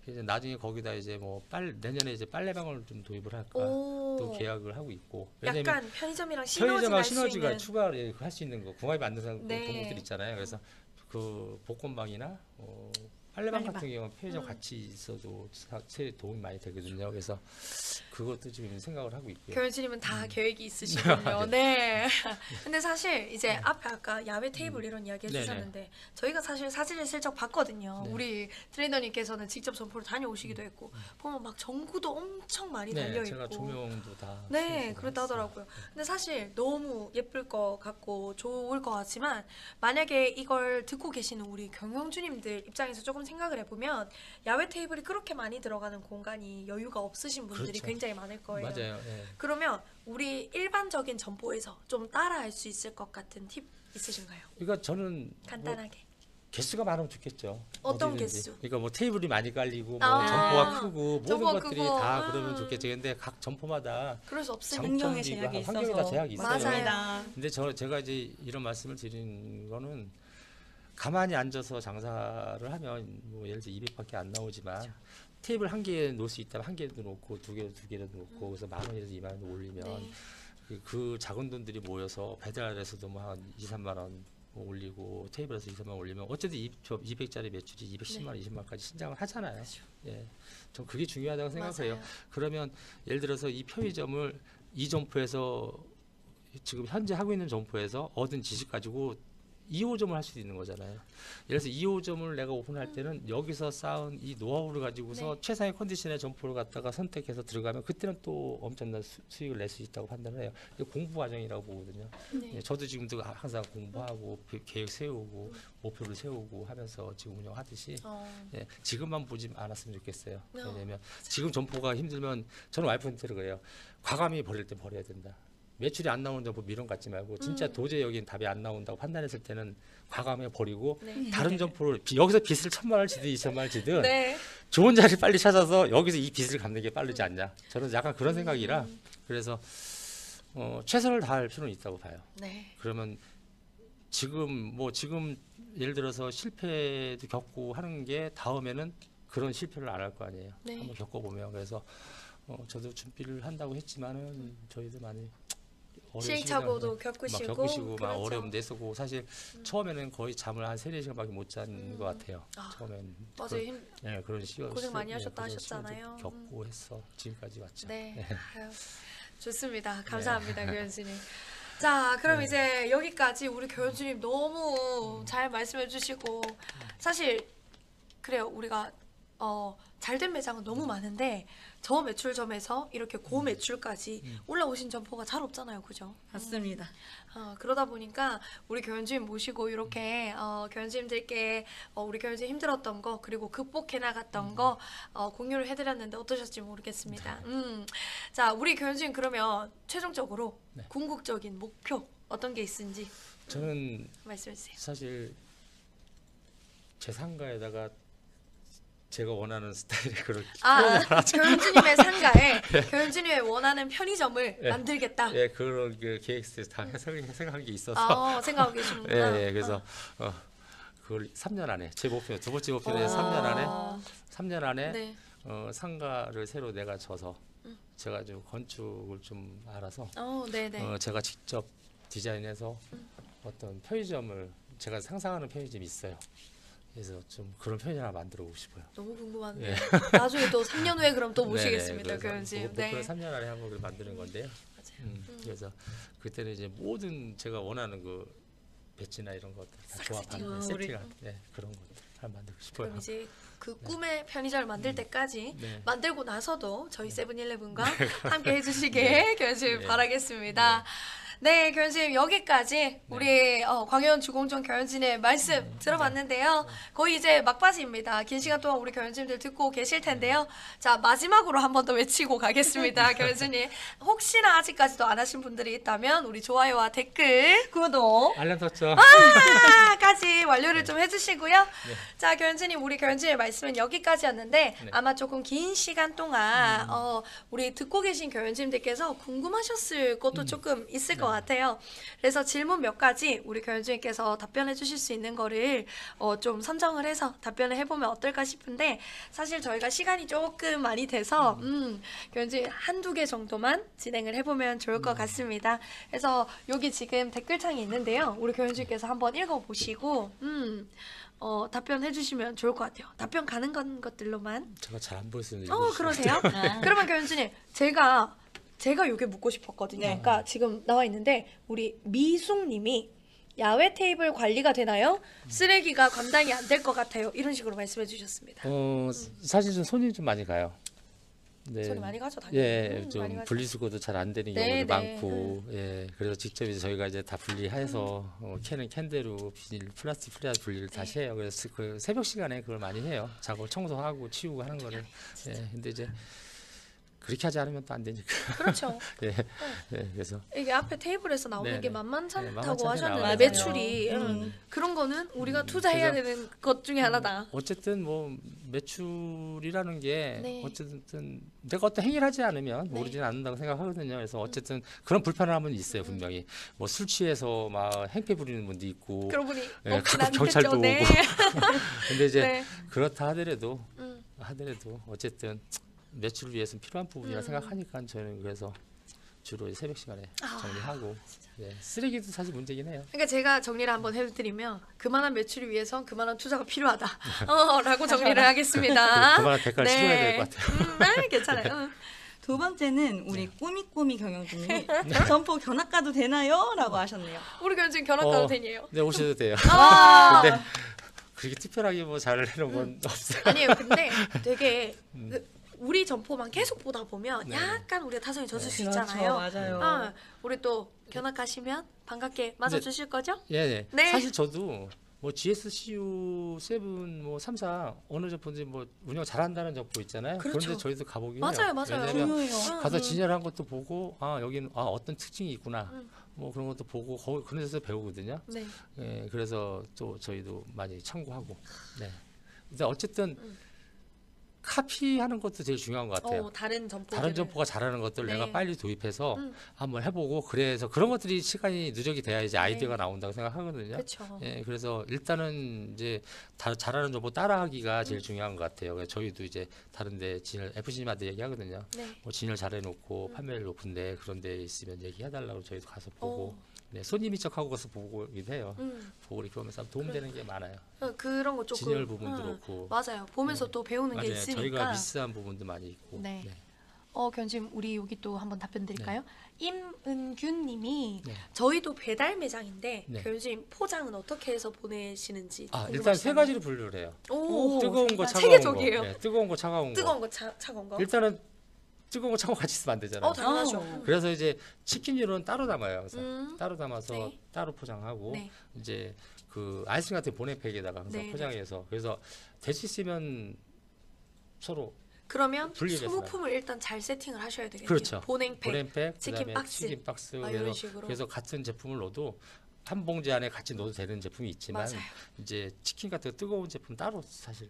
이제 나중에 거기다 이제 뭐 내년에 이제 빨래방을 좀 도입을 할까 오. 또 계약을 하고 있고. 왜냐면 약간 편의점이랑 시너지 편의점하고 날수 시너지가 있는. 추가로 할 수 있는 거 궁합이 맞는 네. 동목들 있잖아요. 그래서 그 복권방이나 빨래방 빨래방. 같은 경우는 편의점 같이 있어도 도움이 많이 되거든요. 그래서 그것도 지금 생각을 하고 있고요. 교연씨님은 다 계획이 있으시군요. 네. 근데 사실 이제 앞에 아까 야외 테이블 이런 이야기 네네. 해주셨는데 저희가 사실 사진을 슬쩍 봤거든요. 네. 우리 트레이너님께서는 직접 점포를 다녀오시기도 했고 보면 막 전구도 엄청 많이 네, 달려 제가 있고. 조명도 다 네, 신고 그렇다 했어요. 하더라고요. 근데 사실 너무 예쁠 것 같고 좋을 것 같지만 만약에 이걸 듣고 계시는 우리 경영주님들 입장에서 조금 생각을 해보면 야외 테이블이 그렇게 많이 들어가는 공간이 여유가 없으신 분들이 그렇죠. 굉장히 많을 거예요. 맞아요. 예. 그러면 우리 일반적인 점포에서 좀 따라할 수 있을 것 같은 팁 있으신가요? 그러니까 저는 뭐 간단하게. 개수가 많으면 좋겠죠. 어떤 어디든지. 개수? 그러니까 뭐 테이블이 많이 깔리고 뭐 아, 점포가 크고 모든 점포가 것들이 크고, 다 그러면 좋겠죠. 근데 각 점포마다 그럴 수 없으니까. 환경의 장점이 제약이 있어서 환경이 다 제약이 있어요. 맞아요. 근데 제가 이제 이런 말씀을 드린 거는 가만히 앉아서 장사를 하면 뭐 예를 들어 200밖에 안 나오지만 테이블 한 개에 놓을 수 있다면 한 개도 놓고 두 개라도 놓고 그래서 만 원에서 2만 원 올리면 네. 그 작은 돈들이 모여서 배달에서도 뭐 한 2, 3만 원 올리고 테이블에서 2, 3만 원 올리면 어쨌든 200짜리 매출이 210만 원, 20만까지 신장을 하잖아요. 예, 전 그게 중요하다고 생각해요. 맞아요. 그러면 예를 들어서 이 편의점을 이 점포에서 지금 현재 하고 있는 점포에서 얻은 지식 가지고 2호점을 할 수도 있는 거잖아요. 예를 들어서 2호점을 내가 오픈할 때는 여기서 쌓은 이 노하우를 가지고서 네. 최상의 컨디션의 점포를 갖다가 선택해서 들어가면 그때는 또 엄청난 수익을 낼 수 있다고 판단을 해요. 이거 공부 과정이라고 보거든요. 네. 예, 저도 지금도 항상 공부하고 계획 세우고 목표를 세우고 하면서 지금 운영하듯이 예, 지금만 보지 않았으면 좋겠어요. 왜냐면 지금 점포가 힘들면 저는 와이프한테 그래요. 과감히 버릴 때 버려야 된다. 매출이 안 나오는 점포 미련 갖지 말고 진짜 도저히 여긴 답이 안 나온다고 판단했을 때는 과감히 버리고 네. 다른 점포를 여기서 빚을 1,000만 원을 지든 2,000만 원을 지든 네. 좋은 자리 빨리 찾아서 여기서 이 빚을 갚는 게 빠르지 않냐. 저는 약간 그런 생각이라 그래서 최선을 다할 필요는 있다고 봐요. 네. 그러면 지금 예를 들어서 실패도 겪고 하는 게 다음에는 그런 실패를 안 할 거 아니에요. 네. 한번 겪어보면 그래서 저도 준비를 한다고 했지만은 저희도 많이 시행착오도 막 겪으시고 겪으시고 막 그렇죠. 어려움도 했었고 사실 처음에는 거의 잠을 한 3-4시간밖에 못 잔 것 같아요. 처음엔 맞아요. 네, 그런 고생 많이 하셨다 그런 하셨잖아요. 시간도 겪고 해서 지금까지 왔죠. 네. 아유, 좋습니다. 감사합니다, 교현주님. 자, 그럼 이제 여기까지 우리 교현주님 너무 잘 말씀해 주시고 사실 그래요. 우리가 잘된 매장은 너무 많은데 저매출점에서 이렇게 고매출까지 올라오신 점포가 잘 없잖아요. 그죠? 맞습니다. 그러다 보니까 우리 교현주님 모시고 이렇게 교현주님들께 우리 교현주님 힘들었던 거 그리고 극복해 나갔던 거 공유를 해드렸는데 어떠셨지 모르겠습니다. 자, 우리 교현주님 그러면 최종적으로 네. 궁극적인 목표 어떤 게 있은지 저는 말씀해 주세요. 사실 제 상가에다가 제가 원하는 스타일의 그런 교현주님의 상가에 교현주님의 원하는 편의점을 예. 만들겠다. 예, 그런 그 계획을 다 생각한 게 있어서 생각하고 계시는구나. 예, 그래서 그걸 3년 안에 제 목표 두 번째 목표는 3년 안에 네. 상가를 새로 내가 져서 제가 좀 건축을 좀 알아서 네네. 제가 직접 디자인해서 어떤 편의점을 제가 상상하는 편의점이 있어요. 그래서 좀 그런 편의점 하나 만들어 보고 싶어요. 너무 궁금한데 예. 나중에 또 3년 후에 그럼 또 네네, 모시겠습니다, 그래서 교현주님. 목표는 3년 안에 한번 만드는 건데요. 맞아요. 그래서 그때는 이제 모든 제가 원하는 그 배지나 이런 것들 다 조합하는 우리- 세팅한 그런 것들 하나 만들고 싶어요. 그럼 이제 그 꿈의 편의점을 만들 때까지 네. 만들고 나서도 저희 세븐일레븐과 함께 해주시길 교현주님 네. 바라겠습니다. 네, 교현주님 여기까지 우리 광현 주공정 교현주님의 말씀 들어봤는데요. 거의 이제 막바지입니다. 긴 시간 동안 우리 교현주님들 듣고 계실 텐데요. 자, 마지막으로 한 번 더 외치고 가겠습니다, 교현주님. 혹시나 아직까지도 안 하신 분들이 있다면 우리 좋아요와 댓글, 구독. 알람 설정. 까지 완료를 좀 해주시고요. 자, 교현주님, 우리 교현주님의 말씀은 여기까지였는데 아마 조금 긴 시간 동안 우리 듣고 계신 교현주님들께서 궁금하셨을 것도 조금 있을 것 같아요. 그래서 질문 몇 가지 우리 교현주님께서 답변해 주실 수 있는 거를 좀 선정을 해서 답변을 해보면 어떨까 싶은데 사실 저희가 시간이 조금 많이 돼서 교현주님 한두 개 정도만 진행을 해보면 좋을 것 같습니다. 그래서 여기 지금 댓글창이 있는데요. 우리 교현주님께서 한번 읽어보시고 답변해 주시면 좋을 것 같아요. 답변 가능한 것들로만. 제가 잘 안 보이시는데. 그러세요? 그러면 교현주님 제가 요게 묻고 싶었거든요. 그러니까 지금 나와 있는데 우리 미숙님이 야외 테이블 관리가 되나요? 쓰레기가 감당이 안 될 것 같아요. 이런 식으로 말씀해 주셨습니다. 사실 좀 손이 좀 많이 가요. 네. 손이 많이 가죠, 당연히. 예, 많이 좀 가죠. 분리수거도 잘 안 되는 네, 경우도 네. 많고, 예, 그래서 직접 이제 저희가 이제 다 분리해서 캔은 캔대로 비닐, 플라스틱 분리를 다시 해요. 그래서 그 새벽 시간에 그걸 많이 해요. 작업 청소하고 치우고 하는 거를. 예, 근데 이제 그렇게 하지 않으면 또 안 되니까. 그렇죠. 예, 예, 그래서 이게 앞에 테이블에서 나오는 네네. 게 만만찮다고 만만치 않게 하셨는데 나와요. 매출이 그런 거는 우리가 투자해야 그래서 되는 것 중에 하나다. 어쨌든 뭐 매출이라는 게 네. 어쨌든 내가 어떤 행위를 하지 않으면 네. 모르지는 않는다고 생각하거든요. 그래서 어쨌든 그런 불편함은 있어요, 분명히. 뭐 술 취해서 막 행패 부리는 분도 있고. 그러고 보니 예, 없진 가끔 경찰도 않겠죠. 네. 근데 이제 네. 그렇다 하더라도 음. 어쨌든 매출을 위해서는 필요한 부분이라 생각하니까 저는 그래서 주로 이제 새벽 시간에 정리하고 예, 쓰레기도 사실 문제긴 해요. 그러니까 제가 정리를 한번 해드리면 그만한 매출을 위해선 그만한 투자가 필요하다. 라고 정리를 하겠습니다. 그만한 대가를 치러야 될 것 같아요. 괜찮아요. 두 번째는 우리 꾸미꾸미 경영진님이 점포 견학 가도 되나요? 라고 하셨네요. 우리 교수님 견학 가도 되니요? 네, 오셔도 돼요. 아, 근데 그렇게 특별하게 뭐 잘 해놓은 건 없어요. 아니에요. 근데 되게 우리 점포만 계속 보다 보면 네. 약간 우리가 타성이 젖을 수 그렇죠, 있잖아요. 맞아요. 우리 또 견학 가시면 반갑게 맞아주실 거죠? 예, 예. 네. 사실 저도 뭐 GSCU 7, 뭐 3사 어느 점포인지 뭐 운영 잘한다는 점포 있잖아요. 그렇죠. 그런데 저희도 가보긴 맞아요, 해요. 맞아요. 왜냐면 중요해요. 가서 진열한 것도 보고 여기는 어떤 특징이 있구나. 뭐 그런 것도 보고 그런 데서 배우거든요. 네. 예, 그래서 또 저희도 많이 참고하고. 네. 근데 어쨌든 카피하는 것도 제일 중요한 것 같아요. 다른 점포. 다른 점포가 잘하는 것들 네. 내가 빨리 도입해서 한번 해보고 그래서 그런 것들이 시간이 누적이 돼야 이제 아이디어가 나온다고 생각하거든요. 그렇죠. 예, 그래서 일단은 이제 잘하는 점포 따라하기가 제일 중요한 것 같아요. 그래서 저희도 이제 다른데 진열 FC님한테 얘기하거든요. 네. 뭐 진열 잘해놓고 판매율 높은데 그런 데 있으면 얘기해달라고 저희도 가서 보고 네, 손님이 척하고 가서 보고 해요. 보고 이렇게 하면서 도움되는 게 많아요. 그런 거 조금 진열 부분도 그렇고. 맞아요. 보면서 또 배우는 게 맞아요. 있으니까. 저희가 미스한 부분도 많이 있고. 네. 견심 우리 여기 또 한번 답변 드릴까요? 임은균님이 네. 저희도 배달 매장인데 네. 견심 포장은 어떻게 해서 보내시는지 일단 세 가지로 분류를 해요. 오, 뜨거운 거, 차가운 체계적이에요. 거. 네, 뜨거운 거, 차가운 거. 뜨거운 거, 차가운 거. 일단은 뜨거운 거, 차가운 거 같이 있으면 안 되잖아요. 당연하죠. 그래서 이제 치킨류는 따로 담아요. 그래서 따로 담아서 네. 따로 포장하고 네. 이제 그 아이스크림 같은 보냉팩에다가 항상 네. 포장해서 그래서 될 수 있으면 서로 그러면 분리해서 소모품을 일단 잘 세팅을 하셔야 되겠네요. 그렇죠. 보냉팩. 보냉팩, 치킨 그다음에 박스. 치킨 박스 이런 그래서, 식으로. 그래서 같은 제품을 넣어도 한 봉지 안에 같이 넣어도 되는 제품이 있지만 맞아요. 이제 치킨 같은 거 뜨거운 제품 따로 사실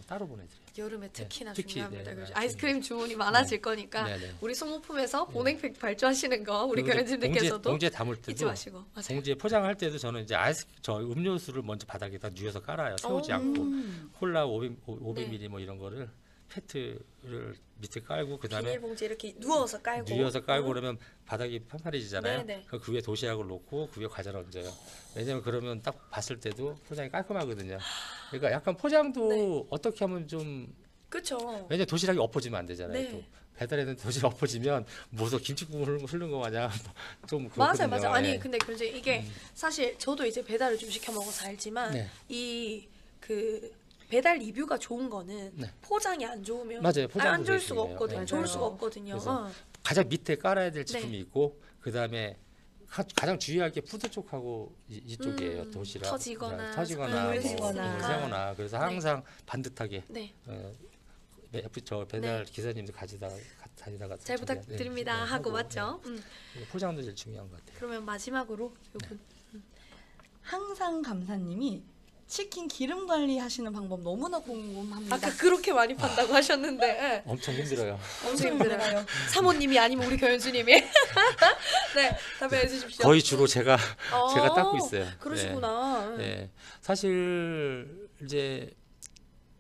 따로 보내드려요. 여름에 특히나 특히, 중요합니다. 네, 그렇죠. 네. 아이스크림 주문이 많아질 거니까 네, 네. 우리 소모품에서 보냉팩 발주하시는 거 우리 그리고 교수님들께서도 봉지에 담을 잊지 때도 마시고. 맞아요. 봉지에 포장할 때도 저는 이제 저 음료수를 먼저 바닥에다 누워서 깔아요. 세우지 않고 콜라 500ml 뭐 이런 거를 페트를 밑에 깔고 그다음에 비닐봉지 이렇게 누워서 깔고. 누워서 깔고 그러면 바닥이 판판해지잖아요. 네네. 그 위에 도시락을 놓고 그 위에 과자를 얹어요. 왜냐면 그러면 딱 봤을 때도 포장이 깔끔하거든요. 그러니까 약간 포장도 네. 어떻게 하면 좀 그렇죠. 왜냐면 도시락이 엎어지면 안 되잖아요. 네. 또 배달에는 도시락 엎어지면 무서 김치국물 흐르는 거 마냥 좀 맞아요, 그렇거든요. 맞아요. 아니 예. 근데 이제 이게 사실 저도 이제 배달을 좀 시켜 먹어서 알지만 네. 이 그 배달 리뷰가 좋은 거는 네. 포장이 안 좋으면 맞아요. 포장도 안 좋을 되게 수가 중요해요. 없거든요. 네. 좋을 맞아요. 수가 없거든요. 그래서 가장 밑에 깔아야 될 제품이 네. 있고 그 다음에 가장 주의할 게 푸드 쪽하고 이쪽이에요. 도시락 터지거나 터지거나 물리거나. 물새거나 그래서 항상 반듯하게 네. 저 배달 기사님도 다니다가 잘 부탁드립니다 네, 하고 네. 맞죠? 포장도 제일 중요한 것 같아요. 그러면 마지막으로 요분 항상 감사님이 치킨 기름 관리 하시는 방법 너무나 궁금합니다. 아까 그렇게 많이 판다고 하셨는데 예. 엄청 힘들어요. 엄청 힘들어요. 사모님이 아니면 우리 교현수님이 네 답변해 주십시오. 거의 주로 제가 닦고 있어요. 그러시구나. 네. 사실 이제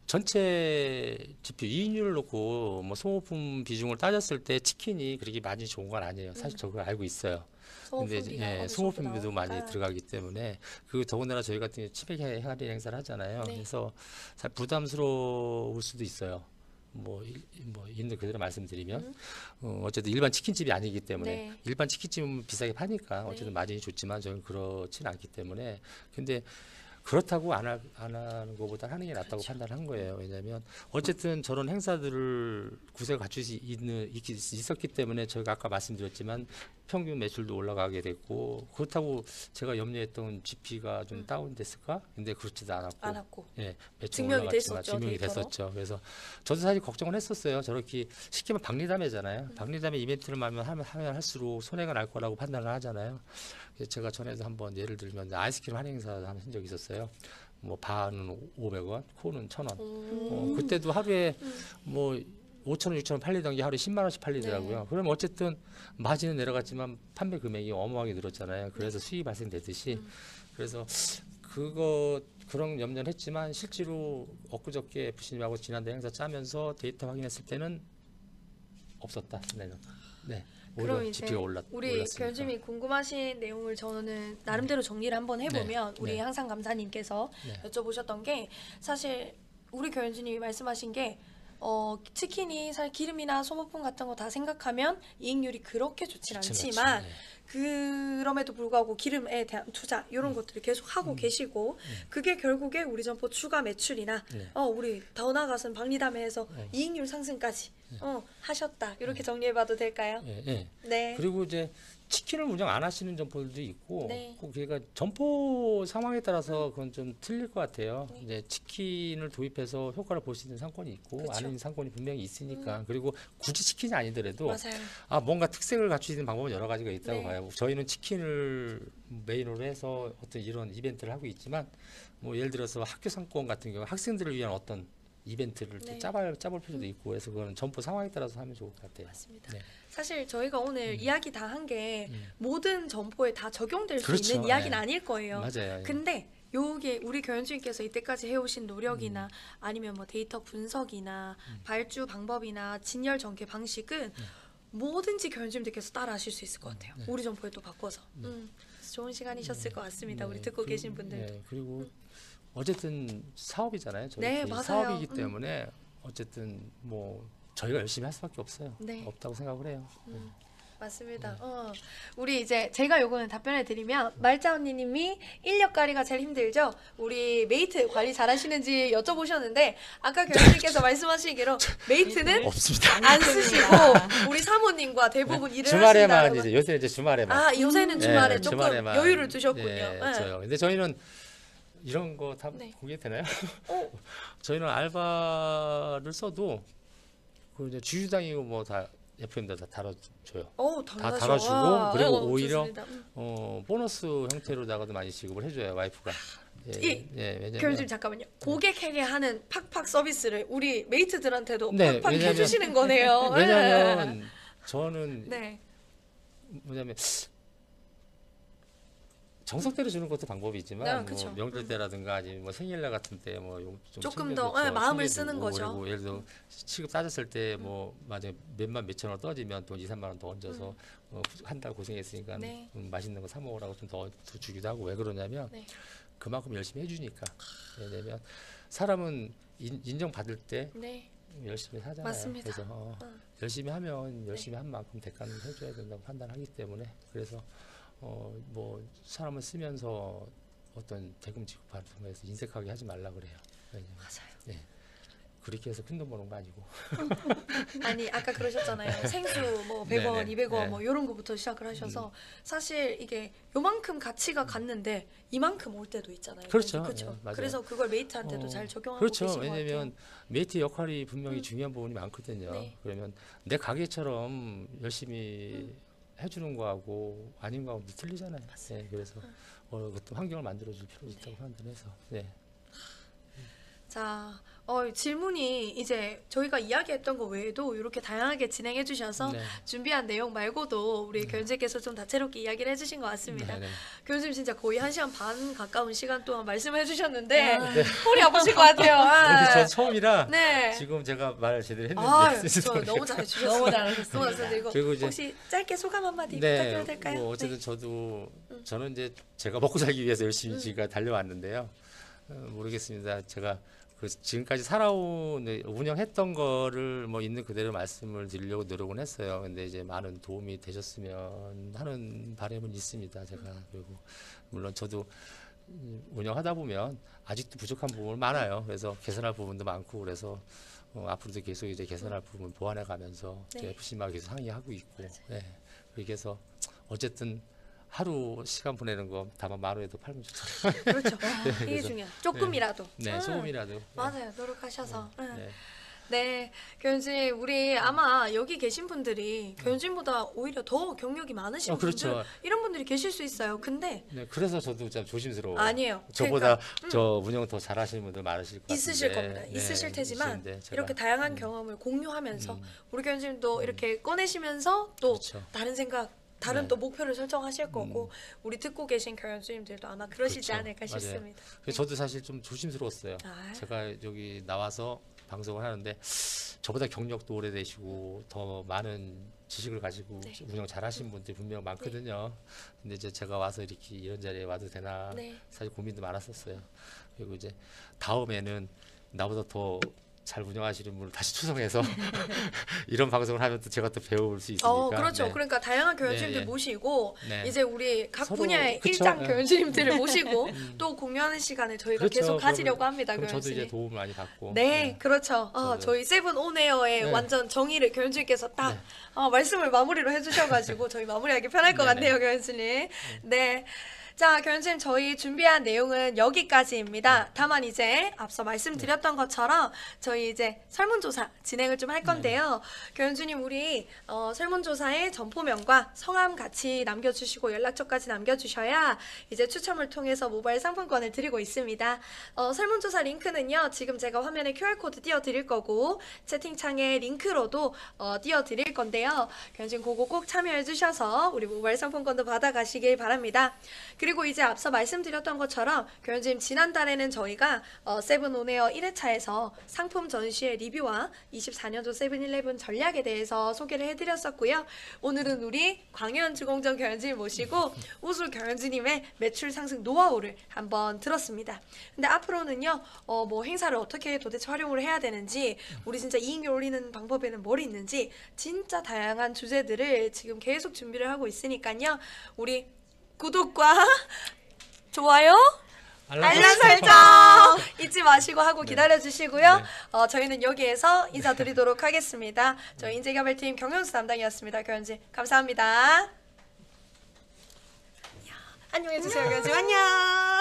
전체 지표 이익률을 놓고 뭐 소모품 비중을 따졌을 때 치킨이 그렇게 많이 좋은 건 아니에요. 사실 저 그걸 알고 있어요. 근데 소모품비도 많이 들어가기 때문에 그 더군다나 저희 같은 경우 치맥 할인 행사를 하잖아요. 네. 그래서 잘 부담스러울 수도 있어요. 뭐 있는 그대로 말씀드리면 어쨌든 일반 치킨집이 아니기 때문에 네. 일반 치킨집은 비싸게 파니까 어쨌든 마진이 좋지만 저는 그렇지는 않기 때문에 근데 그렇다고 안 하는 것보다 하는 게 낫다고 판단한 거예요. 왜냐하면 어쨌든 저런 행사들을 구세가 갖출 수 있었기 때문에 저희가 아까 말씀드렸지만 평균 매출도 올라가게 됐고 그렇다고 제가 염려했던 GP가 좀 다운됐을까? 근데 그렇지도 않았고 예, 매출 증명이 올라갔지만 됐었죠, 증명이 데이터로. 됐었죠. 그래서 저도 사실 걱정을 했었어요. 저렇게 시키면 박리담회잖아요. 박리담회 이벤트를 하면 할수록 손해가 날 거라고 판단을 하잖아요. 그래서 제가 전에도 한번 예를 들면 아이스크림 할인 행사 한 적이 있었어요. 뭐 바는 500원, 코는 1,000원. 그때도 하루에 뭐 5,000원, 6,000원 팔리던 게 하루에 10만 원씩 팔리더라고요. 네. 그러면 어쨌든 마진은 내려갔지만 판매 금액이 어마어마하게 늘었잖아요. 그래서 수익이 발생되듯이 그래서 그런 염려는 했지만 실제로 엊그저께 FC님하고 지난달 행사 짜면서 데이터 확인했을 때는 없었다. 네. 그럼 오히려 이제 GP가 우리 올랐으니까. 교수님이 궁금하신 내용을 저는 나름대로 정리를 한번 해보면 네. 우리 네. 항상 감사님께서 네. 여쭤보셨던 게 사실 우리 교수님이 말씀하신 게 치킨이 사실 기름이나 소모품 같은 거 다 생각하면 이익률이 그렇게 좋진 그렇죠, 않지만 그렇죠. 네. 그럼에도 불구하고 기름에 대한 투자 이런 것들을 계속 하고 계시고 그게 결국에 우리 점포 추가 매출이나 네. 우리 더 나아가서는 박리담회에서 이익률 상승까지 하셨다 이렇게 정리해봐도 될까요? 예, 예. 네. 그리고 이제 치킨을 운영 안 하시는 점포들도 있고, 네. 그러니까 점포 상황에 따라서 그건 좀 틀릴 것 같아요. 이제 치킨을 도입해서 효과를 볼 수 있는 상권이 있고, 그쵸. 아닌 상권이 분명히 있으니까. 그리고 굳이 치킨이 아니더라도 맞아요. 뭔가 특색을 갖추는 방법은 여러 가지가 있다고 네. 봐요. 저희는 치킨을 메인으로 해서 어떤 이런 이벤트를 하고 있지만, 뭐 예를 들어서 학교 상권 같은 경우 학생들을 위한 어떤 이벤트를 또 네. 짜볼 필요도 있고, 그래서 그건 점포 상황에 따라서 하면 좋을 것 같아요. 맞습니다. 네. 사실 저희가 오늘 이야기 다 한 게 음. 모든 점포에 다 적용될 수 그렇죠. 있는 이야기는 네. 아닐 거예요. 맞아요. 예. 근데 요게 우리 교연주님께서 이때까지 해오신 노력이나 아니면 뭐 데이터 분석이나 발주 방법이나 진열 전개 방식은 뭐든지 교연주님들께서 따라하실 수 있을 것 같아요. 우리 점포에 또 바꿔서. 그래서 좋은 시간이셨을 것 같습니다. 우리 듣고 계신 분들도. 네, 그리고 어쨌든 사업이잖아요. 저희 네, 개인 맞아요. 사업이기 때문에 어쨌든 뭐 저희가 열심히 할 수밖에 없어요. 네. 없다고 생각을 해요. 맞습니다. 우리 이제 제가 요거는 답변해 드리면 말자 언니님이 인력 관리가 제일 힘들죠. 우리 메이트 관리 잘하시는지 여쭤보셨는데 아까 교수님께서 말씀하시기로 메이트는 없습니다. 안 쓰시고 우리 사모님과 대부분 일을 주말에만 하신다고. 이제 요새 이제 주말에만. 요새는 주말에 네, 조금 주말에만. 여유를 두셨군요. 네, 네. 저요. 근데 저희는 이런 거 다 네. 공개 되나요? 어, 저희는 알바를 써도 그 이제 주휴당이고 뭐 다 FM도 다 달아줘요. 다 당연하죠. 달아주고 그리고 오히려 좋습니다. 보너스 형태로다가도 많이 지급을 해줘요 와이프가. 왜냐면 교수님 잠깐만요. 고객에게 하는 팍팍 서비스를 우리 메이트들한테도 네, 팍팍 왜냐면- 해주시는 거네요. 왜냐면 저는 네. 뭐냐면 정석대로 주는 것도 방법이 있지만 그쵸. 뭐 명절 때라든가 아니면 뭐 생일날 같은 때 뭐 좀 조금 챙겨주고 더, 마음을 챙겨주고 쓰는 거죠. 그리고 예를 들어 시급 따졌을 때 뭐 만약에 몇만 몇천 원 떠지면 돈 2, 3만 원 더 얹어서 한 달 고생했으니까 네. 맛있는 거 사 먹으라고 좀 더 주기도 하고. 왜 그러냐면 네. 그만큼 열심히 해주니까. 왜냐면 사람은 인정받을 때 네. 열심히 하잖아요. 맞습니다. 그래서 열심히 하면 열심히 한 만큼 대가는 해줘야 된다고 판단하기 때문에 그래서 뭐 사람을 쓰면서 어떤 대금 지급 같은 거에서 인색하게 하지 말라 그래요. 왜냐면 맞아요. 네. 그렇게 해서 큰 돈 버는 거 아니고. 아니 아까 그러셨잖아요. 생수 뭐 100원, 네네. 200원 네. 뭐 이런 거부터 시작을 하셔서 사실 이게 요만큼 가치가 갔는데 이만큼 올 때도 있잖아요. 그렇죠. 그렇죠. 네, 맞아요. 그래서 그걸 메이트한테도 잘 적용하고 그렇죠. 계신 것 왜냐면 같아요. 메이트 역할이 분명히 중요한 부분이 많거든요. 네. 그러면 내 가게처럼 열심히 해주는 거하고 아닌 거하고 틀리잖아요. 네, 그래서 어떤 환경을 만들어줄 필요가 있다고 판단해서. 네. 자, 질문이 이제 저희가 이야기했던 거 외에도 이렇게 다양하게 진행해 주셔서 네. 준비한 내용 말고도 우리 교수님께서 좀 다채롭게 이야기를 해주신 것 같습니다. 네, 네. 교수님 진짜 거의 1시간 반 가까운 시간 동안 말씀을 해주셨는데 네. 허리 아프실 것 같아요. 근데 아. 저 처음이라 네. 지금 제가 말을 제대로 아, 했는데 저 너무 잘해주셨어요. 너무 잘하셨습니다. 너무 잘하셨어요. 이거 그리고 이제- 혹시 짧게 소감 한마디 부탁드려도 될까요? 뭐 어쨌든 네. 저도 저는 이제 제가 먹고 살기 위해서 열심히 지금 달려왔는데요. 모르겠습니다. 제가 그 지금까지 살아온 운영했던 거를 뭐 있는 그대로 말씀을 드리려고 노력은 했어요. 근데 이제 많은 도움이 되셨으면 하는 바람은 있습니다. 제가 그리고 물론 저도 운영하다 보면 아직도 부족한 부분 많아요. 그래서 개선할 부분도 많고 그래서 앞으로도 계속 이제 개선할 부분 보완해 가면서 네. FC만 계속 상의하고 있고. 네. 그렇게 해서 어쨌든 하루 시간 보내는 거 다만 만 원에도 팔면 좋잖아요. 그렇죠. 이게 그래서- 중요해요. 조금이라도. 네, 조금이라도. 맞아요. 노력하셔서. 네. 네, 교수님, 우리 아마 여기 계신 분들이 교수님보다 오히려 더 경력이 많으신 그렇죠. 분들 이런 분들이 계실 수 있어요. 근데 네, 그래서 저도 좀 조심스러워요. 아니에요. 저보다 저 운영 더 잘하시는 분들 많으실 것 같은데. 있으실 겁니다. 네, 있으실 테지만 있으신데 제가- 이렇게 다양한 경험을 공유하면서 음. 우리 교수님도 이렇게 꺼내시면서 또 그렇죠. 다른 생각, 다른 네. 또 목표를 설정하실 거고 우리 듣고 계신 교수님들도 아마 그러시지 그렇죠. 않을까 맞아요. 싶습니다. 그래서 저도 사실 좀 조심스러웠어요. 아. 제가 여기 나와서 방송을 하는데 저보다 경력도 오래되시고 더 많은 지식을 가지고 네. 운영 잘하신 분들이 분명 많거든요. 근데 이제 제가 와서 이렇게 이런 자리에 와도 되나 네. 사실 고민도 많았었어요. 그리고 이제 다음에는 나보다 더 잘 운영하시는 분을 다시 초청해서 이런 방송을 하면 또 제가 또 배울 수 있으니까. 그렇죠. 네. 그러니까 다양한 교연주님들 네, 네. 모시고 네. 이제 우리 각 서로, 분야의 그쵸. 일장 네. 교연주님들을 모시고 또 공유하는 시간을 저희가 그렇죠. 계속 가지려고 그럼- 합니다. 그럼 저도 이제 교연주님. 도움을 많이 받고. 네, 그렇죠. 저도- 저희 세븐 온에어의 네. 완전 정의를 교연주님께서 딱 네. 말씀을 마무리로 해주셔가지고 저희 마무리하기 편할 것 네네. 같네요, 교연주님. 네. 자, 교연주님 저희 준비한 내용은 여기까지입니다. 다만 이제 앞서 말씀드렸던 것처럼 저희 이제 설문조사 진행을 좀 할 건데요. 교연주님 우리 설문조사에 점포명과 성함 같이 남겨주시고 연락처까지 남겨주셔야 이제 추첨을 통해서 모바일 상품권을 드리고 있습니다. 설문조사 링크는요. 지금 제가 화면에 QR코드 띄워드릴 거고 채팅창에 링크로도 띄워드릴 건데요. 교연주님 그거 꼭 참여해주셔서 우리 모바일 상품권도 받아가시길 바랍니다. 그리고 이제 앞서 말씀드렸던 것처럼 교연주님 지난달에는 저희가 세븐온에어 1회차에서 상품 전시회 리뷰와 24년도 세븐일레븐 전략에 대해서 소개를 해드렸었고요. 오늘은 우리 광현주공정 교연주님 모시고 우수 교연주님의 매출 상승 노하우를 한번 들었습니다. 근데 앞으로는요, 뭐 행사를 어떻게 도대체 활용을 해야 되는지, 우리 진짜 이익률 올리는 방법에는 뭘 있는지, 진짜 다양한 주제들을 지금 계속 준비를 하고 있으니까요. 우리 구독과 좋아요, 알람 설정 잊지 마시고 하고 기다려주시고요. 저희는 여기에서 인사드리도록 하겠습니다. 저희 인재개발팀 경영수 담당이었습니다. 교연지 감사합니다. 안녕해주세요, 교연지 안녕.